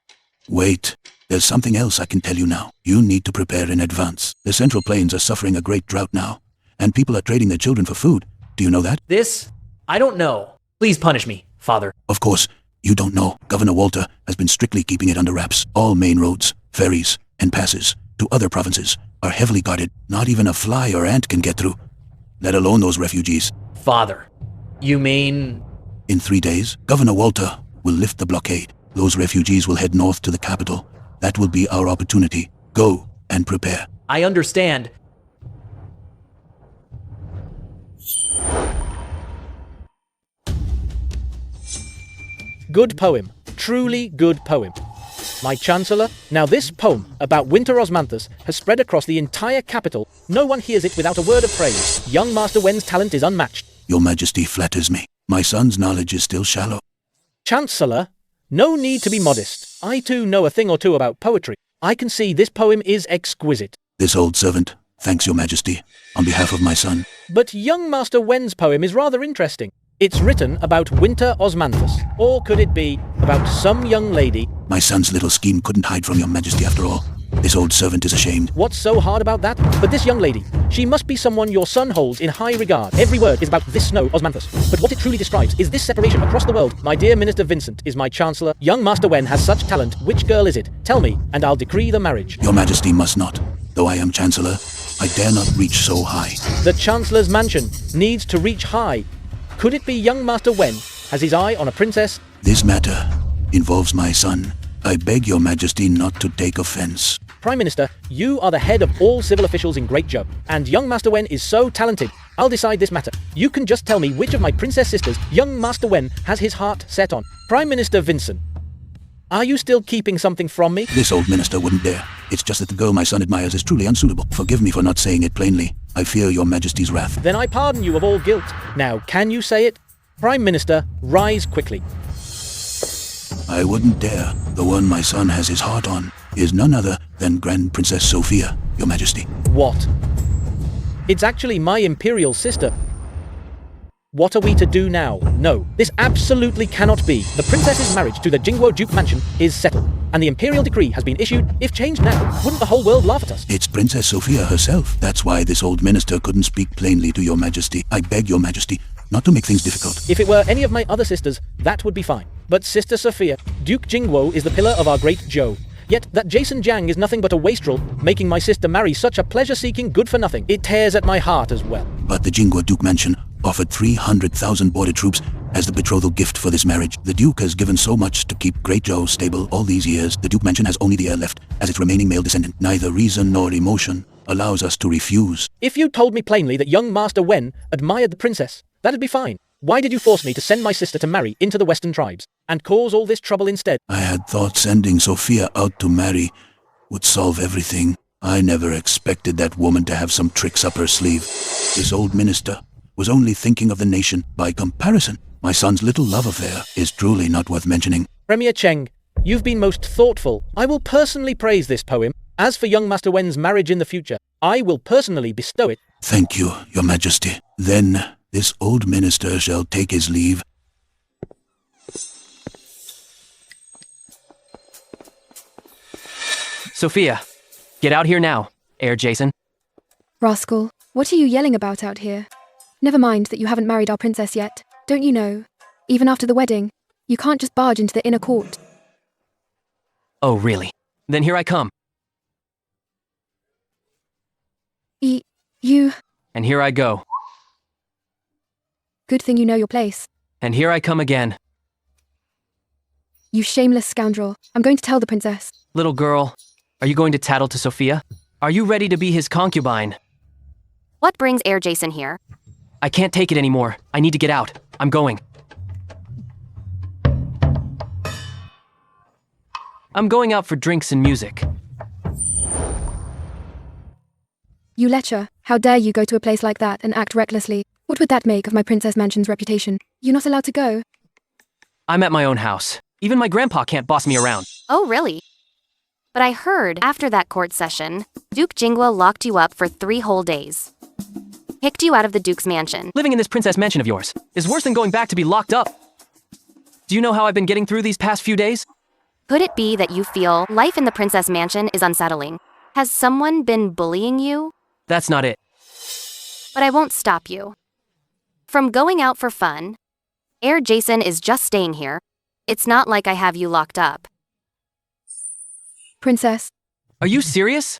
Wait. There's something else I can tell you now. You need to prepare in advance. The Central Plains are suffering a great drought now, and people are trading their children for food. Do you know that? This? I don't know. Please punish me, Father. Of course, you don't know. Governor Walter has been strictly keeping it under wraps. All main roads, ferries, and passes to other provinces are heavily guarded. Not even a fly or ant can get through, let alone those refugees. Father, you mean... In 3 days, Governor Walter will lift the blockade. Those refugees will head north to the capital. That will be our opportunity. Go and prepare. I understand. Good poem. Truly good poem. My Chancellor, now this poem about Winter Osmanthus has spread across the entire capital. No one hears it without a word of praise. Young Master Wen's talent is unmatched. Your Majesty flatters me. My son's knowledge is still shallow. Chancellor, no need to be modest. I too know a thing or two about poetry. I can see this poem is exquisite. This old servant thanks your Majesty on behalf of my son. But young Master Wen's poem is rather interesting. It's written about Winter Osmanthus. Or could it be about some young lady? My son's little scheme couldn't hide from your Majesty after all. This old servant is ashamed. What's so hard about that? But this young lady, she must be someone your son holds in high regard. Every word is about this snow Osmanthus. But what it truly describes is this separation across the world. My dear Minister Vincent is my Chancellor. Young Master Wen has such talent. Which girl is it? Tell me, and I'll decree the marriage. Your Majesty must not. Though I am Chancellor, I dare not reach so high. The Chancellor's mansion needs to reach high. Could it be young Master Wen has his eye on a princess? This matter involves my son. I beg your Majesty not to take offense. Prime Minister, you are the head of all civil officials in Great Joe, and young Master Wen is so talented. I'll decide this matter. You can just tell me which of my princess sisters young Master Wen has his heart set on. Prime Minister Vincent, are you still keeping something from me? This old minister wouldn't dare. It's just that the girl my son admires is truly unsuitable. Forgive me for not saying it plainly. I fear your Majesty's wrath. Then I pardon you of all guilt. Now, can you say it? Prime Minister, rise quickly. I wouldn't dare. The one my son has his heart on is none other than Grand Princess Sophia, your Majesty. What? It's actually my imperial sister. What are we to do now? No, this absolutely cannot be. The princess's marriage to the Jingwo Duke Mansion is settled, and the imperial decree has been issued. If changed now, wouldn't the whole world laugh at us? It's Princess Sophia herself. That's why this old minister couldn't speak plainly to your Majesty. I beg your Majesty not to make things difficult. If it were any of my other sisters, that would be fine. But Sister Sophia, Duke Jingwo is the pillar of our great Zhou. Yet that Jason Jiang is nothing but a wastrel, making my sister marry such a pleasure-seeking good-for-nothing. It tears at my heart as well. But the Jingwo Duke Mansion offered 300,000 border troops as the betrothal gift for this marriage. The Duke has given so much to keep Great Zhou stable all these years. The Duke Mansion has only the heir left as its remaining male descendant. Neither reason nor emotion allows us to refuse. If you told me plainly that young Master Wen admired the princess, that'd be fine. Why did you force me to send my sister to marry into the Western tribes, and cause all this trouble instead? I had thought sending Sophia out to marry would solve everything. I never expected that woman to have some tricks up her sleeve. This old minister was only thinking of the nation. By comparison, my son's little love affair is truly not worth mentioning. Premier Cheng, you've been most thoughtful. I will personally praise this poem. As for young Master Wen's marriage in the future, I will personally bestow it. Thank you, your Majesty. Then this old minister shall take his leave. Sophia, get out here now, Heir Jason. Rascal, what are you yelling about out here? Never mind that you haven't married our princess yet. Don't you know? Even after the wedding, you can't just barge into the inner court. Oh, really? Then here I come. You... And here I go. Good thing you know your place. And here I come again. You shameless scoundrel. I'm going to tell the princess. Little girl, are you going to tattle to Sophia? Are you ready to be his concubine? What brings Heir Jason here? I can't take it anymore. I need to get out. I'm going. I'm going out for drinks and music. You lecher, how dare you go to a place like that and act recklessly? What would that make of my Princess Mansion's reputation? You're not allowed to go. I'm at my own house. Even my grandpa can't boss me around. Oh, really? But I heard after that court session, Duke Jingguo locked you up for 3 whole days. Kicked you out of the Duke's mansion. Living in this princess mansion of yours is worse than going back to be locked up. Do you know how I've been getting through these past few days? Could it be that you feel life in the princess mansion is unsettling? Has someone been bullying you? That's not it. But I won't stop you. From going out for fun, Heir Jason is just staying here. It's not like I have you locked up. Princess. Are you serious?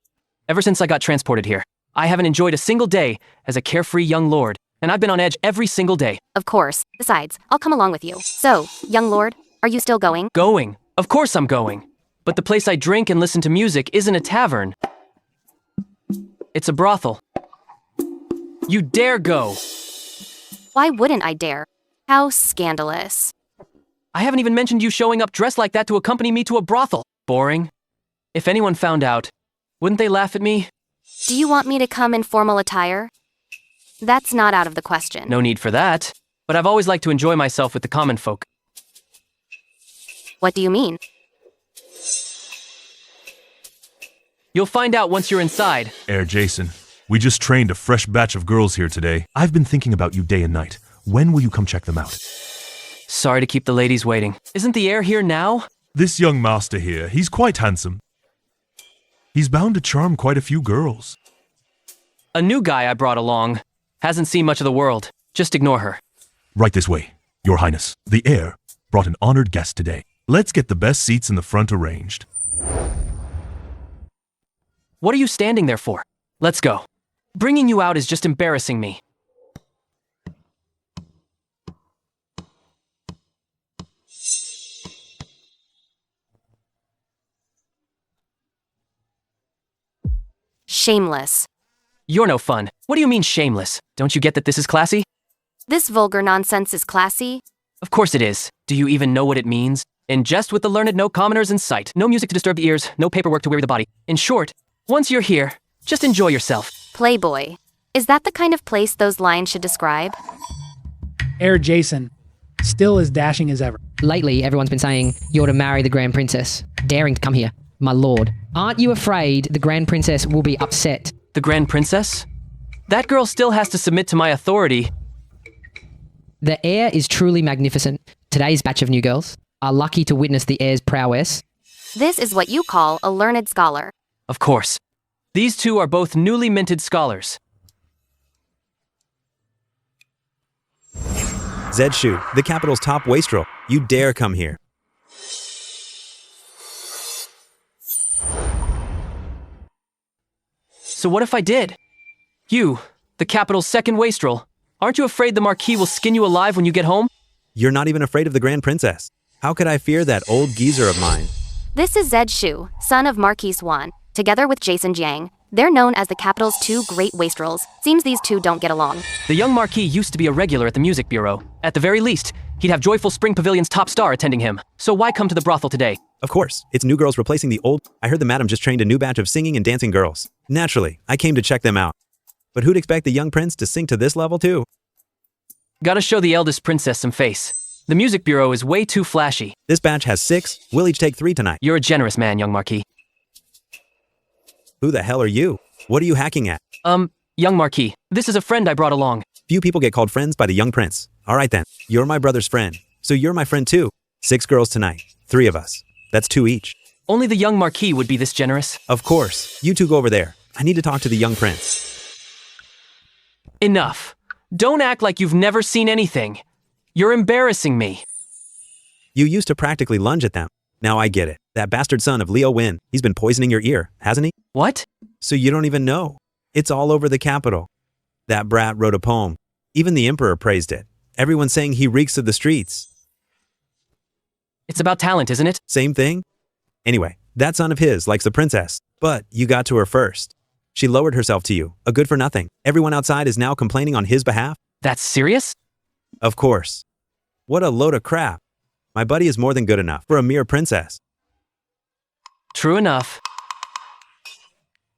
Ever since I got transported here, I haven't enjoyed a single day as a carefree young lord, and I've been on edge every single day. Of course. Besides, I'll come along with you. So, young lord, are you still going? Going? Of course I'm going. But the place I drink and listen to music isn't a tavern. It's a brothel. You dare go! Why wouldn't I dare? How scandalous. I haven't even mentioned you showing up dressed like that to accompany me to a brothel. Boring. If anyone found out, wouldn't they laugh at me? Do you want me to come in formal attire? That's not out of the question. No need for that. But I've always liked to enjoy myself with the common folk. What do you mean? You'll find out once you're inside. Heir Jason, we just trained a fresh batch of girls here today. I've been thinking about you day and night. When will you come check them out? Sorry to keep the ladies waiting. Isn't the heir here now? This young master here, he's quite handsome. He's bound to charm quite a few girls. A new guy I brought along. Hasn't seen much of the world. Just ignore her. Right this way, Your Highness. The heir brought an honored guest today. Let's get the best seats in the front arranged. What are you standing there for? Let's go. Bringing you out is just embarrassing me. Shameless. You're no fun. What do you mean shameless? Don't you get that this is classy? This vulgar nonsense is classy. Of course it is. Do you even know what it means? In jest with the learned, no commoners in sight. No music to disturb the ears, no paperwork to weary the body. In short, once you're here, just enjoy yourself. Playboy. Is that the kind of place those lines should describe? Heir Jason, still as dashing as ever. Lately, everyone's been saying you're to marry the Grand Princess, daring to come here. My lord, aren't you afraid the Grand Princess will be upset? The Grand Princess? That girl still has to submit to my authority. The heir is truly magnificent. Today's batch of new girls are lucky to witness the heir's prowess. This is what you call a learned scholar. Of course. These two are both newly minted scholars. Zed Shu, the capital's top wastrel. You dare come here. So what if I did? You, the capital's second wastrel, aren't you afraid the Marquis will skin you alive when you get home? You're not even afraid of the Grand Princess. How could I fear that old geezer of mine? This is Zed Shu, son of Marquis Wan. Together with Jason Jiang, they're known as the capital's 2 great wastrels. Seems these two don't get along. The young Marquis used to be a regular at the music bureau. At the very least, he'd have Joyful Spring Pavilion's top star attending him. So why come to the brothel today? Of course, it's new girls replacing the old. I heard the madam just trained a new batch of singing and dancing girls. Naturally, I came to check them out. But who'd expect the young prince to sing to this level too? Gotta show the eldest princess some face. The music bureau is way too flashy. This batch has 6. We'll each take 3 tonight. You're a generous man, young Marquis. Who the hell are you? What are you hacking at? Young Marquis, this is a friend I brought along. Few people get called friends by the young prince. All right then, you're my brother's friend. So you're my friend too. 6 girls tonight. 3 of us. That's 2 each. Only the young Marquis would be this generous. Of course. You two go over there. I need to talk to the young prince. Enough. Don't act like you've never seen anything. You're embarrassing me. You used to practically lunge at them. Now I get it. That bastard son of Leo Win, he's been poisoning your ear, hasn't he? What? So you don't even know. It's all over the capital. That brat wrote a poem. Even the emperor praised it. Everyone's saying he reeks of the streets. It's about talent, isn't it? Same thing? Anyway, that son of his likes the princess, but you got to her first. She lowered herself to you, a good for nothing. Everyone outside is now complaining on his behalf? That's serious? Of course. What a load of crap. My buddy is more than good enough for a mere princess. True enough.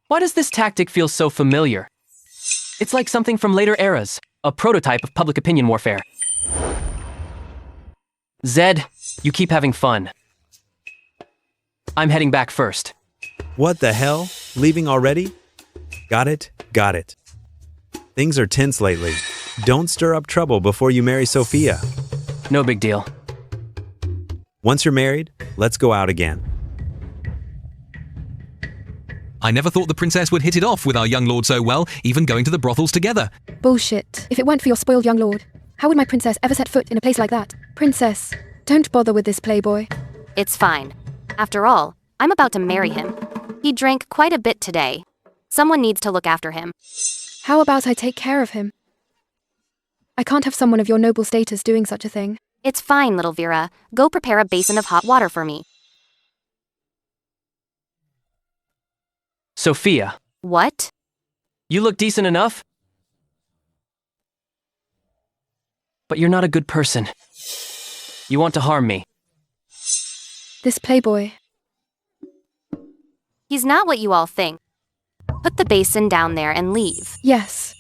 Why does this tactic feel so familiar? It's like something from later eras, a prototype of public opinion warfare. Zed, you keep having fun. I'm heading back first. What the hell? Leaving already? Got it, got it. Things are tense lately. Don't stir up trouble before you marry Sophia. No big deal. Once you're married, let's go out again. I never thought the princess would hit it off with our young lord so well, even going to the brothels together. Bullshit. If it weren't for your spoiled young lord, how would my princess ever set foot in a place like that? Princess, don't bother with this playboy. It's fine. After all, I'm about to marry him. He drank quite a bit today. Someone needs to look after him. How about I take care of him? I can't have someone of your noble status doing such a thing. It's fine, little Vera. Go prepare a basin of hot water for me. Sophia. What? You look decent enough. But you're not a good person. You want to harm me. This playboy. He's not what you all think. Put the basin down there and leave. Yes.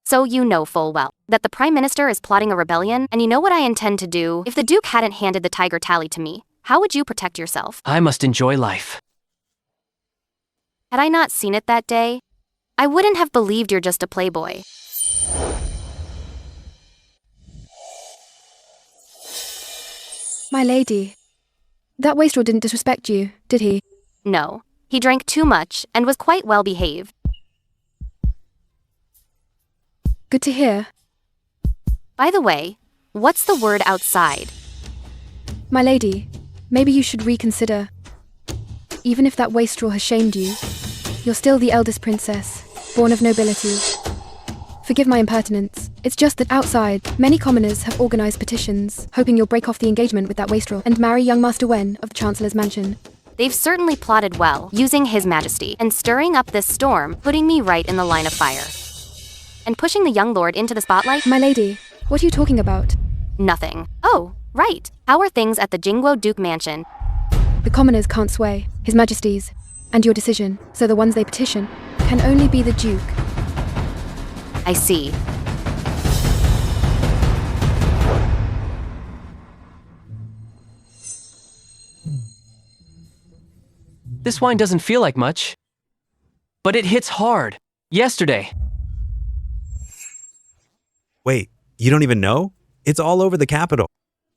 So you know full well that the Prime Minister is plotting a rebellion, and you know what I intend to do if the Duke hadn't handed the tiger tally to me. How would you protect yourself? I must enjoy life. Had I not seen it that day, I wouldn't have believed you're just a playboy. My lady. That wastrel didn't disrespect you, did he? No. He drank too much and was quite well behaved. Good to hear. By the way, what's the word outside? My lady, maybe you should reconsider. Even if that wastrel has shamed you, you're still the eldest princess, born of nobility. Forgive my impertinence. It's just that outside, many commoners have organized petitions, hoping you'll break off the engagement with that wastrel and marry young Master Wen of the Chancellor's mansion. They've certainly plotted well, using His Majesty, and stirring up this storm, putting me right in the line of fire. And pushing the young lord into the spotlight? My lady, what are you talking about? Nothing. Oh, right. How are things at the Jingguo Duke Mansion? The commoners can't sway His Majesty's and your decision, so the ones they petition can only be the Duke. I see. This wine doesn't feel like much, but it hits hard. Yesterday. Wait, you don't even know? It's all over the capital.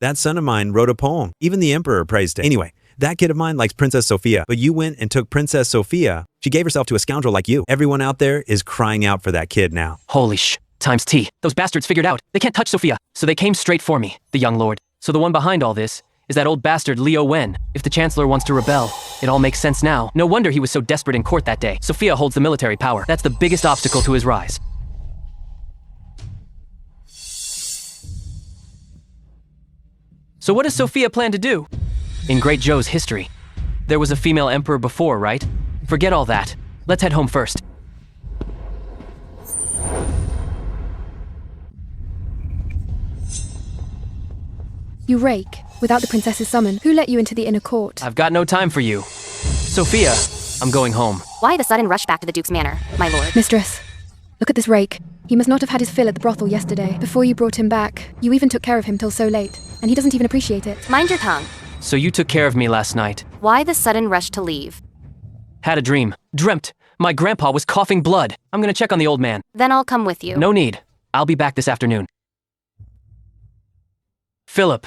That son of mine wrote a poem. Even the emperor praised it. Anyway, that kid of mine likes Princess Sophia, but you went and took Princess Sophia. She gave herself to a scoundrel like you. Everyone out there is crying out for that kid now. Holy times T. Those bastards figured out they can't touch Sophia, so they came straight for me, the young lord. So the one behind all this is that old bastard Leo Wen. If the Chancellor wants to rebel, it all makes sense now. No wonder he was so desperate in court that day. Sophia holds the military power. That's the biggest obstacle to his rise. So what does Sophia plan to do? In Great Zhou's history, there was a female emperor before, right? Forget all that. Let's head home first. You rake, without the princess's summon. Who let you into the inner court? I've got no time for you. Sophia, I'm going home. Why the sudden rush back to the Duke's manor, my lord? Mistress, look at this rake. He must not have had his fill at the brothel yesterday. Before you brought him back, you even took care of him till so late, and he doesn't even appreciate it. Mind your tongue. So you took care of me last night. Why the sudden rush to leave? Had a dream. Dreamt. My grandpa was coughing blood. I'm gonna check on the old man. Then I'll come with you. No need. I'll be back this afternoon. Philip.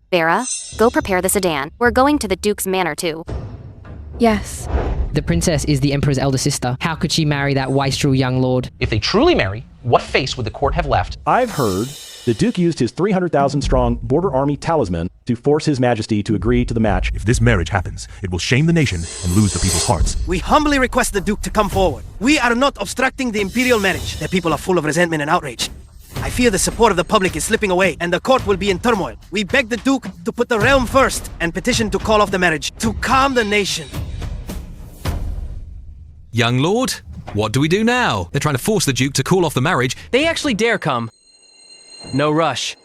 Vera, go prepare the sedan. We're going to the Duke's manor too. Yes. The princess is the emperor's elder sister. How could she marry that wastrel young lord? If they truly marry, what face would the court have left? I've heard the Duke used his 300,000 strong border army talisman to force His Majesty to agree to the match. If this marriage happens, it will shame the nation and lose the people's hearts. We humbly request the Duke to come forward. We are not obstructing the imperial marriage. The people are full of resentment and outrage. I fear the support of the public is slipping away, and the court will be in turmoil. We beg the Duke to put the realm first and petition to call off the marriage, to calm the nation. Young lord, what do we do now? They're trying to force the Duke to call off the marriage. They actually dare come. No rush.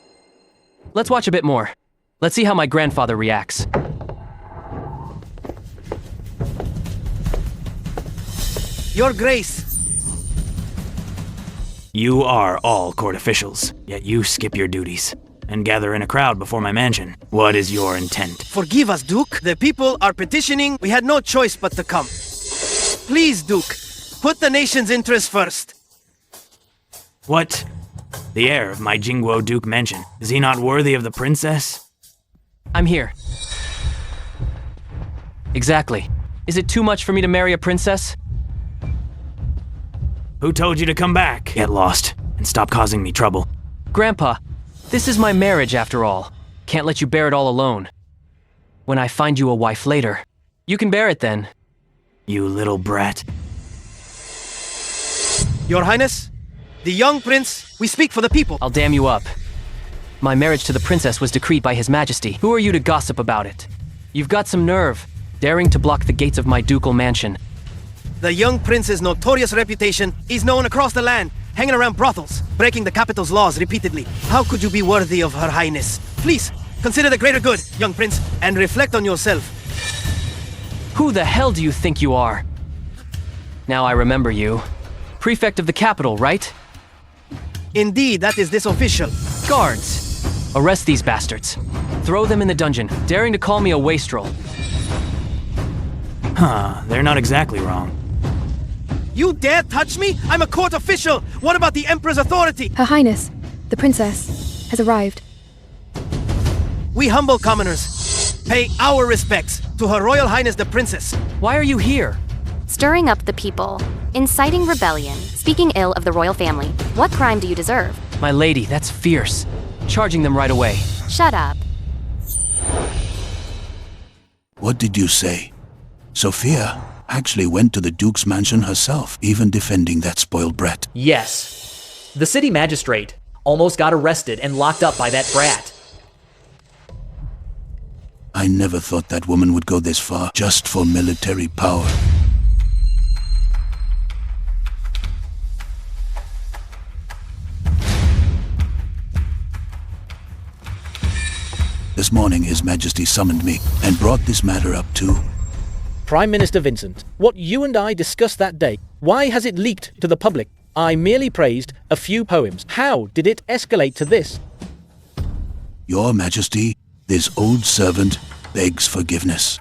Let's watch a bit more. Let's see how my grandfather reacts. Your Grace. You are all court officials, yet you skip your duties and gather in a crowd before my mansion. What is your intent? Forgive us, Duke. The people are petitioning. We had no choice but to come. Please, Duke, put the nation's interests first. What? The heir of my Jingguo Duke mansion. Is he not worthy of the princess? I'm here. Exactly. Is it too much for me to marry a princess? Who told you to come back? Get lost and stop causing me trouble. Grandpa, this is my marriage after all. Can't let you bear it all alone. When I find you a wife later, you can bear it then. You little brat. Your Highness, the young prince, we speak for the people. I'll dam you up. My marriage to the princess was decreed by His Majesty. Who are you to gossip about it? You've got some nerve, daring to block the gates of my ducal mansion. The young prince's notorious reputation is known across the land, hanging around brothels, breaking the capital's laws repeatedly. How could you be worthy of Her Highness? Please, consider the greater good, young prince, and reflect on yourself. Who the hell do you think you are? Now I remember you. Prefect of the capital, right? Indeed, that is this official. Guards! Arrest these bastards. Throw them in the dungeon, daring to call me a wastrel. Huh, they're not exactly wrong. You dare touch me? I'm a court official! What about the Emperor's authority? Her Highness, the princess, has arrived. We humble commoners pay our respects to Her Royal Highness the Princess. Why are you here? Stirring up the people, inciting rebellion, speaking ill of the royal family. What crime do you deserve? My lady, that's fierce. Charging them right away. Shut up. What did you say? Sophia actually went to the Duke's mansion herself, even defending that spoiled brat. Yes. The city magistrate almost got arrested and locked up by that brat. I never thought that woman would go this far just for military power. This morning, His Majesty summoned me and brought this matter up to Prime Minister Vincent, what you and I discussed that day, why has it leaked to the public? I merely praised a few poems. How did it escalate to this? Your Majesty, this old servant begs forgiveness.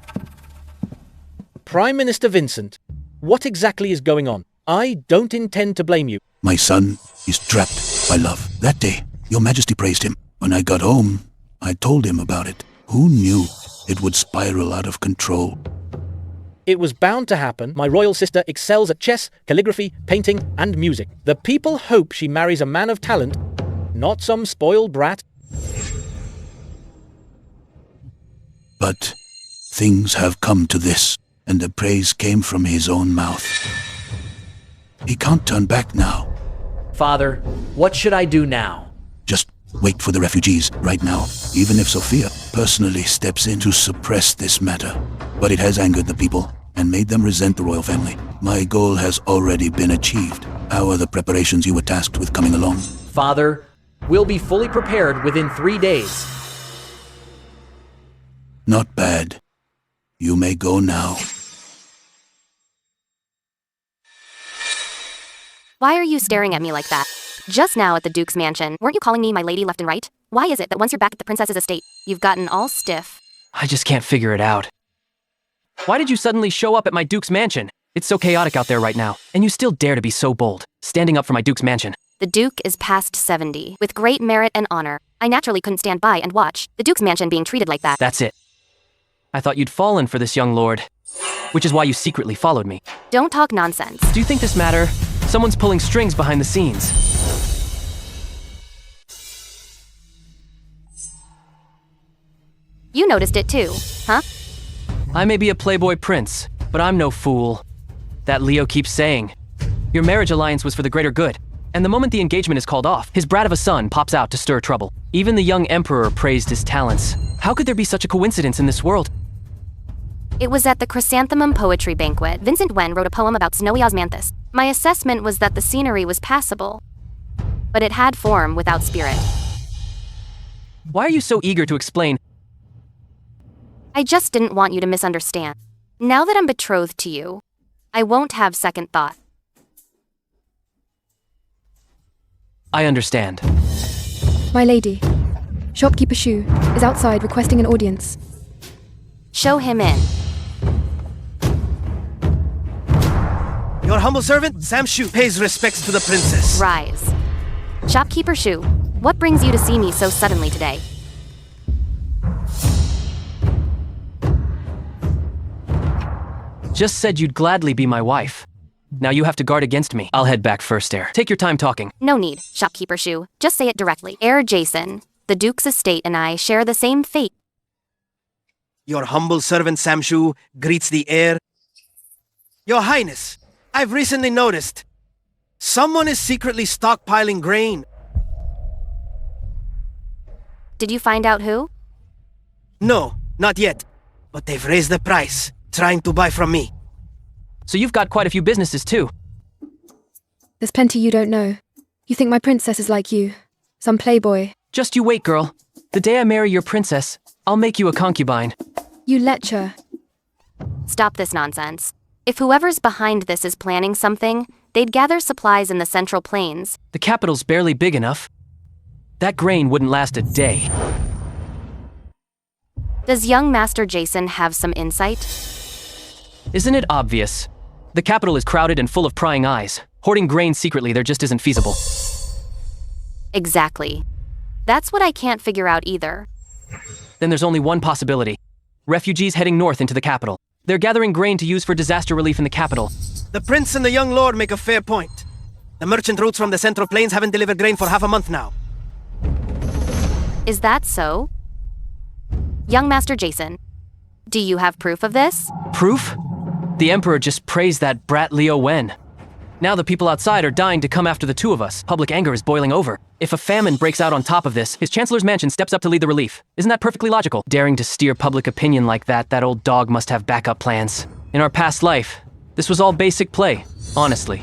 Prime Minister Vincent, what exactly is going on? I don't intend to blame you. My son is trapped by love. That day, Your Majesty praised him. When I got home, I told him about it. Who knew it would spiral out of control? It was bound to happen. My royal sister excels at chess, calligraphy, painting, and music. The people hope she marries a man of talent, not some spoiled brat. But things have come to this, and the praise came from his own mouth. He can't turn back now. Father, what should I do now? Just wait for the refugees right now, even if Sophia personally steps in to suppress this matter. But it has angered the people and made them resent the royal family. My goal has already been achieved. How are the preparations you were tasked with coming along? Father, we'll be fully prepared within 3 days. Not bad. You may go now. Why are you staring at me like that? Just now at the Duke's mansion, weren't you calling me my lady left and right? Why is it that once you're back at the princess's estate, you've gotten all stiff? I just can't figure it out. Why did you suddenly show up at my Duke's mansion? It's so chaotic out there right now, and you still dare to be so bold, standing up for my Duke's mansion. The Duke is past 70, with great merit and honor. I naturally couldn't stand by and watch the Duke's mansion being treated like that. That's it. I thought you'd fallen for this young lord. which is why you secretly followed me. Don't talk nonsense. Do you think this matter? Someone's pulling strings behind the scenes. You noticed it too, huh? I may be a playboy prince, but I'm no fool. That Leo keeps saying. Your marriage alliance was for the greater good, and the moment the engagement is called off, his brat of a son pops out to stir trouble. Even the young emperor praised his talents. How could there be such a coincidence in this world? It was at the Chrysanthemum Poetry Banquet. Vincent Wen wrote a poem about snowy osmanthus. My assessment was that the scenery was passable, but it had form without spirit. Why are you so eager to explain? I just didn't want you to misunderstand. Now that I'm betrothed to you, I won't have second thought. I understand. My lady, shopkeeper Shu is outside requesting an audience. Show him in. Your humble servant, Sam Shu, pays respects to the princess. Rise. Shopkeeper Shu, what brings you to see me so suddenly today? Just said you'd gladly be my wife. Now you have to guard against me. I'll head back first, Heir. Take your time talking. No need, Shopkeeper Shu. Just say it directly. Heir Jason, the Duke's estate and I share the same fate. Your humble servant Sam Shu greets the heir. Your Highness, I've recently noticed someone is secretly stockpiling grain. Did you find out who? No, not yet. But they've raised the price, trying to buy from me. So you've got quite a few businesses too. There's plenty you don't know. You think my princess is like you, some playboy. Just you wait, girl. The day I marry your princess, I'll make you a concubine. You lecher. Stop this nonsense. If whoever's behind this is planning something, they'd gather supplies in the Central Plains. The capital's barely big enough. That grain wouldn't last a day. Does young Master Jason have some insight? Isn't it obvious? The capital is crowded and full of prying eyes. Hoarding grain secretly there just isn't feasible. Exactly. That's what I can't figure out either. Then there's only one possibility. Refugees heading north into the capital. They're gathering grain to use for disaster relief in the capital. The prince and the young lord make a fair point. The merchant routes from the Central Plains haven't delivered grain for half a month now. Is that so? Young Master Jason, do you have proof of this? Proof? The Emperor just praised that brat Leo Wen. Now the people outside are dying to come after the two of us. Public anger is boiling over. If a famine breaks out on top of this, his Chancellor's mansion steps up to lead the relief. Isn't that perfectly logical? Daring to steer public opinion like that old dog must have backup plans. In our past life, this was all basic play, honestly.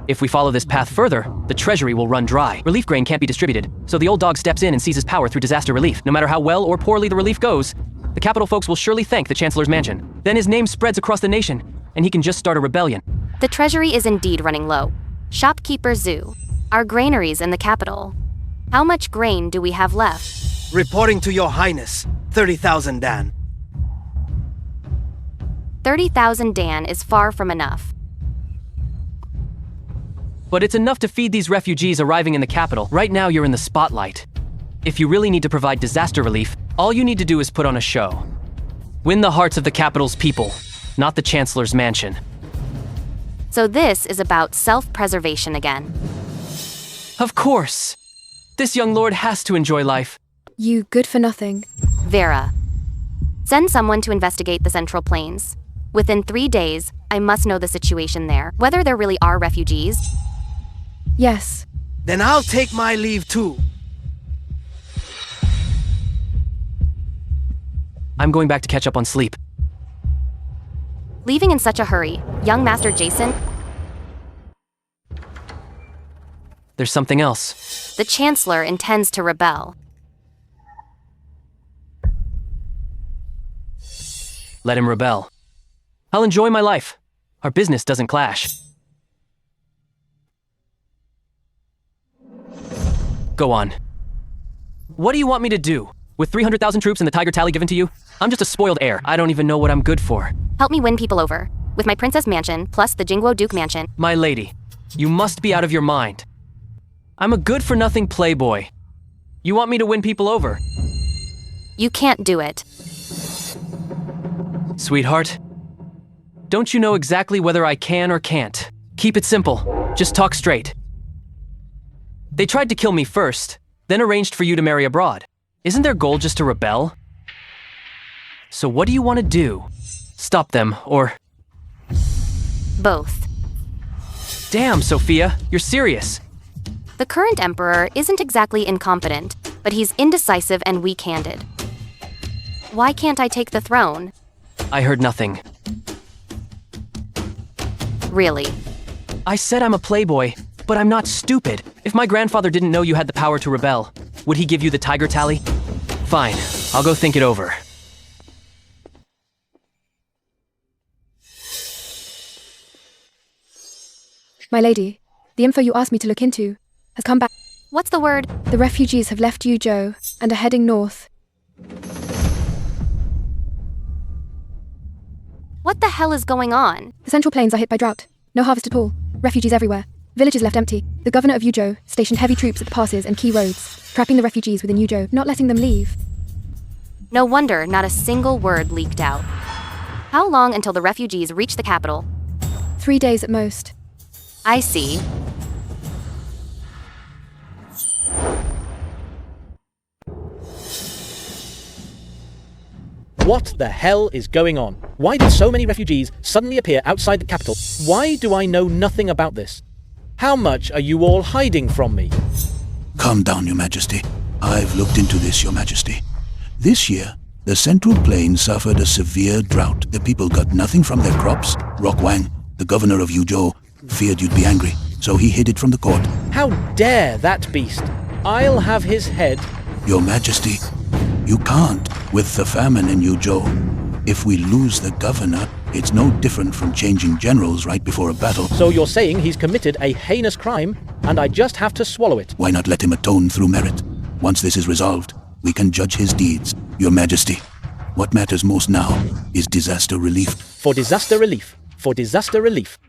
If we follow this path further, the treasury will run dry. Relief grain can't be distributed, so the old dog steps in and seizes power through disaster relief. No matter how well or poorly the relief goes, the capital folks will surely thank the Chancellor's mansion. Then his name spreads across the nation, and he can just start a rebellion. The treasury is indeed running low. Shopkeeper Zoo, our granaries in the capital. How much grain do we have left? Reporting to your highness, 30,000 Dan. 30,000 Dan is far from enough. But it's enough to feed these refugees arriving in the capital. Right now you're in the spotlight. If you really need to provide disaster relief, all you need to do is put on a show. Win the hearts of the capital's people, not the Chancellor's mansion. So this is about self-preservation again. Of course. This young lord has to enjoy life. You good for nothing. Vera, send someone to investigate the Central Plains. Within 3 days, I must know the situation there, whether there really are refugees. Yes. Then I'll take my leave too. I'm going back to catch up on sleep. Leaving in such a hurry, young Master Jason? There's something else. The Chancellor intends to rebel. Let him rebel. I'll enjoy my life. Our business doesn't clash. Go on. What do you want me to do? With 300,000 troops and the Tiger Tally given to you? I'm just a spoiled heir. I don't even know what I'm good for. Help me win people over. With my Princess Mansion, plus the Jingwo Duke Mansion. My lady, you must be out of your mind. I'm a good-for-nothing playboy. You want me to win people over? You can't do it. Sweetheart, don't you know exactly whether I can or can't? Keep it simple. Just talk straight. They tried to kill me first, then arranged for you to marry abroad. Isn't their goal just to rebel? So what do you want to do? Stop them, or... Both. Damn, Sophia, you're serious. The current emperor isn't exactly incompetent, but he's indecisive and weak-handed. Why can't I take the throne? I heard nothing. Really? I said I'm a playboy, but I'm not stupid. If my grandfather didn't know you had the power to rebel, would he give you the tiger tally? Fine, I'll go think it over. My lady, the info you asked me to look into has come back. What's the word? The refugees have left Yuzhou and are heading north. What the hell is going on? The Central Plains are hit by drought. No harvest at all. Refugees everywhere. Villages left empty. The governor of Yuzhou stationed heavy troops at the passes and key roads, trapping the refugees within Yuzhou, not letting them leave. No wonder not a single word leaked out. How long until the refugees reach the capital? 3 days at most. I see. What the hell is going on? Why did so many refugees suddenly appear outside the capital? Why do I know nothing about this? How much are you all hiding from me? Calm down, Your Majesty. I've looked into this, Your Majesty. This year, the Central Plain suffered a severe drought. The people got nothing from their crops. Rock Wang, the governor of Yuzhou, feared you'd be angry, so he hid it from the court. How dare that beast? I'll have his head. Your Majesty, you can't, with the famine in Yuzhou. If we lose the governor, it's no different from changing generals right before a battle. So you're saying he's committed a heinous crime, and I just have to swallow it? Why not let him atone through merit? Once this is resolved, we can judge his deeds. Your Majesty, what matters most now is disaster relief. For disaster relief,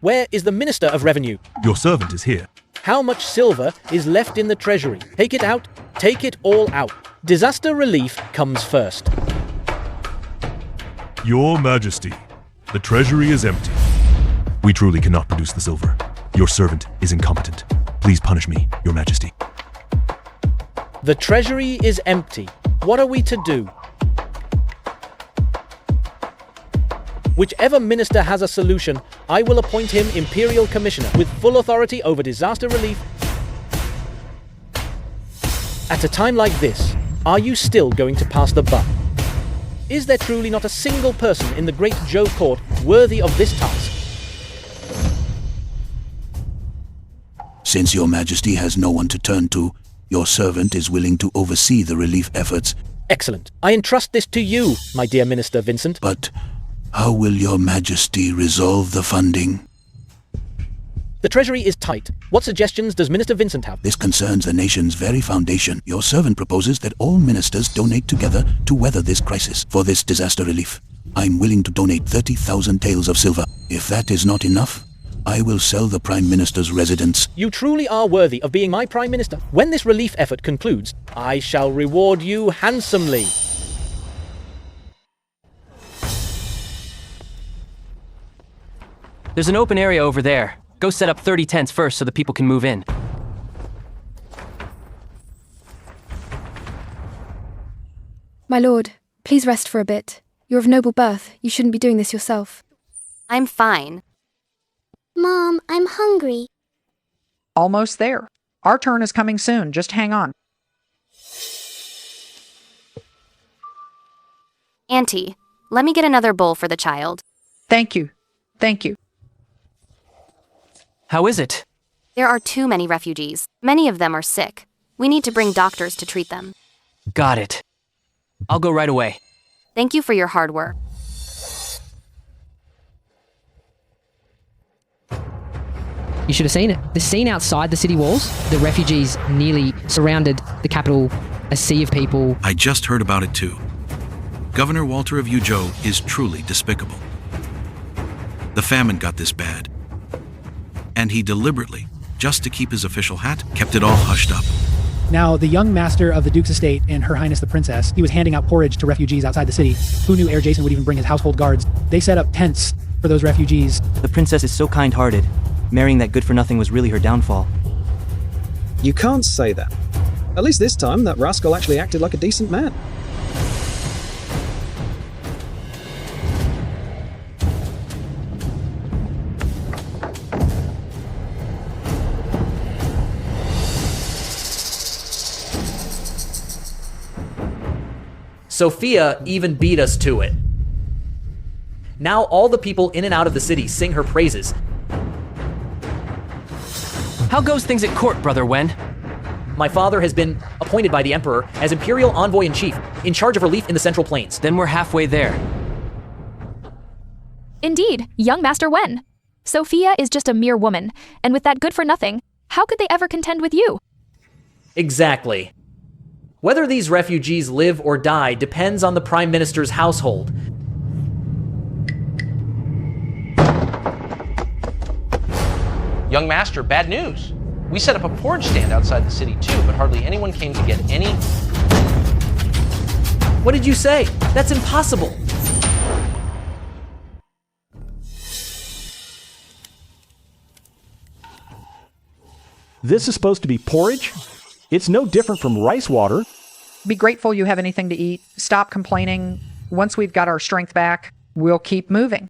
where is the Minister of Revenue? Your servant is here. How much silver is left in the treasury? Take it out, take it all out. Disaster relief comes first. Your Majesty, the treasury is empty. We truly cannot produce the silver. Your servant is incompetent. Please punish me, Your Majesty. The treasury is empty. What are we to do? Whichever minister has a solution, I will appoint him Imperial Commissioner with full authority over disaster relief. At a time like this, are you still going to pass the buck? Is there truly not a single person in the great Zhou court worthy of this task? Since Your Majesty has no one to turn to, your servant is willing to oversee the relief efforts. Excellent. I entrust this to you, my dear Minister Vincent. But how will Your Majesty resolve the funding? The treasury is tight. What suggestions does Minister Vincent have? This concerns the nation's very foundation. Your servant proposes that all ministers donate together to weather this crisis. For this disaster relief, I'm willing to donate 30,000 taels of silver. If that is not enough, I will sell the Prime Minister's residence. You truly are worthy of being my Prime Minister. When this relief effort concludes, I shall reward you handsomely. There's an open area over there. Go set up 30 tents first so the people can move in. My lord, please rest for a bit. You're of noble birth. You shouldn't be doing this yourself. I'm fine. Mom, I'm hungry. Almost there. Our turn is coming soon. Just hang on. Auntie, let me get another bowl for the child. Thank you. Thank you. How is it? There are too many refugees. Many of them are sick. We need to bring doctors to treat them. Got it. I'll go right away. Thank you for your hard work. You should have seen it. The scene outside the city walls, the refugees nearly surrounded the capital, a sea of people. I just heard about it too. Governor Walter of Yuzhou is truly despicable. The famine got this bad. And he deliberately, just to keep his official hat, kept it all hushed up. Now, the young master of the Duke's estate and Her Highness the Princess, he was handing out porridge to refugees outside the city. Who knew Heir Jason would even bring his household guards? They set up tents for those refugees. The princess is so kind-hearted. Marrying that good-for-nothing was really her downfall. You can't say that. At least this time, that rascal actually acted like a decent man. Sophia even beat us to it. Now all the people in and out of the city sing her praises. How goes things at court, Brother Wen? My father has been appointed by the Emperor as Imperial Envoy-in-Chief, in charge of relief in the Central Plains. Then we're halfway there. Indeed, young Master Wen. Sophia is just a mere woman, and with that good-for-nothing, how could they ever contend with you? Exactly. Whether these refugees live or die depends on the Prime Minister's household. Young Master, bad news. We set up a porridge stand outside the city too, but hardly anyone came to get any... What did you say? That's impossible. This is supposed to be porridge? It's no different from rice water. Be grateful you have anything to eat. Stop complaining. Once we've got our strength back, we'll keep moving.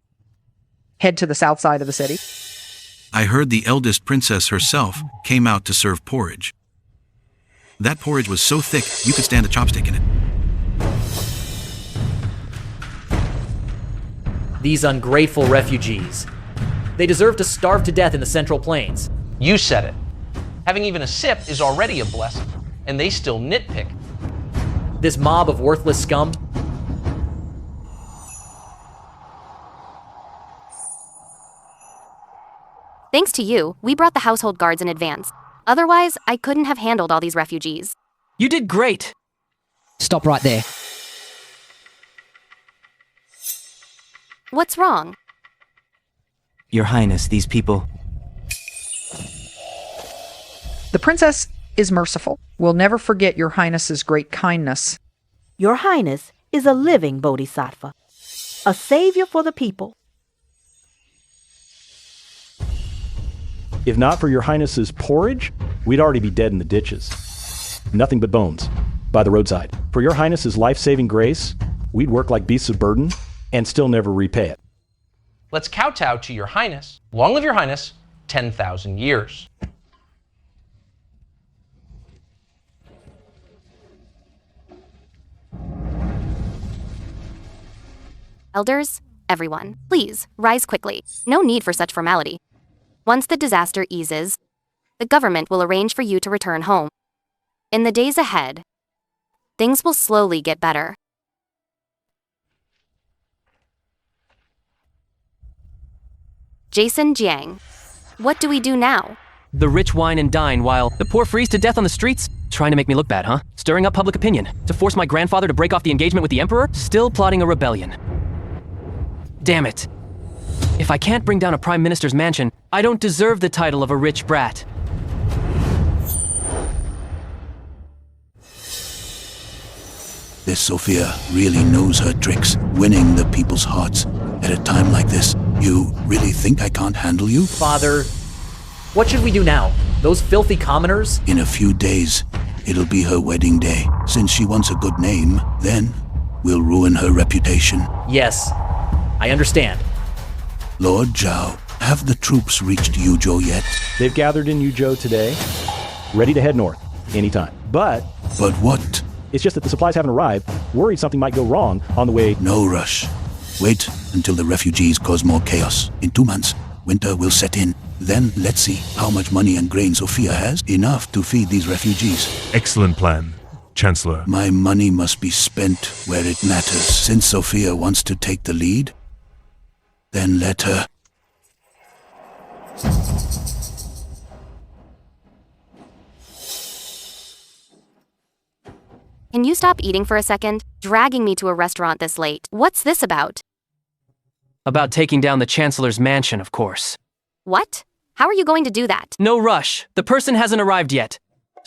Head to the south side of the city. I heard the eldest princess herself came out to serve porridge. That porridge was so thick you could stand a chopstick in it. These ungrateful refugees. They deserve to starve to death in the Central Plains. You said it. Having even a sip is already a blessing, and they still nitpick. This mob of worthless scum. Thanks to you, we brought the household guards in advance. Otherwise, I couldn't have handled all these refugees. You did great. Stop right there. What's wrong? Your Highness, these people... The princess is merciful. We'll never forget your Highness's great kindness. Your Highness is a living bodhisattva, a savior for the people. If not for your Highness's porridge, we'd already be dead in the ditches. Nothing but bones by the roadside. For your Highness's life-saving grace, we'd work like beasts of burden and still never repay it. Let's kowtow to your Highness. Long live your Highness, 10,000 years. Elders, everyone, please, rise quickly. No need for such formality. Once the disaster eases, the government will arrange for you to return home. In the days ahead, things will slowly get better. Jason Jiang, what do we do now? The rich wine and dine while the poor freeze to death on the streets? Trying to make me look bad, huh? Stirring up public opinion. To force my grandfather to break off the engagement with the Emperor? Still plotting a rebellion. Damn it. If I can't bring down a Prime Minister's mansion, I don't deserve the title of a rich brat. This Sophia really knows her tricks, winning the people's hearts. At a time like this, you really think I can't handle you? Father, what should we do now? Those filthy commoners? In a few days, it'll be her wedding day. Since she wants a good name, then we'll ruin her reputation. Yes, I understand. Lord Zhao, have the troops reached Yuzhou yet? They've gathered in Yuzhou today, ready to head north anytime. But what? It's just that the supplies haven't arrived. Worried something might go wrong on the way. No rush. Wait until the refugees cause more chaos. In 2 months, winter will set in. Then let's see how much money and grain Sophia has. Enough to feed these refugees. Excellent plan, Chancellor. My money must be spent where it matters. Since Sophia wants to take the lead, then let her. Can you stop eating for a second? Dragging me to a restaurant this late. What's this about? About taking down the Chancellor's mansion, of course. What? How are you going to do that? No rush. The person hasn't arrived yet.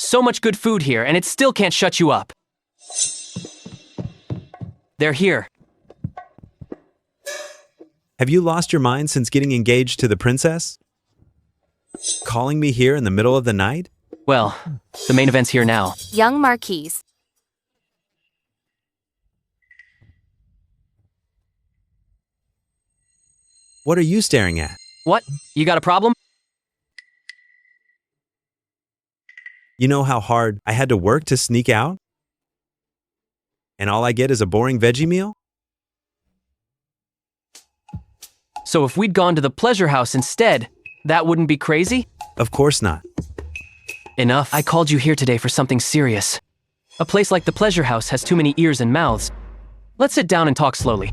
So much good food here, and it still can't shut you up. They're here. Have you lost your mind since getting engaged to the princess? Calling me here in the middle of the night? Well, the main event's here now. Young Marquise. What are you staring at? What? You got a problem? You know how hard I had to work to sneak out? And all I get is a boring veggie meal? So if we'd gone to the pleasure house instead, that wouldn't be crazy? Of course not. Enough. I called you here today for something serious. A place like the pleasure house has too many ears and mouths. Let's sit down and talk slowly.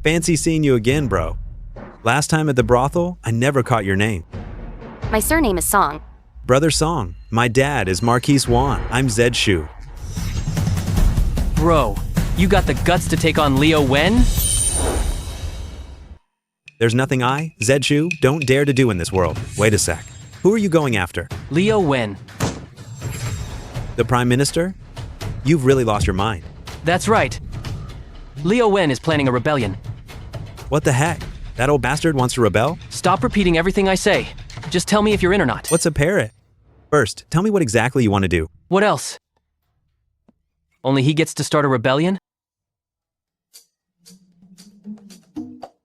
Fancy seeing you again, bro. Last time at the brothel, I never caught your name. My surname is Song. Brother Song. My dad is Marquise Wan. I'm Zed Shu. Bro, you got the guts to take on Leo Wen? There's nothing I, Zed Shu, don't dare to do in this world. Wait a sec. Who are you going after? Leo Wen. The Prime Minister? You've really lost your mind. That's right. Leo Wen is planning a rebellion. What the heck? That old bastard wants to rebel? Stop repeating everything I say. Just tell me if you're in or not. What's a parrot? First, tell me what exactly you want to do. What else? Only he gets to start a rebellion?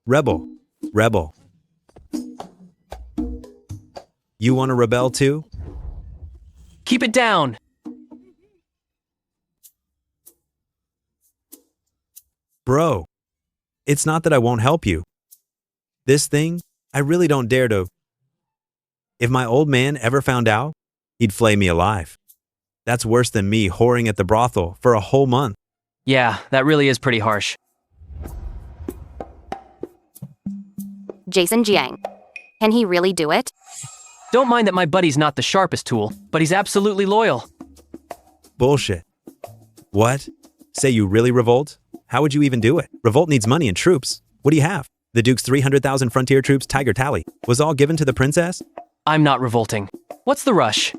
Rebel. Rebel. You want to rebel too? Keep it down! Bro, it's not that I won't help you. This thing, I really don't dare to. If my old man ever found out, he'd flay me alive. That's worse than me whoring at the brothel for a whole month. Yeah, that really is pretty harsh. Jason Jiang. Can he really do it? Don't mind that my buddy's not the sharpest tool, but he's absolutely loyal. Bullshit. What? Say you really revolt? How would you even do it? Revolt needs money and troops. What do you have? The Duke's 300,000 frontier troops Tiger Tally was all given to the princess? I'm not revolting. What's the rush?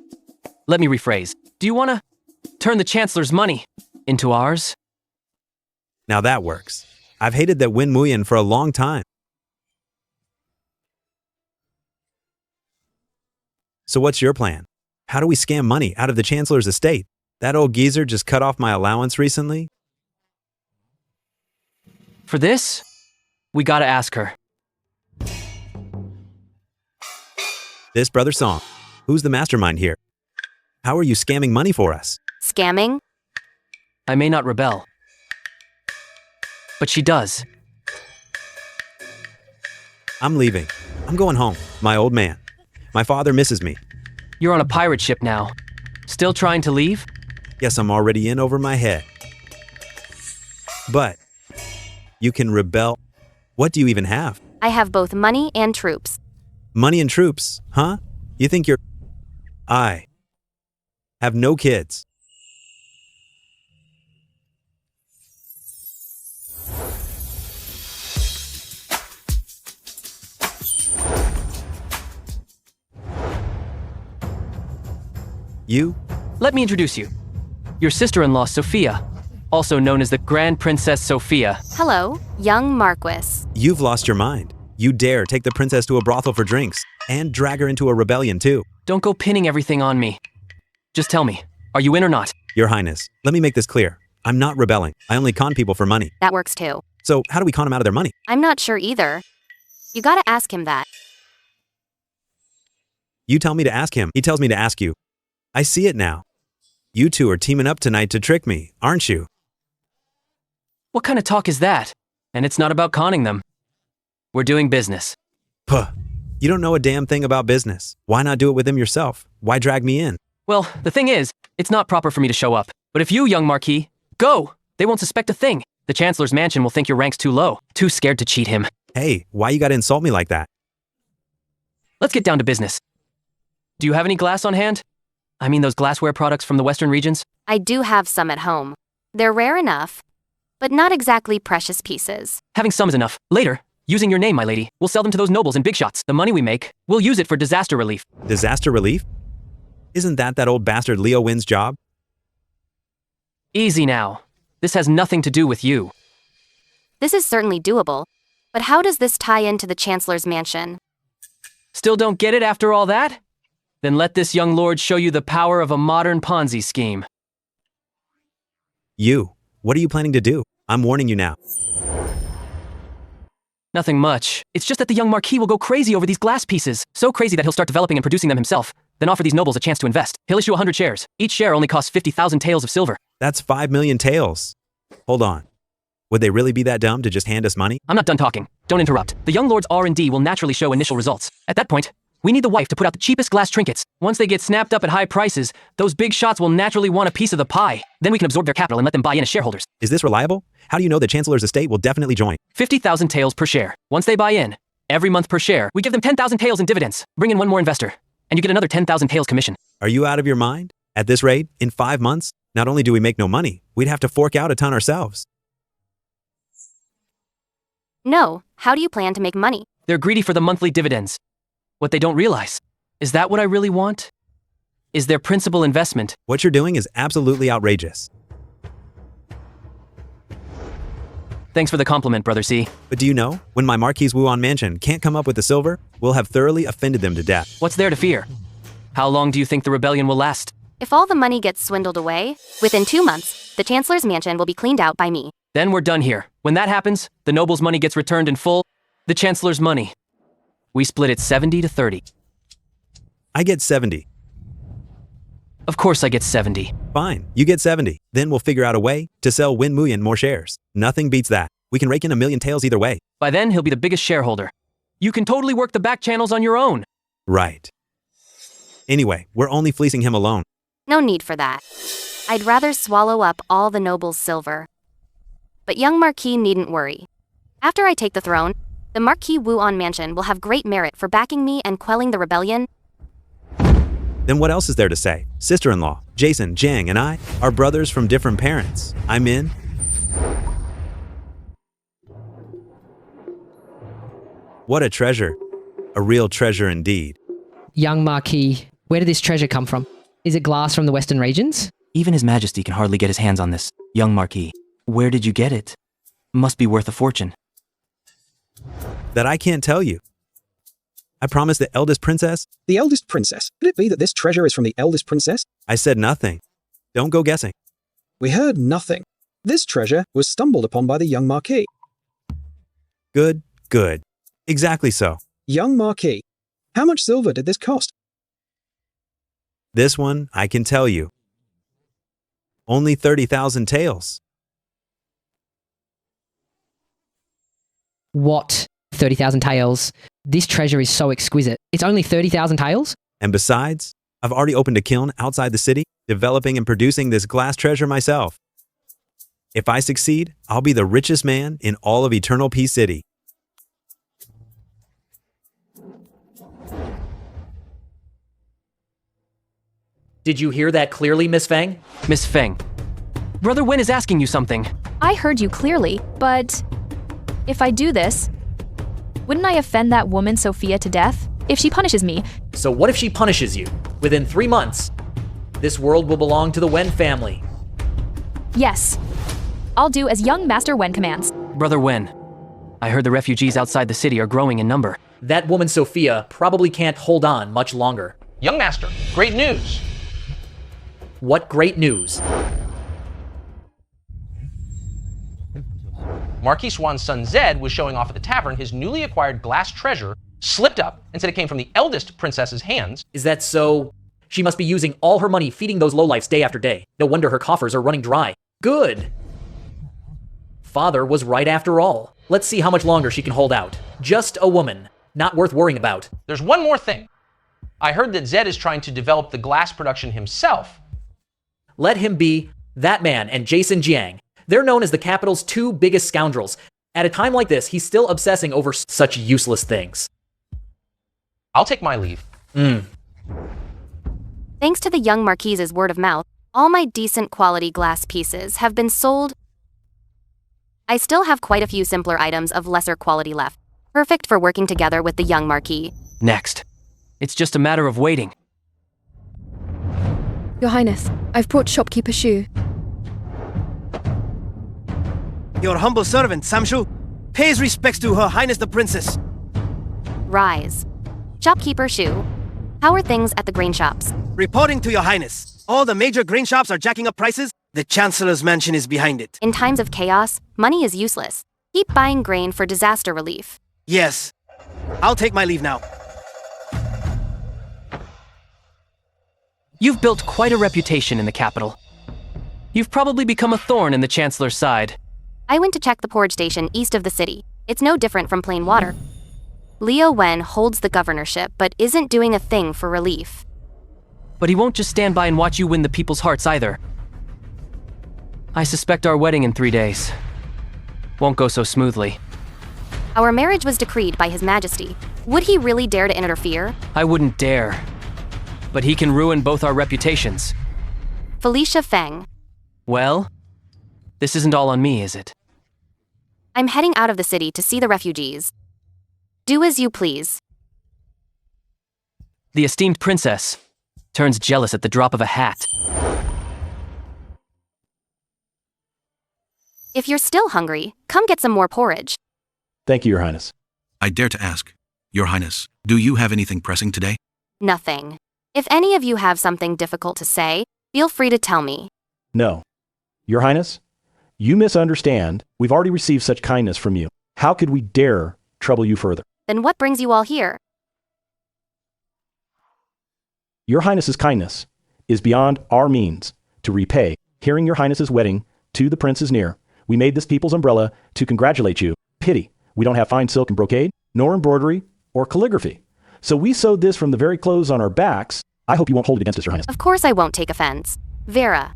Let me rephrase. Do you want to turn the Chancellor's money into ours? Now that works. I've hated that Win Muyan for a long time. So what's your plan? How do we scam money out of the Chancellor's estate? That old geezer just cut off my allowance recently? For this, we gotta ask her. This Brother Song. Who's the mastermind here? How are you scamming money for us? Scamming? I may not rebel, but she does. I'm leaving. I'm going home. My old man. My father misses me. You're on a pirate ship now. Still trying to leave? Guess I'm already in over my head. But you can rebel. What do you even have? I have both money and troops. Money and troops, huh? You think you're... I have no kids. You? Let me introduce you. Your sister-in-law, Sophia, also known as the Grand Princess Sophia. Hello, young Marquis. You've lost your mind. You dare take the princess to a brothel for drinks, and drag her into a rebellion too. Don't go pinning everything on me. Just tell me, are you in or not? Your Highness, let me make this clear. I'm not rebelling. I only con people for money. That works too. So how do we con them out of their money? I'm not sure either. You gotta ask him that. You tell me to ask him. He tells me to ask you. I see it now. You two are teaming up tonight to trick me, aren't you? What kind of talk is that? And it's not about conning them. We're doing business. Puh. You don't know a damn thing about business. Why not do it with him yourself? Why drag me in? Well, the thing is, it's not proper for me to show up. But if you, young Marquis, go! They won't suspect a thing. The Chancellor's mansion will think your rank's too low. Too scared to cheat him. Hey, why you gotta insult me like that? Let's get down to business. Do you have any glass on hand? I mean those glassware products from the Western regions? I do have some at home. They're rare enough, but not exactly precious pieces. Having some is enough. Later, Using your name, my lady, we'll sell them to those nobles and big shots. The money we make, we'll use it for disaster relief. Disaster relief? Isn't that old bastard Leo Wynn's job? Easy now. This has nothing to do with you. This is certainly doable, but how does this tie into the Chancellor's mansion? Still don't get it after all that? Then let this young lord show you the power of a modern Ponzi scheme. What are you planning to do? I'm warning you now. Nothing much. It's just that the young Marquis will go crazy over these glass pieces. So crazy that he'll start developing and producing them himself. Then offer these nobles a chance to invest. He'll issue 100 shares. Each share only costs 50,000 taels of silver. That's 5 million taels. Hold on. Would they really be that dumb to just hand us money? I'm not done talking. Don't interrupt. The young lord's R&D will naturally show initial results. At that point, we need the wife to put out the cheapest glass trinkets. Once they get snapped up at high prices, those big shots will naturally want a piece of the pie. Then we can absorb their capital and let them buy in as shareholders. Is this reliable? How do you know the Chancellor's estate will definitely join? 50,000 taels per share. Once they buy in, every month per share, we give them 10,000 taels in dividends. Bring in one more investor, and you get another 10,000 taels commission. Are you out of your mind? At this rate, in 5 months, not only do we make no money, we'd have to fork out a ton ourselves. No, how do you plan to make money? They're greedy for the monthly dividends. What they don't realize, is that what I really want? Is their principal investment. What you're doing is absolutely outrageous. Thanks for the compliment, Brother C. But do you know, when my Marquis Wuan mansion can't come up with the silver, we'll have thoroughly offended them to death. What's there to fear? How long do you think the rebellion will last? If all the money gets swindled away, within 2 months, the Chancellor's mansion will be cleaned out by me. Then we're done here. When that happens, the noble's money gets returned in full. The Chancellor's money. We split it 70 to 30. I get 70. Of course I get 70. Fine, you get 70. Then we'll figure out a way to sell Win Muyan more shares. Nothing beats that. We can rake in 1 million taels either way. By then, he'll be the biggest shareholder. You can totally work the back channels on your own. Right. Anyway, we're only fleecing him alone. No need for that. I'd rather swallow up all the noble's silver. But young Marquis needn't worry. After I take the throne, the Marquis Wuan mansion will have great merit for backing me and quelling the rebellion. Then what else is there to say? Sister-in-law, Jason, Jiang, and I are brothers from different parents. I'm in. What a treasure. A real treasure indeed. Young Marquis, where did this treasure come from? Is it glass from the Western regions? Even His Majesty can hardly get his hands on this. Young Marquis, where did you get it? Must be worth a fortune. That I can't tell you. I promised the eldest princess. The eldest princess? Could it be that this treasure is from the eldest princess? I said nothing. Don't go guessing. We heard nothing. This treasure was stumbled upon by the young Marquis. Good, good. Exactly so. Young Marquis, how much silver did this cost? This one, I can tell you. Only 30,000 taels. What? 30,000 taels? This treasure is so exquisite. It's only 30,000 taels? And besides, I've already opened a kiln outside the city, developing and producing this glass treasure myself. If I succeed, I'll be the richest man in all of Eternal Peace City. Did you hear that clearly, Miss Feng? Miss Feng, Brother Wen is asking you something. I heard you clearly, but if I do this, wouldn't I offend that woman Sophia to death if she punishes me? So what if she punishes you? Within 3 months, this world will belong to the Wen family. Yes. I'll do as young Master Wen commands. Brother Wen, I heard the refugees outside the city are growing in number. That woman Sophia probably can't hold on much longer. Young Master, great news. What great news? Marquis Swan's son Zed was showing off at the tavern his newly acquired glass treasure, slipped up, and said it came from the eldest princess's hands. Is that so? She must be using all her money feeding those lowlifes day after day. No wonder her coffers are running dry. Good. Father was right after all. Let's see how much longer she can hold out. Just a woman, not worth worrying about. There's one more thing. I heard that Zed is trying to develop the glass production himself. Let him be. That man and Jason Jiang. They're known as the capital's 2 biggest scoundrels. At a time like this, he's still obsessing over such useless things. I'll take my leave. Thanks to the young Marquise's word of mouth, all my decent quality glass pieces have been sold. I still have quite a few simpler items of lesser quality left. perfect for working together with the young Marquis. Next. It's just a matter of waiting. Your Highness, I've brought shopkeeper Shu. Your humble servant, Samshu, pays respects to Her Highness the Princess. Rise. Shopkeeper Shu, how are things at the grain shops? Reporting to Your Highness. All the major grain shops are jacking up prices. The Chancellor's mansion is behind it. In times of chaos, money is useless. Keep buying grain for disaster relief. Yes. I'll take my leave now. You've built quite a reputation in the capital. You've probably become a thorn in the Chancellor's side. I went to check the porridge station east of the city. It's no different from plain water. Leo Wen holds the governorship, but isn't doing a thing for relief. But he won't just stand by and watch you win the people's hearts either. I suspect our wedding in 3 days won't go so smoothly. Our marriage was decreed by His Majesty. Would he really dare to interfere? I wouldn't dare. But he can ruin both our reputations. Felicia Feng. Well, this isn't all on me, is it? I'm heading out of the city to see the refugees. Do as you please. The esteemed princess turns jealous at the drop of a hat. If you're still hungry, come get some more porridge. Thank you, Your Highness. I dare to ask, Your Highness, do you have anything pressing today? Nothing. If any of you have something difficult to say, feel free to tell me. No. Your Highness, you misunderstand. We've already received such kindness from you. How could we dare trouble you further? Then what brings you all here? Your Highness's kindness is beyond our means to repay. Hearing Your Highness's wedding to the prince is near. We made this people's umbrella to congratulate you. Pity, we don't have fine silk and brocade, nor embroidery or calligraphy. So we sewed this from the very clothes on our backs. I hope you won't hold it against us, Your Highness. Of course I won't take offense. Vera,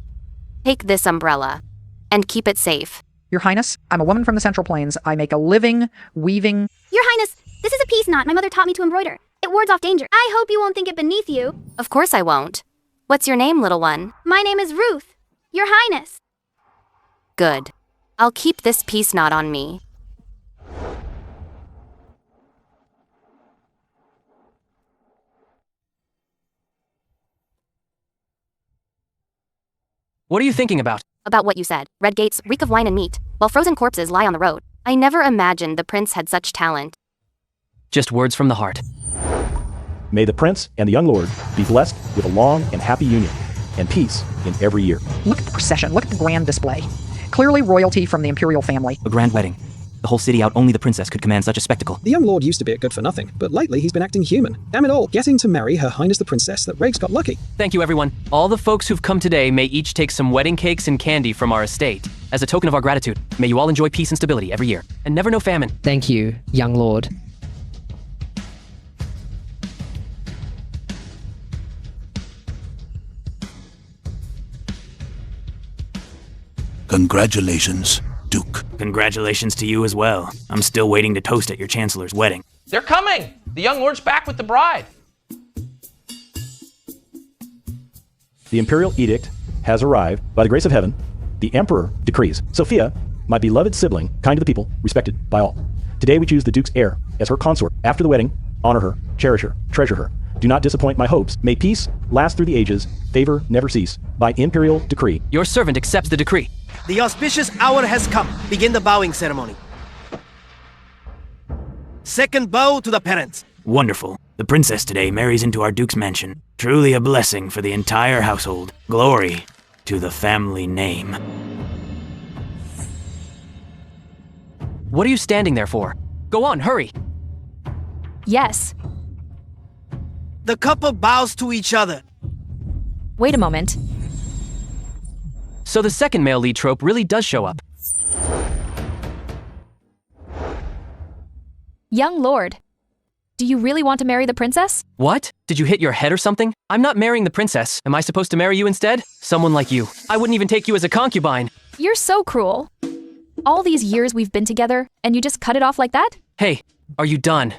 take this umbrella and keep it safe. Your Highness, I'm a woman from the Central Plains. I make a living weaving. Your Highness, this is a peace knot my mother taught me to embroider. It wards off danger. I hope you won't think it beneath you. Of course I won't. What's your name, little one? My name is Ruth. Your Highness. Good. I'll keep this peace knot on me. What are you thinking about? About what you said. Red gates reek of wine and meat, while frozen corpses lie on the road. I never imagined the prince had such talent. Just words from the heart. May the prince and the young lord be blessed with a long and happy union, and peace in every year. Look at the procession. Look at the grand display. Clearly royalty from the imperial family. A grand wedding. The whole city out, only the princess could command such a spectacle. The young lord used to be a good for nothing, but lately he's been acting human. Damn it all, getting to marry Her Highness the Princess that Regs got lucky. Thank you, everyone. All the folks who've come today may each take some wedding cakes and candy from our estate. As a token of our gratitude, may you all enjoy peace and stability every year, and never know famine. Thank you, young lord. Congratulations, Duke. Congratulations to you as well. I'm still waiting to toast at your Chancellor's wedding. They're coming! The young lord's back with the bride. The imperial edict has arrived. By the grace of heaven, the emperor decrees. Sophia, my beloved sibling, kind to the people, respected by all. Today we choose the Duke's heir as her consort. After the wedding, honor her, cherish her, treasure her. Do not disappoint my hopes. May peace last through the ages, favor never cease. By imperial decree. Your servant accepts the decree. The auspicious hour has come. Begin the bowing ceremony. Second bow to the parents. Wonderful. The princess today marries into our Duke's mansion. Truly a blessing for the entire household. Glory to the family name. What are you standing there for? Go on, hurry. Yes. The couple bows to each other. Wait a moment. So the second male lead trope really does show up. Young lord, do you really want to marry the princess? What? Did you hit your head or something? I'm not marrying the princess. Am I supposed to marry you instead? Someone like you. I wouldn't even take you as a concubine. You're so cruel. All these years we've been together, and you just cut it off like that? Hey, are you done?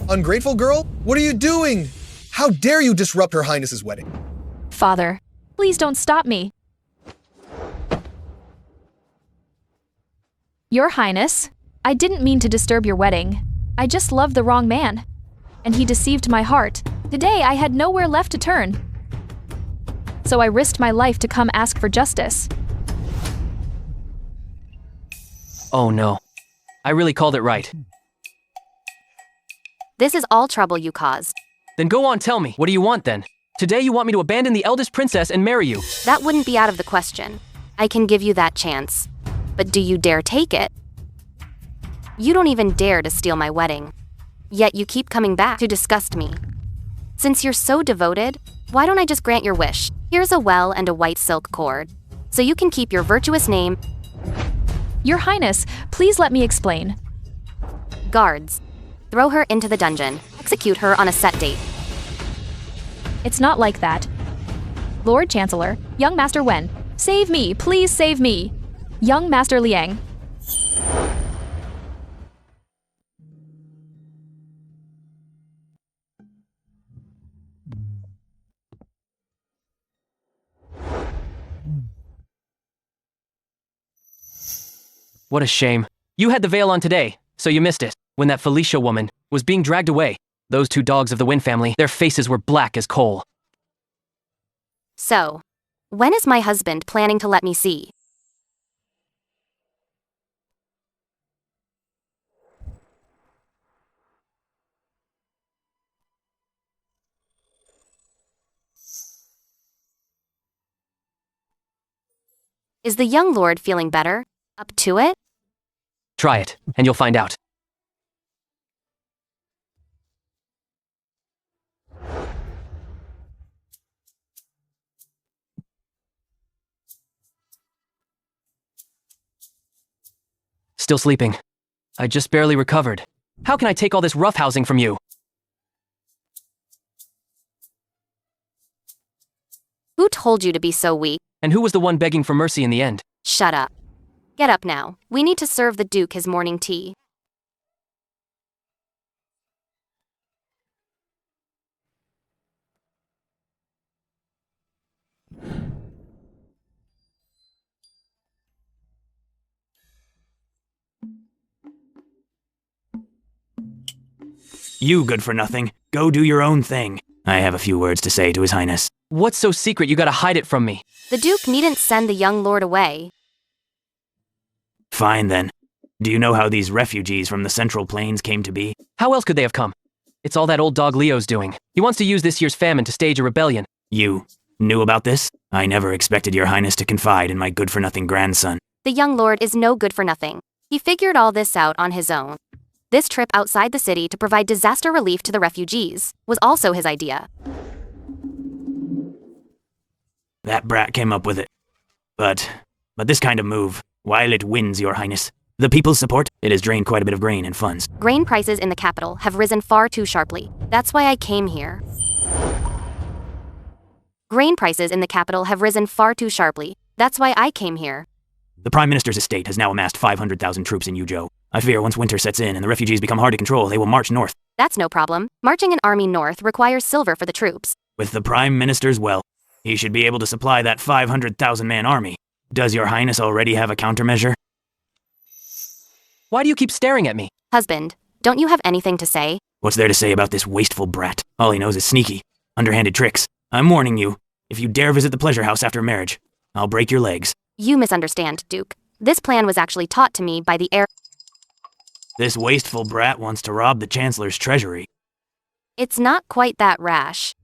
Ungrateful girl? What are you doing? How dare you disrupt Her Highness's wedding? Father, please don't stop me. Your Highness, I didn't mean to disturb your wedding. I just loved the wrong man. And he deceived my heart. Today, I had nowhere left to turn. So I risked my life to come ask for justice. Oh no. I really called it right. This is all trouble you caused. Then go on, tell me. What do you want then? Today you want me to abandon the eldest princess and marry you. That wouldn't be out of the question. I can give you that chance. But do you dare take it? You don't even dare to steal my wedding. Yet you keep coming back to disgust me. Since you're so devoted, why don't I just grant your wish? Here's a well and a white silk cord, so you can keep your virtuous name. Your Highness, please let me explain. Guards, throw her into the dungeon. Execute her on a set date. It's not like that. Lord Chancellor, young Master Wen, save me, please save me. Young Master Liang. What a shame. You had the veil on today, so you missed it. When that Felicia woman was being dragged away, those two dogs of the Wynn family, their faces were black as coal. So, when is my husband planning to let me see? Is the young lord feeling better? Up to it? Try it, and you'll find out. Still sleeping. I just barely recovered. How can I take all this roughhousing from you? Who told you to be so weak? And who was the one begging for mercy in the end? Shut up. Get up now. We need to serve the Duke his morning tea. You good for nothing. Go do your own thing. I have a few words to say to His Highness. What's so secret you gotta hide it from me? The Duke needn't send the young lord away. Fine then. Do you know how these refugees from the Central Plains came to be? How else could they have come? It's all that old dog Leo's doing. He wants to use this year's famine to stage a rebellion. You knew about this? I never expected your Highness to confide in my good-for-nothing grandson. The young lord is no good for nothing. He figured all this out on his own. This trip outside the city to provide disaster relief to the refugees was also his idea. That brat came up with it. But this kind of move, while it wins, your Highness, the people's support, it has drained quite a bit of grain and funds. Grain prices in the capital have risen far too sharply. That's why I came here. Grain prices in the capital have risen far too sharply. That's why I came here. The Prime Minister's estate has now amassed 500,000 troops in Yuzhou. I fear once winter sets in and the refugees become hard to control, they will march north. That's no problem. Marching an army north requires silver for the troops. With the Prime Minister's well, he should be able to supply that 500,000-man army. Does your Highness already have a countermeasure? Why do you keep staring at me? Husband, don't you have anything to say? What's there to say about this wasteful brat? All he knows is sneaky, underhanded tricks. I'm warning you, if you dare visit the pleasure house after marriage, I'll break your legs. You misunderstand, Duke. This plan was actually taught to me by the heir. This wasteful brat wants to rob the Chancellor's treasury. It's not quite that rash.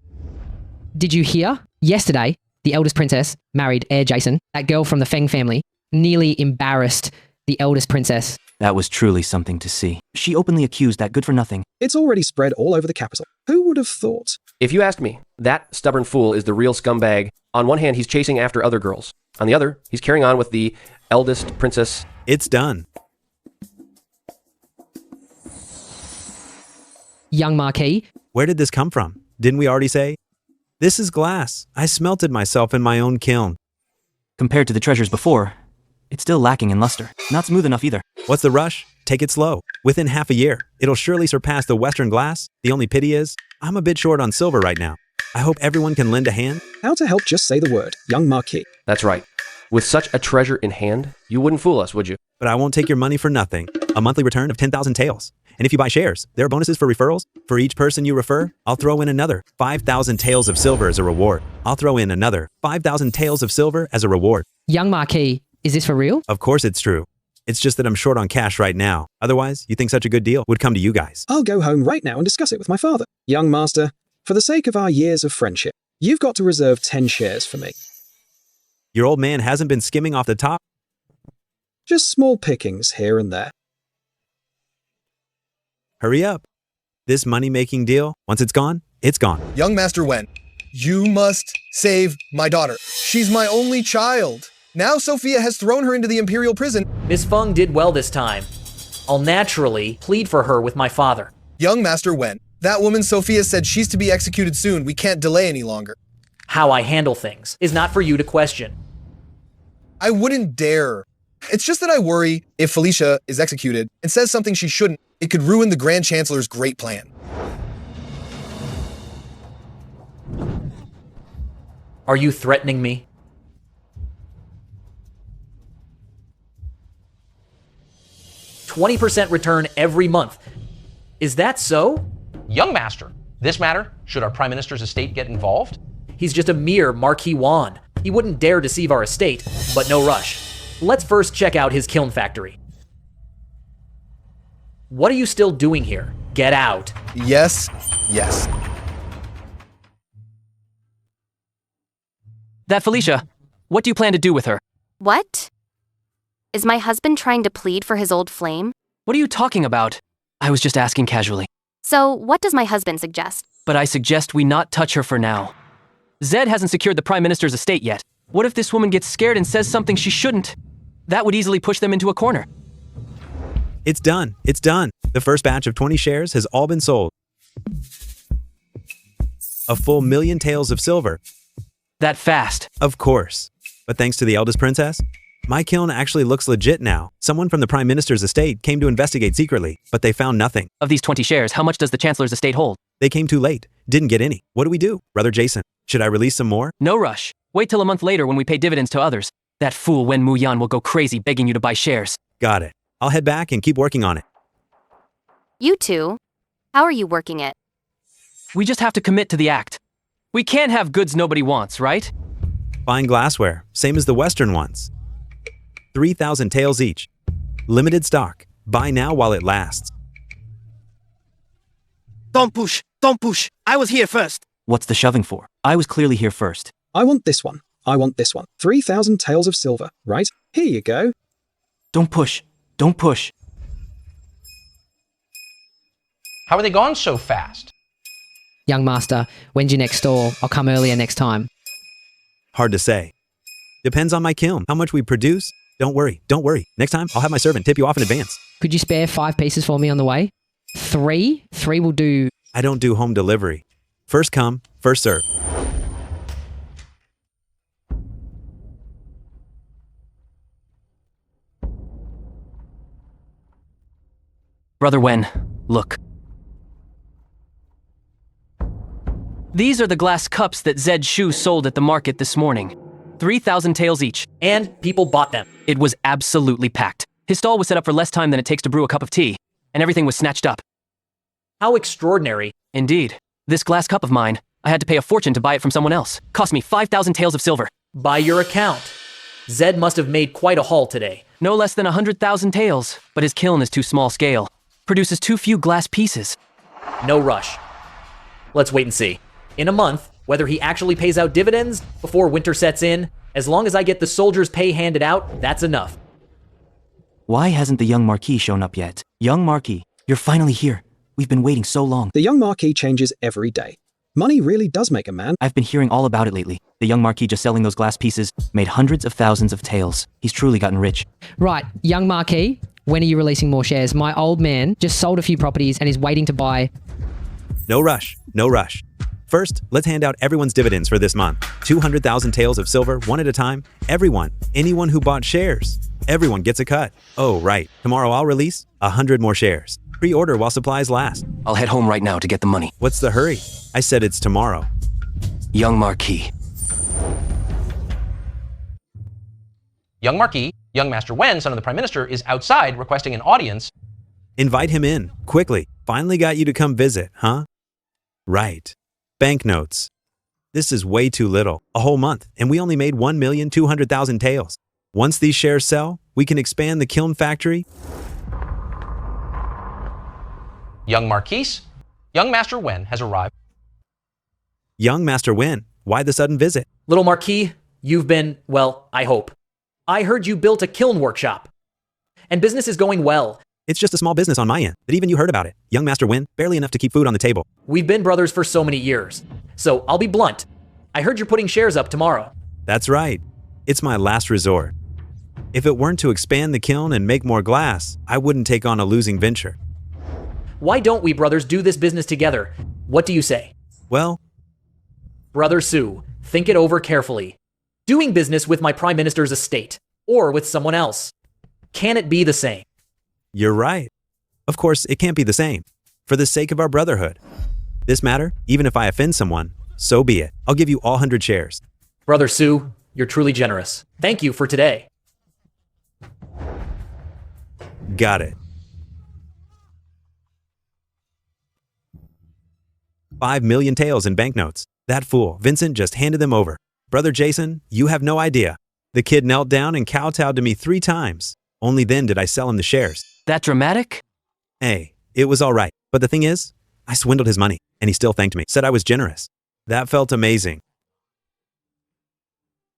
Did you hear? Yesterday, the eldest princess married Heir Jason. That girl from the Feng family nearly embarrassed the eldest princess. That was truly something to see. She openly accused that good-for-nothing. It's already spread all over the capital. Who would have thought? If you ask me, that stubborn fool is the real scumbag. On one hand, he's chasing after other girls. On the other, he's carrying on with the eldest princess. It's done. Young Marquis. Where did this come from? Didn't we already say? This is glass. I smelted myself in my own kiln. Compared to the treasures before, it's still lacking in luster. Not smooth enough either. What's the rush? Take it slow. Within half a year, it'll surely surpass the Western glass. The only pity is, I'm a bit short on silver right now. I hope everyone can lend a hand. How to help, just say the word, young Marquis. That's right. With such a treasure in hand, you wouldn't fool us, would you? But I won't take your money for nothing. A monthly return of 10,000 taels. And if you buy shares, there are bonuses for referrals. For each person you refer, I'll throw in another 5,000 taels of silver as a reward. I'll throw in another 5,000 taels of silver as a reward. Young Marquis, is this for real? Of course it's true. It's just that I'm short on cash right now. Otherwise, you think such a good deal would come to you guys. I'll go home right now and discuss it with my father. Young master, for the sake of our years of friendship, you've got to reserve 10 shares for me. Your old man hasn't been skimming off the top? Just small pickings here and there. Hurry up. This money-making deal, once it's gone, it's gone. Young Master Wen, you must save my daughter. She's my only child. Now Sophia has thrown her into the Imperial prison. Miss Feng did well this time. I'll naturally plead for her with my father. Young Master Wen, that woman Sophia said she's to be executed soon. We can't delay any longer. How I handle things is not for you to question. I wouldn't dare. It's just that I worry if Felicia is executed and says something she shouldn't, it could ruin the Grand Chancellor's great plan. Are you threatening me? "20% return every month. Is that so?" Young Master, this matter, should our Prime Minister's estate get involved? He's just a mere Marquis Wan. He wouldn't dare deceive our estate, but no rush. Let's first check out his kiln factory. What are you still doing here? Get out. Yes, yes. That Felicia, what do you plan to do with her? What? Is my husband trying to plead for his old flame? What are you talking about? I was just asking casually. So, what does my husband suggest? But I suggest we not touch her for now. Zed hasn't secured the Prime Minister's estate yet. What if this woman gets scared and says something she shouldn't? That would easily push them into a corner. It's done. It's done. The first batch of 20 shares has all been sold. A full 1,000,000 taels of silver. That fast? Of course. But thanks to the eldest princess, my kiln actually looks legit now. Someone from the Prime Minister's estate came to investigate secretly, but they found nothing. Of these 20 shares, how much does the Chancellor's estate hold? They came too late. Didn't get any. What do we do? Brother Jason, should I release some more? No rush. Wait till a month later when we pay dividends to others. That fool Wen Muyan will go crazy begging you to buy shares. Got it. I'll head back and keep working on it. You two, how are you working it? We just have to commit to the act. We can't have goods nobody wants, right? Fine glassware, same as the Western ones. 3,000 taels each. Limited stock. Buy now while it lasts. Don't push. Don't push. I was here first. What's the shoving for? I was clearly here first. I want this one. I want this one. 3,000 taels of silver, right? Here you go. Don't push. Don't push. How are they gone so fast? Young master, when's your next stall? I'll come earlier next time. Hard to say. Depends on my kiln. How much we produce? Don't worry. Don't worry. Next time, I'll have my servant tip you off in advance. Could you spare 5 pieces for me on the way? 3? 3 will do. I don't do home delivery. First come, first serve. Brother Wen, look. These are the glass cups that Zed Shu sold at the market this morning. 3,000 taels each. And people bought them. It was absolutely packed. His stall was set up for less time than it takes to brew a cup of tea, and everything was snatched up. How extraordinary. Indeed. This glass cup of mine, I had to pay a fortune to buy it from someone else. Cost me 5,000 taels of silver. By your account. Zed must have made quite a haul today. No less than 100,000 taels, but his kiln is too small scale. Produces too few glass pieces. No rush. Let's wait and see. In a month, whether he actually pays out dividends before winter sets in, as long as I get the soldiers' pay handed out, that's enough. Why hasn't the young Marquis shown up yet? Young Marquis, you're finally here. We've been waiting so long. The young Marquis changes every day. Money really does make a man. I've been hearing all about it lately. The young Marquis just selling those glass pieces made hundreds of thousands of taels. He's truly gotten rich. Right, young Marquis, when are you releasing more shares? My old man just sold a few properties and is waiting to buy. No rush. No rush. First, let's hand out everyone's dividends for this month. 200,000 taels of silver, one at a time. Everyone. Anyone who bought shares. Everyone gets a cut. Oh, right. Tomorrow I'll release 100 more shares. Pre-order while supplies last. I'll head home right now to get the money. What's the hurry? I said it's tomorrow. Young Marquis. Young Marquis, young Master Wen, son of the Prime Minister, is outside requesting an audience. Invite him in, quickly. Finally got you to come visit, huh? Right. Banknotes. This is way too little. A whole month, and we only made 1,200,000 taels. Once these shares sell, we can expand the kiln factory. Young Marquise, young Master Wen has arrived. Young Master Wen, why the sudden visit? Little Marquis, you've been, well, I hope. I heard you built a kiln workshop. And business is going well. It's just a small business on my end, but even you heard about it. Young Master Wen, barely enough to keep food on the table. We've been brothers for so many years. So I'll be blunt. I heard you're putting shares up tomorrow. That's right. It's my last resort. If it weren't to expand the kiln and make more glass, I wouldn't take on a losing venture. Why don't we brothers do this business together? What do you say? Well, Brother Sue, think it over carefully. Doing business with my Prime Minister's estate, or with someone else. Can it be the same? you're right. Of course, it can't be the same. For the sake of our brotherhood. This matter, even if I offend someone, so be it. I'll give you all 100 shares. Brother Sue, you're truly generous. Thank you for today. Got it. 5 million taels in banknotes. That fool, Vincent, just handed them over. Brother Jason, you have no idea. The kid knelt down and kowtowed to me 3 times. Only then did I sell him the shares. That dramatic? Hey, it was all right. But the thing is, I swindled his money, and he still thanked me, said I was generous. That felt amazing.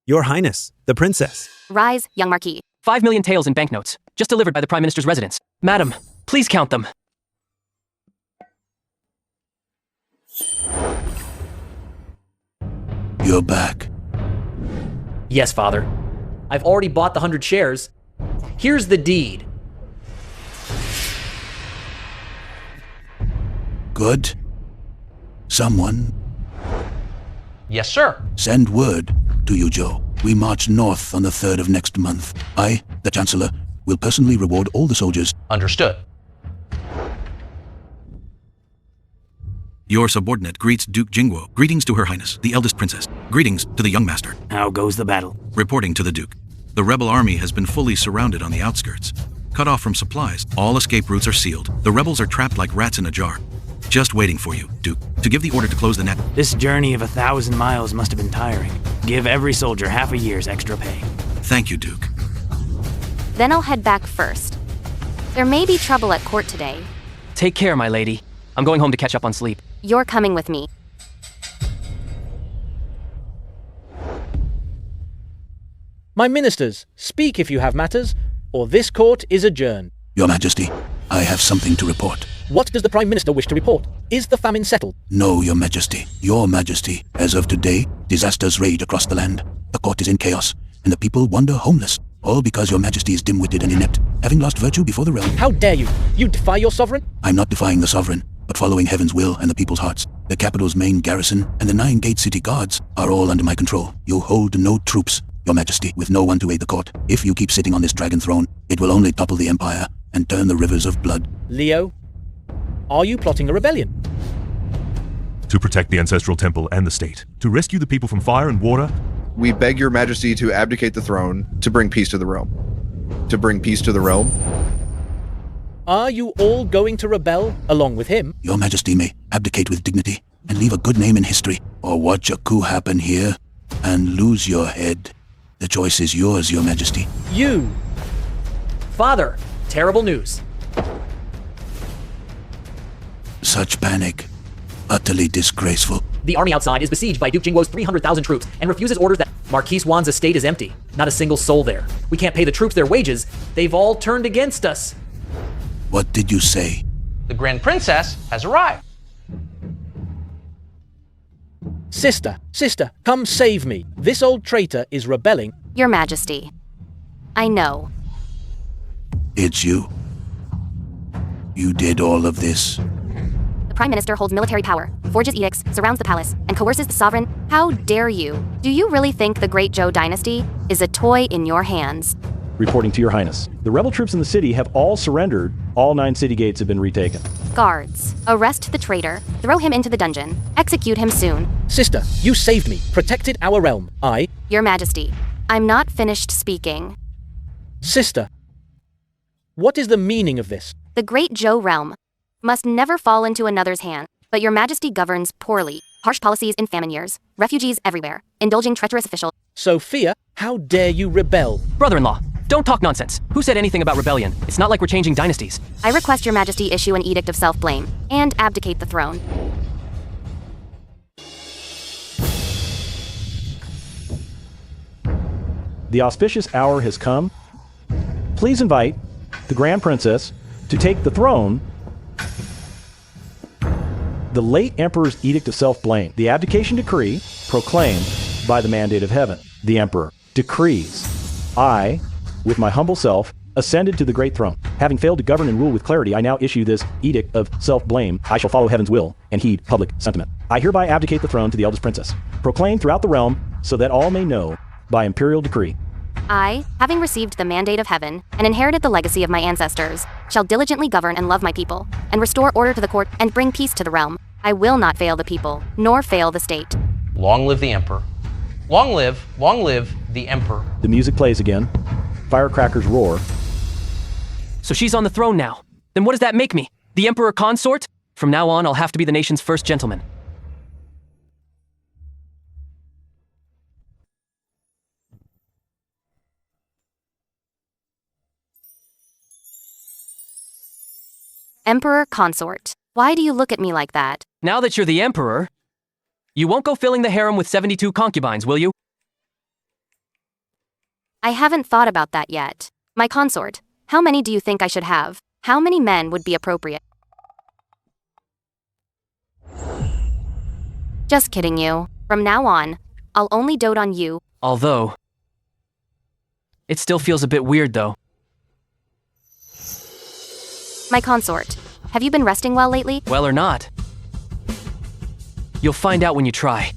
Your Highness, the princess. Rise, young Marquis. 5 million taels in banknotes, just delivered by the Prime Minister's residence. Madam, please count them. You're back. Yes, Father. I've already bought the 100 shares. Here's the deed. Good. Someone Yes, sir. send word to you, Joe. We march north on the 3rd of next month. I, the Chancellor, will personally reward all the soldiers. Understood. Your subordinate greets Duke Jingguo. Greetings to Her Highness, the eldest princess. Greetings to the young master. How goes the battle? Reporting to the Duke. The rebel army has been fully surrounded on the outskirts. Cut off from supplies, all escape routes are sealed. The rebels are trapped like rats in a jar. Just waiting for you, Duke, to give the order to close the net. This journey of 1,000 miles must have been tiring. Give every soldier half a year's extra pay. Thank you, Duke. Then I'll head back first. There may be trouble at court today. Take care, my lady. I'm going home to catch up on sleep. You're coming with me. My ministers, speak if you have matters, or this court is adjourned. Your Majesty, I have something to report. What does the Prime Minister wish to report? Is the famine settled? No, Your Majesty. Your Majesty, as of today, disasters rage across the land. The court is in chaos, and the people wander homeless. All because Your Majesty is dim-witted and inept, having lost virtue before the realm. How dare you? You defy your sovereign? I'm not defying the sovereign, but following heaven's will and the people's hearts. The capital's main garrison and the 9 gate city guards are all under my control. You hold no troops, Your Majesty, with no one to aid the court. If you keep sitting on this dragon throne, it will only topple the empire and turn the rivers of blood. Leo, are you plotting a rebellion? To protect the ancestral temple and the state. To rescue the people from fire and water. We beg your majesty to abdicate the throne to bring peace to the realm. To bring peace to the realm? Are you all going to rebel along with him? Your Majesty may abdicate with dignity and leave a good name in history, or watch a coup happen here and lose your head. The choice is yours, Your Majesty. You! Father, terrible news. Such panic. Utterly disgraceful. The army outside is besieged by Duke Jingguo's 300,000 troops and refuses orders that Marquis Wan's estate is empty. Not a single soul there. We can't pay the troops their wages. They've all turned against us. What did you say? The Grand Princess has arrived. Sister, come save me. This old traitor is rebelling. Your Majesty. I know. It's you. You did all of this. The Prime Minister holds military power, forges edicts, surrounds the palace, and coerces the sovereign. How dare you? Do you really think the Great Zhou dynasty is a toy in your hands? Reporting to Your Highness. The rebel troops in the city have all surrendered. All 9 city gates have been retaken. Guards, arrest the traitor, throw him into the dungeon, execute him soon. Sister, you saved me, protected our realm. Your Majesty, I'm not finished speaking. Sister, what is the meaning of this? The great Zhou realm must never fall into another's hand, but your majesty governs poorly. Harsh policies in famine years, refugees everywhere, indulging treacherous officials. Sophia, how dare you rebel? Brother-in-law, don't talk nonsense. Who said anything about rebellion? It's not like we're changing dynasties. I request your majesty issue an edict of self-blame and abdicate the throne. The auspicious hour has come. Please invite the Grand Princess to take the throne. The late Emperor's Edict of Self-Blame, the abdication decree proclaimed by the mandate of heaven. The Emperor decrees, I, with my humble self, ascended to the great throne. Having failed to govern and rule with clarity, I now issue this Edict of Self-Blame. I shall follow heaven's will and heed public sentiment. I hereby abdicate the throne to the eldest princess, proclaimed throughout the realm so that all may know by imperial decree. I, having received the mandate of heaven and inherited the legacy of my ancestors, shall diligently govern and love my people, and restore order to the court and bring peace to the realm. I will not fail the people, nor fail the state. Long live the Emperor. Long live the Emperor. The music plays again. Firecrackers roar. So she's on the throne now. Then what does that make me? The Emperor consort? From now on, I'll have to be the nation's first gentleman. Emperor consort. Why do you look at me like that? Now that you're the Emperor, you won't go filling the harem with 72 concubines, will you? I haven't thought about that yet. My consort, how many do you think I should have? How many men would be appropriate? Just kidding you. From now on, I'll only dote on you. Although, it still feels a bit weird though. My consort, have you been resting well lately? Well or not. You'll find out when you try.